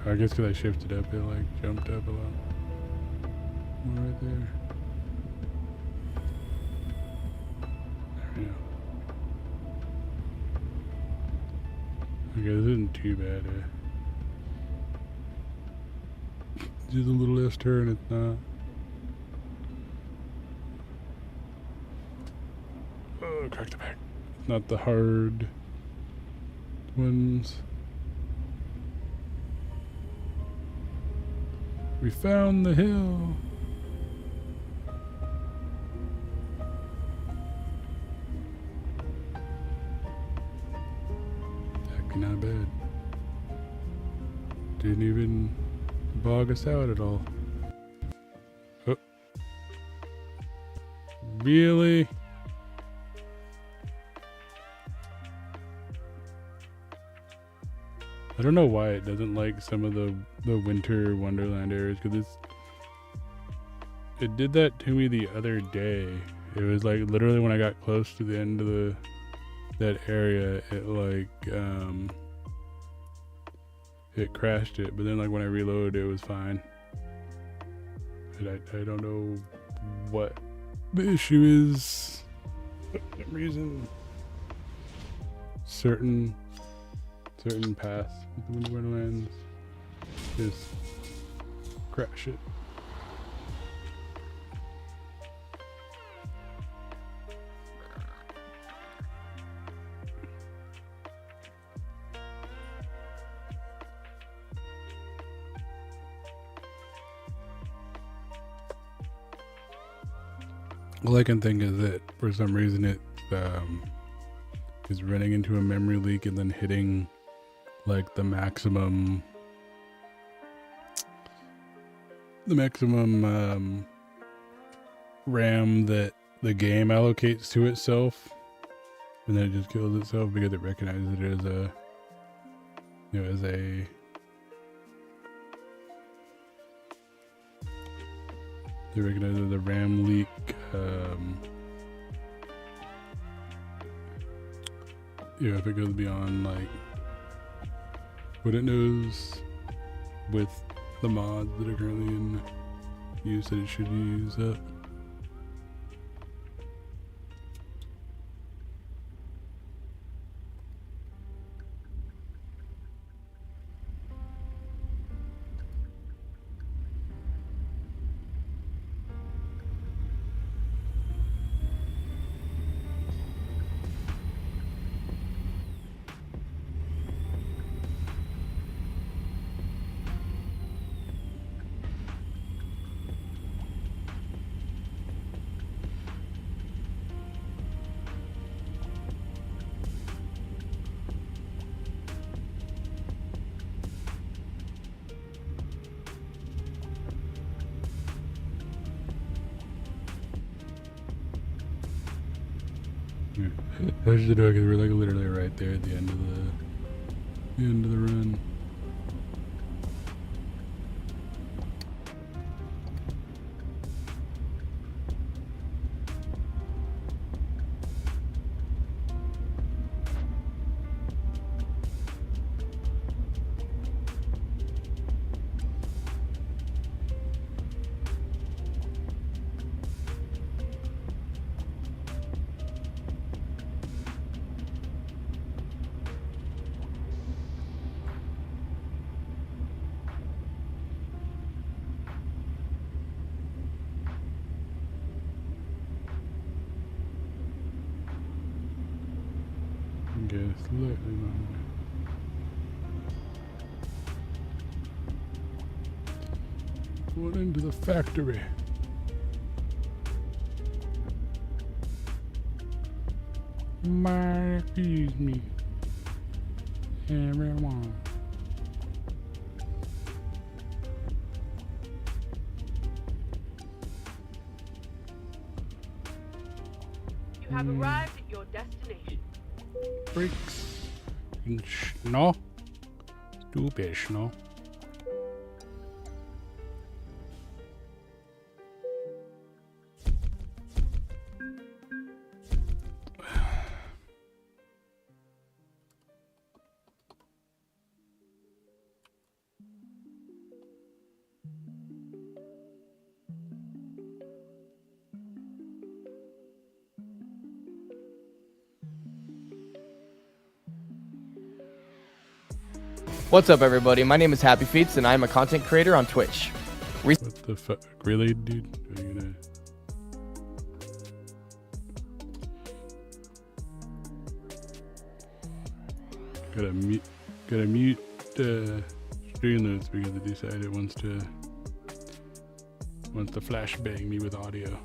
I guess because I shifted up, it like jumped up a lot more right there. There we go. Okay, this isn't too bad. Just a little less turn, it's not. Oh, crack the back. Not the hard ones. We found the hill. Actually not bad. Didn't even bog us out at all. Oh. Really? I don't know why it doesn't like some of the winter wonderland areas, because it did that to me the other day. It was like literally when I got close to the end of that area, it like it crashed it, but then like when I reloaded, it was fine. And I don't know what the issue is. For some reason, certain paths with the Wonderlands just crash it. All I can think is that for some reason it is running into a memory leak and then hitting like the maximum RAM that the game allocates to itself, and then it just kills itself because it recognizes it as a, you know, as a they recognize it as a RAM leak. You know, if it goes beyond like what it knows with the mods that are currently in use that it should use up. There's the dog, because we're like literally right there at the end of the run. Okay, slightly longer. Going into the factory. Excuse me, everyone. You have arrived at your destination. Freaks. No. Stupid, no. What's up, everybody? My name is Happy Feats, and I'm a content creator on Twitch. What the fuck? Really, dude? Are you gonna... Gotta mute streamloots because it decided it wants to flashbang me with audio.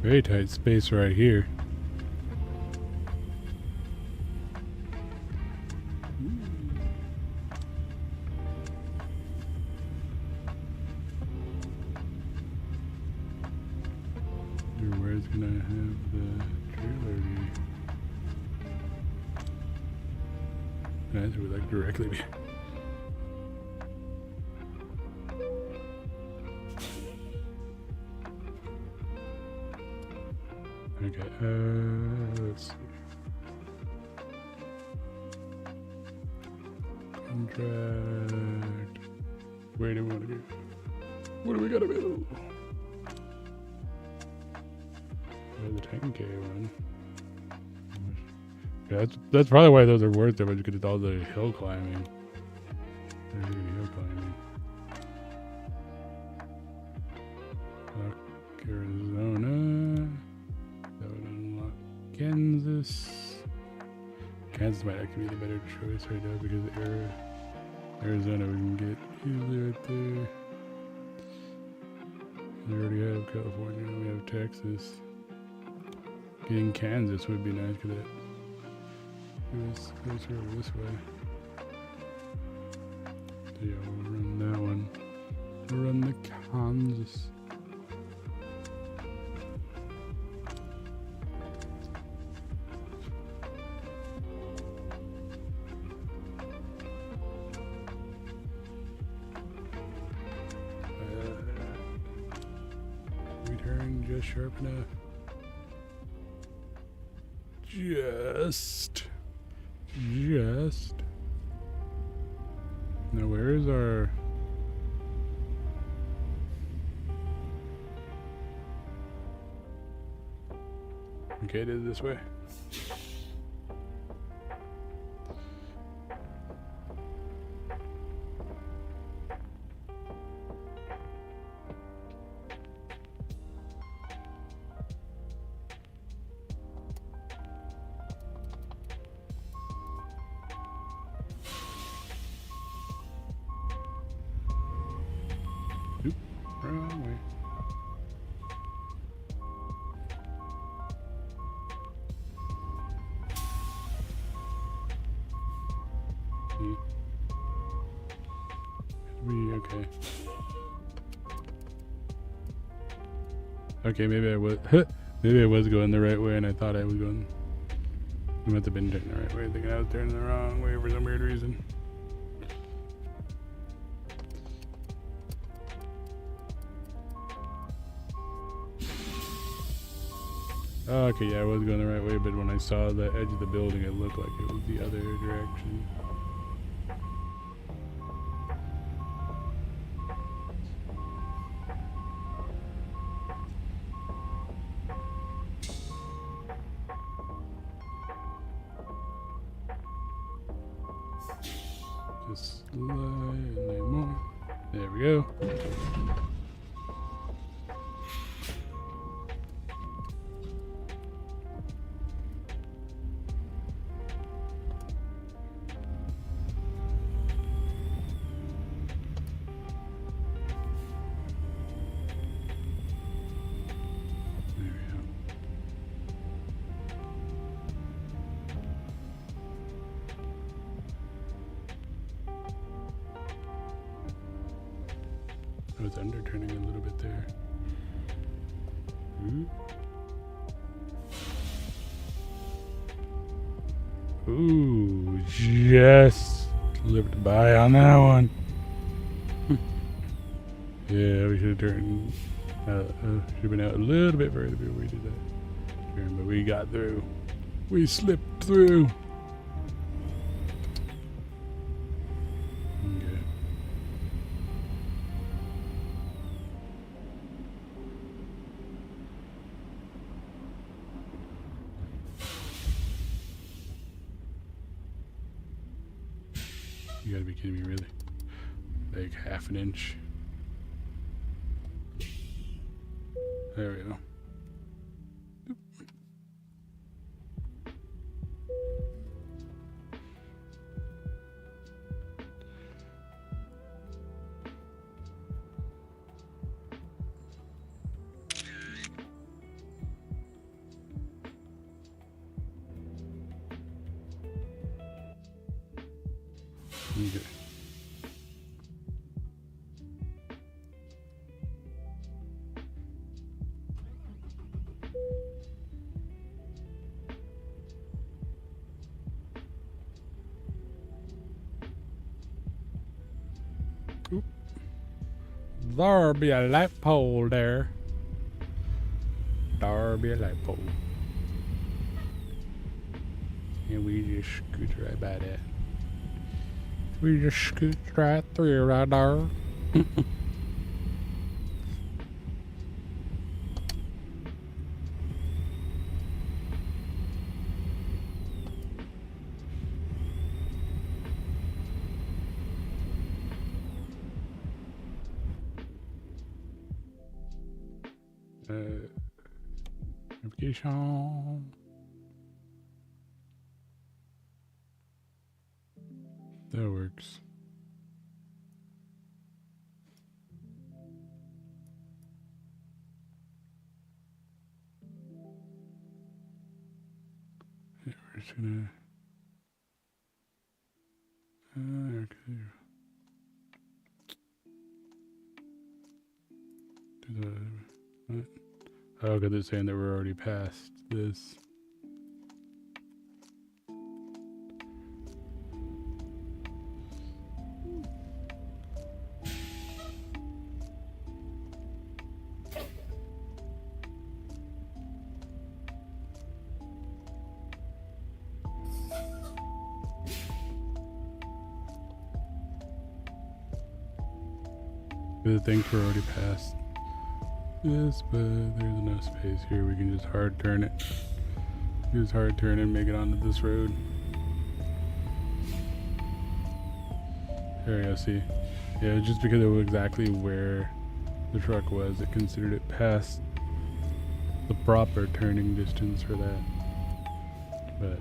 Very tight space right here. Where's gonna have the trailer be? That would like directly be. Okay, let's see. Contract. Where do we want to go? What do we gotta do? The 10K one. Yeah, that's probably why those are worth it, because it's all the hill climbing. There's gonna be hill climbing. Unlock Arizona. That would unlock Kansas. Kansas might actually be the better choice right now because Arizona we can get easily right there. We already have California, we have Texas. Getting Kansas would be nice because it goes over this way. So yeah, we'll run that one. We'll run the Kansas. Return just sharp enough. Just. Now, where is our? Okay, it is this way. Oop, wrong way. Okay. Okay, maybe I was maybe I was going the right way and I thought I was going. I must have been turning the right way, thinking I was turning the wrong way for some weird reason. Okay, yeah, I was going the right way, but when I saw the edge of the building, it looked like it was the other direction. Just slightly more. There we go. I was underturning a little bit there. Ooh, just slipped by on that one. Yeah, we should have turned. Should have been out a little bit further before we did that. Turn, but we got through. We slipped through. Okay. You gotta be kidding me, really? Like half an inch. There we go. Okay. Oop. There'll be a light pole there. There'll be a light pole. And we just scoot right by that. We just scoot right through right there. Navigation. That works. Yeah, we're just gonna. Okay. Do the. What? Oh, because they're saying that we're already past this. I think we're already past this, but there's enough space here. We can just hard turn it. Just hard turn and make it onto this road. There we go, see. Yeah, just because it was exactly where the truck was, it considered it past the proper turning distance for that. But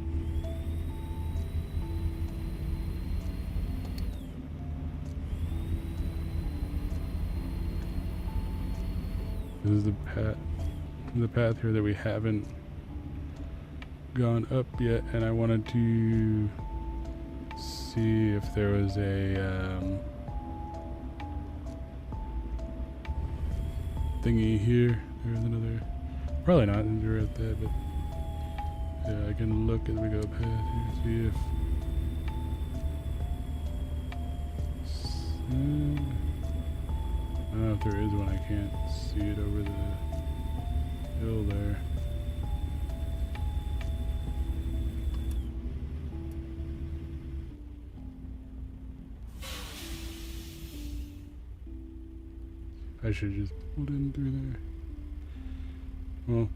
this is the path here that we haven't gone up yet, and I wanted to see if there was a thingy here. There's another, probably not, we're at that, but yeah, I can look as we go past here, see if I don't know if there is one. I can't see it over the hill there. I should just pulled in through there. Well,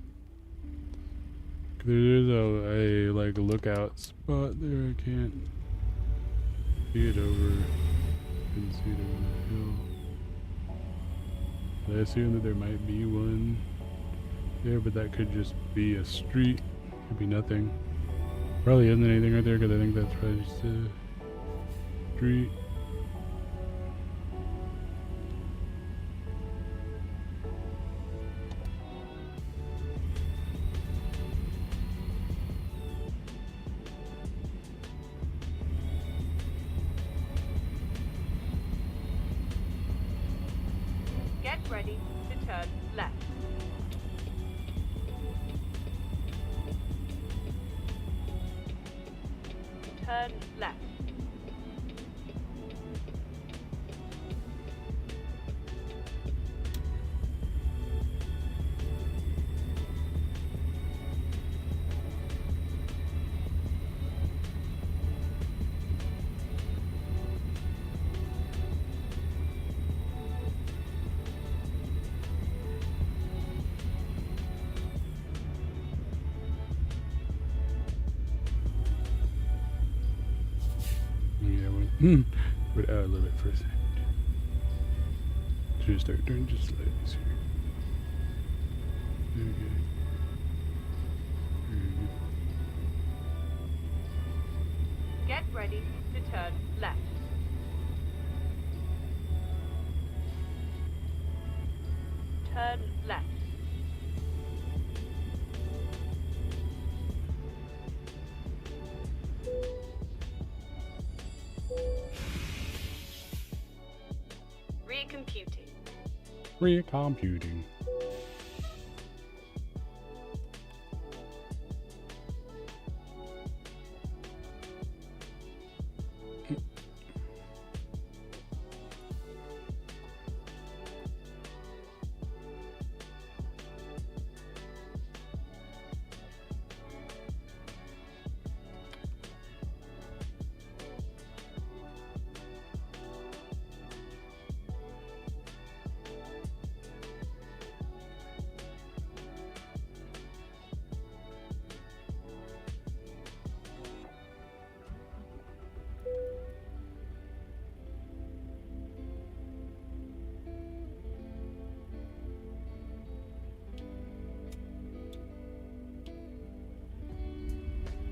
there's a like lookout spot there. I can't see it over. Couldn't see it over the hill. I assume that there might be one there, but that could just be a street. Could be nothing. Probably isn't anything right there because I think that's probably just a street. Get ready to turn left. Turn left. Put it out a little bit for a second. Should start turning just slightly here. Okay. Get ready to turn left. Turn left. Recomputing.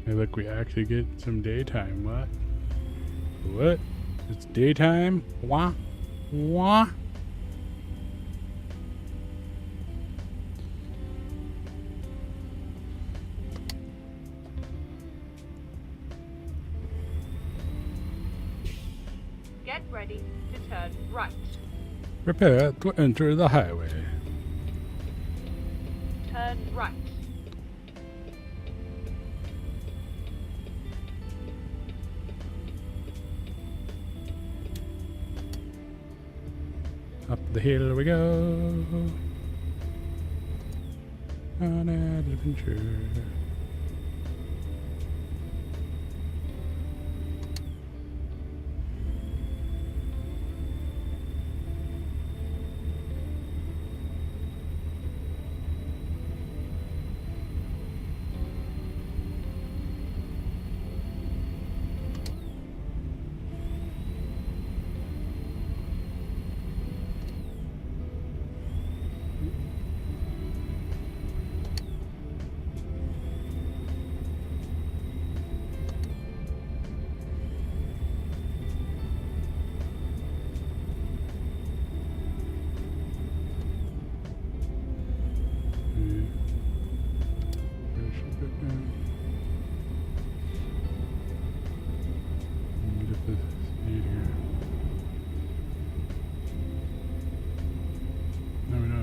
Hey, look, we actually get some daytime. What? What? It's daytime? Wah? Wah? Get ready to turn right. Prepare to enter the highway. Turn right. Up the hill we go. On an adventure.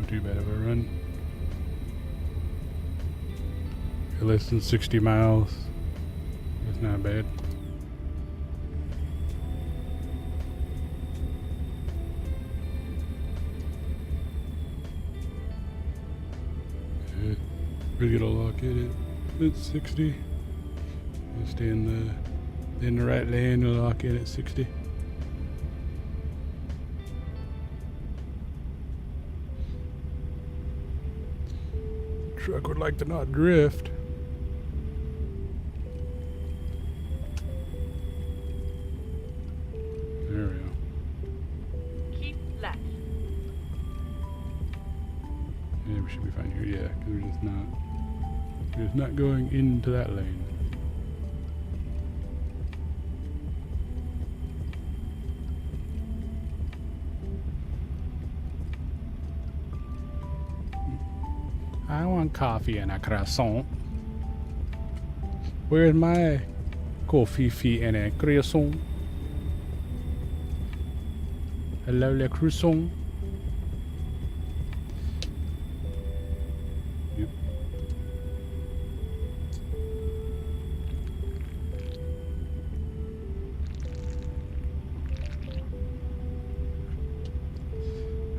Too bad of a run. Less than 60 miles. That's not bad. We're gonna lock it at 60. We'll stay in the right lane. We'll lock it at 60. Truck would like to not drift. There we go. Keep left. Yeah, we should be fine here. Yeah, because we're just not going into that lane. I want coffee and a croissant. Where's my coffee and a croissant? Hello, le croissant. Yep.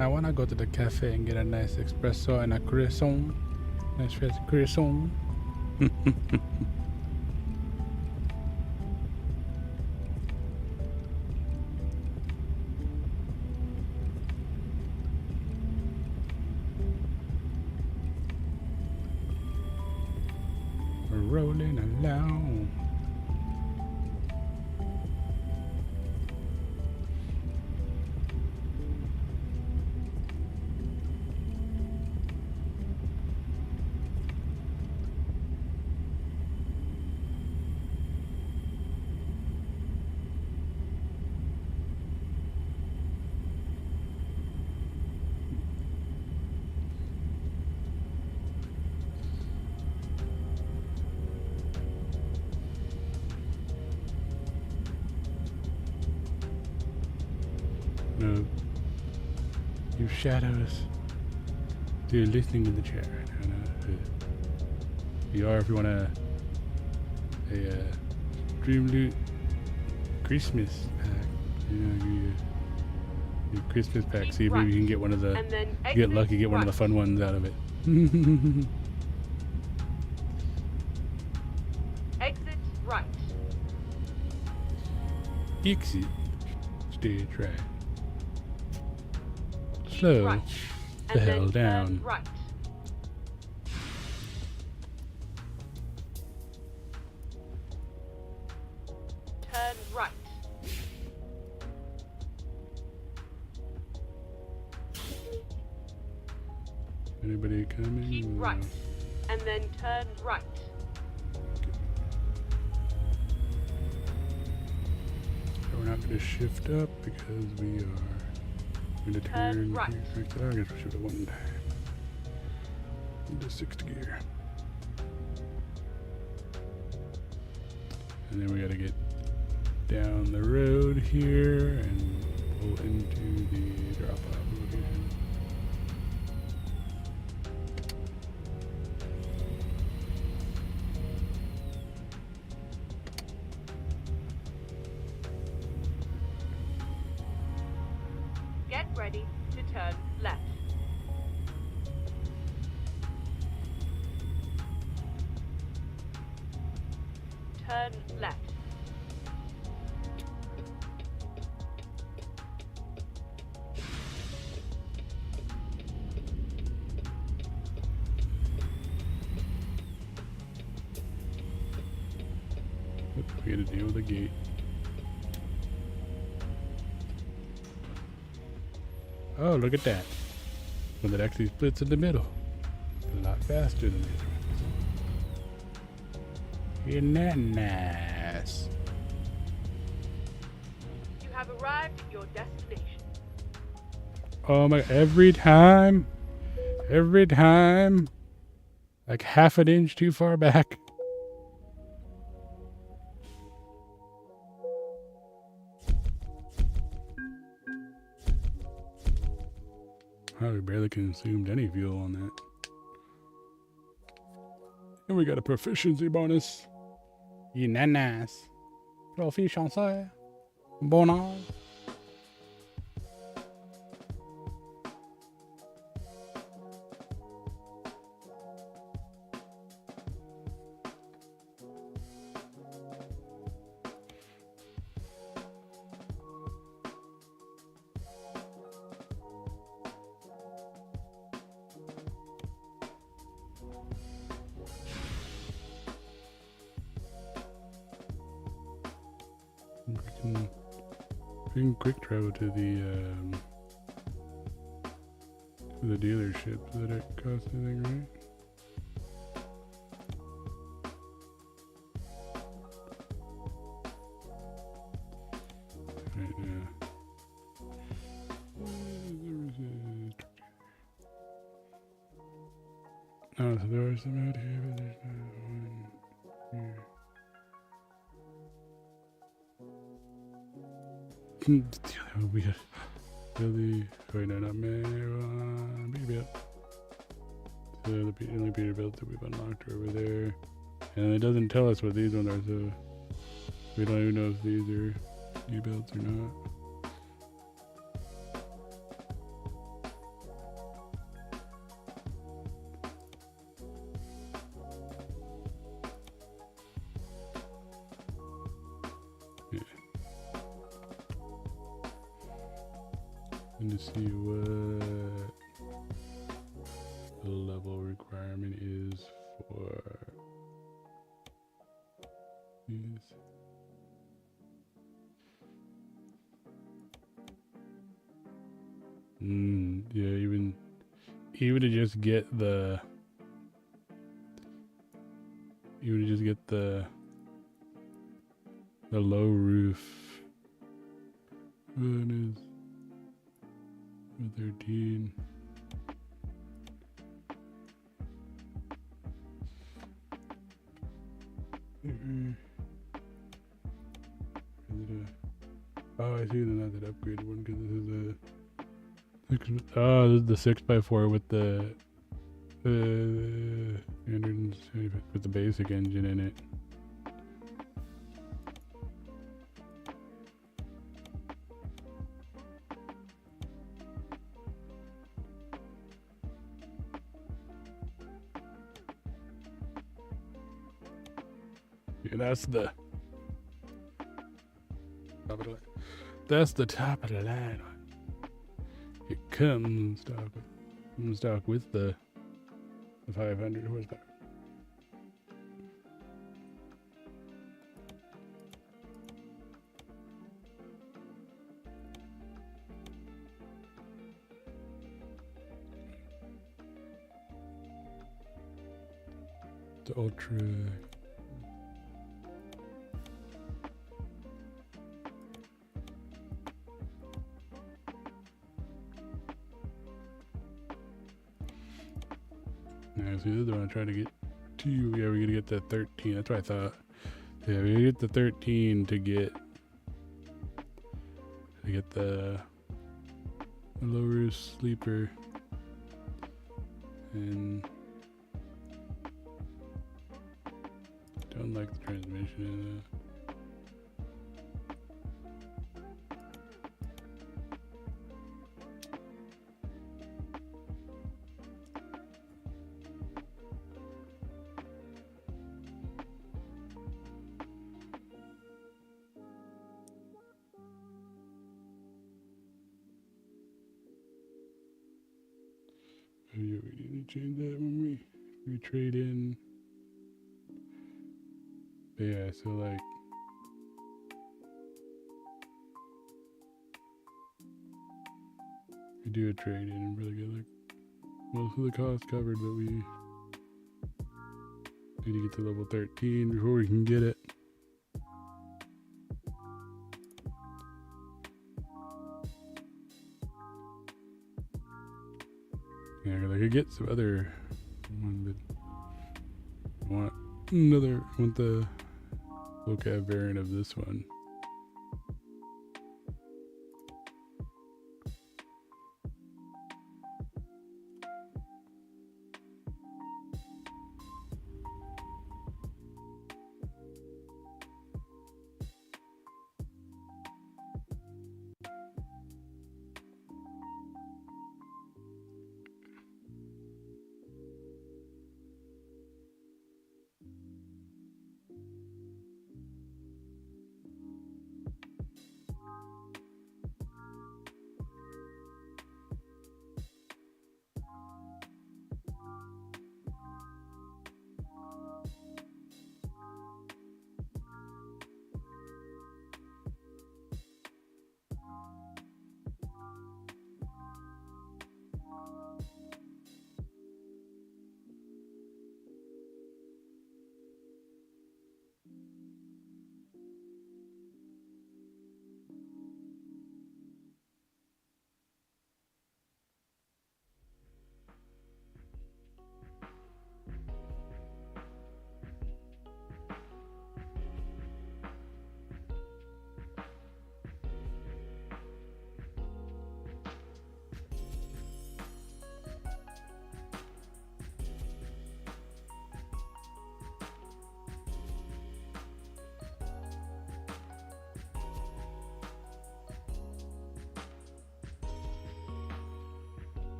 I wanna go to the cafe and get a nice espresso and a croissant. Nice fancy croissant. We're rolling along. No. You shadows. Still listening to the chat. You are if you want a Dream Loot Christmas pack. You know, your Christmas pack. See if maybe you can get one of the get lucky, get one of the fun ones out of it. Exit right. Exit. Stage right. Slow Right. the And hell then down. turn right. Turn right. Anybody coming? Keep right. And then turn right. So we're not going to shift up because we are going to turn right. here. I guess we should have one time. Into 6th gear. And then we got to get down the road here and pull into the drop-off location. Get ready to turn left. Turn left. We got to deal with the gate. Oh, look at that. One that actually splits in the middle. A lot faster than the other ones. Isn't that nice? You have arrived at your destination. Oh my, every time, like half an inch too far back. Oh, we barely consumed any fuel on that. And we got a proficiency bonus. Nice. Proficiency. Bonus. We can quick travel to the dealership so that it costs anything, right? Right now. Oh, so there are some out here, but there's not one here. We have really, wait, no, not marijuana, Peterbilt. So the only Peterbilt that we've unlocked are over there. And it doesn't tell us what these ones are, so we don't even know if these are Peterbilts or not. To see what the level requirement is for these. Yeah, even to just get the low roof. What is 13? Oh, I see. They're not that upgraded one because this is a. Oh, this is the 6x4 with the 170 with the basic engine in it. Yeah, that's the top of the line. That's the top of the line. It comes stock with the 500 horsepower. The Ultra. Yeah, see, this is the one I'm trying to get to. Yeah, we're gonna get the 13. That's what I thought. Yeah, we're gonna get the 13 to get the low roost sleeper, and don't like the transmission in that. Oh yeah, we need to change that when we trade in. But yeah, so like we do a trade in and really get like most of the cost covered, but we need to get to level 13 before we can get it. Yeah, 'cause I could get some other one, but want the low cab variant of this one.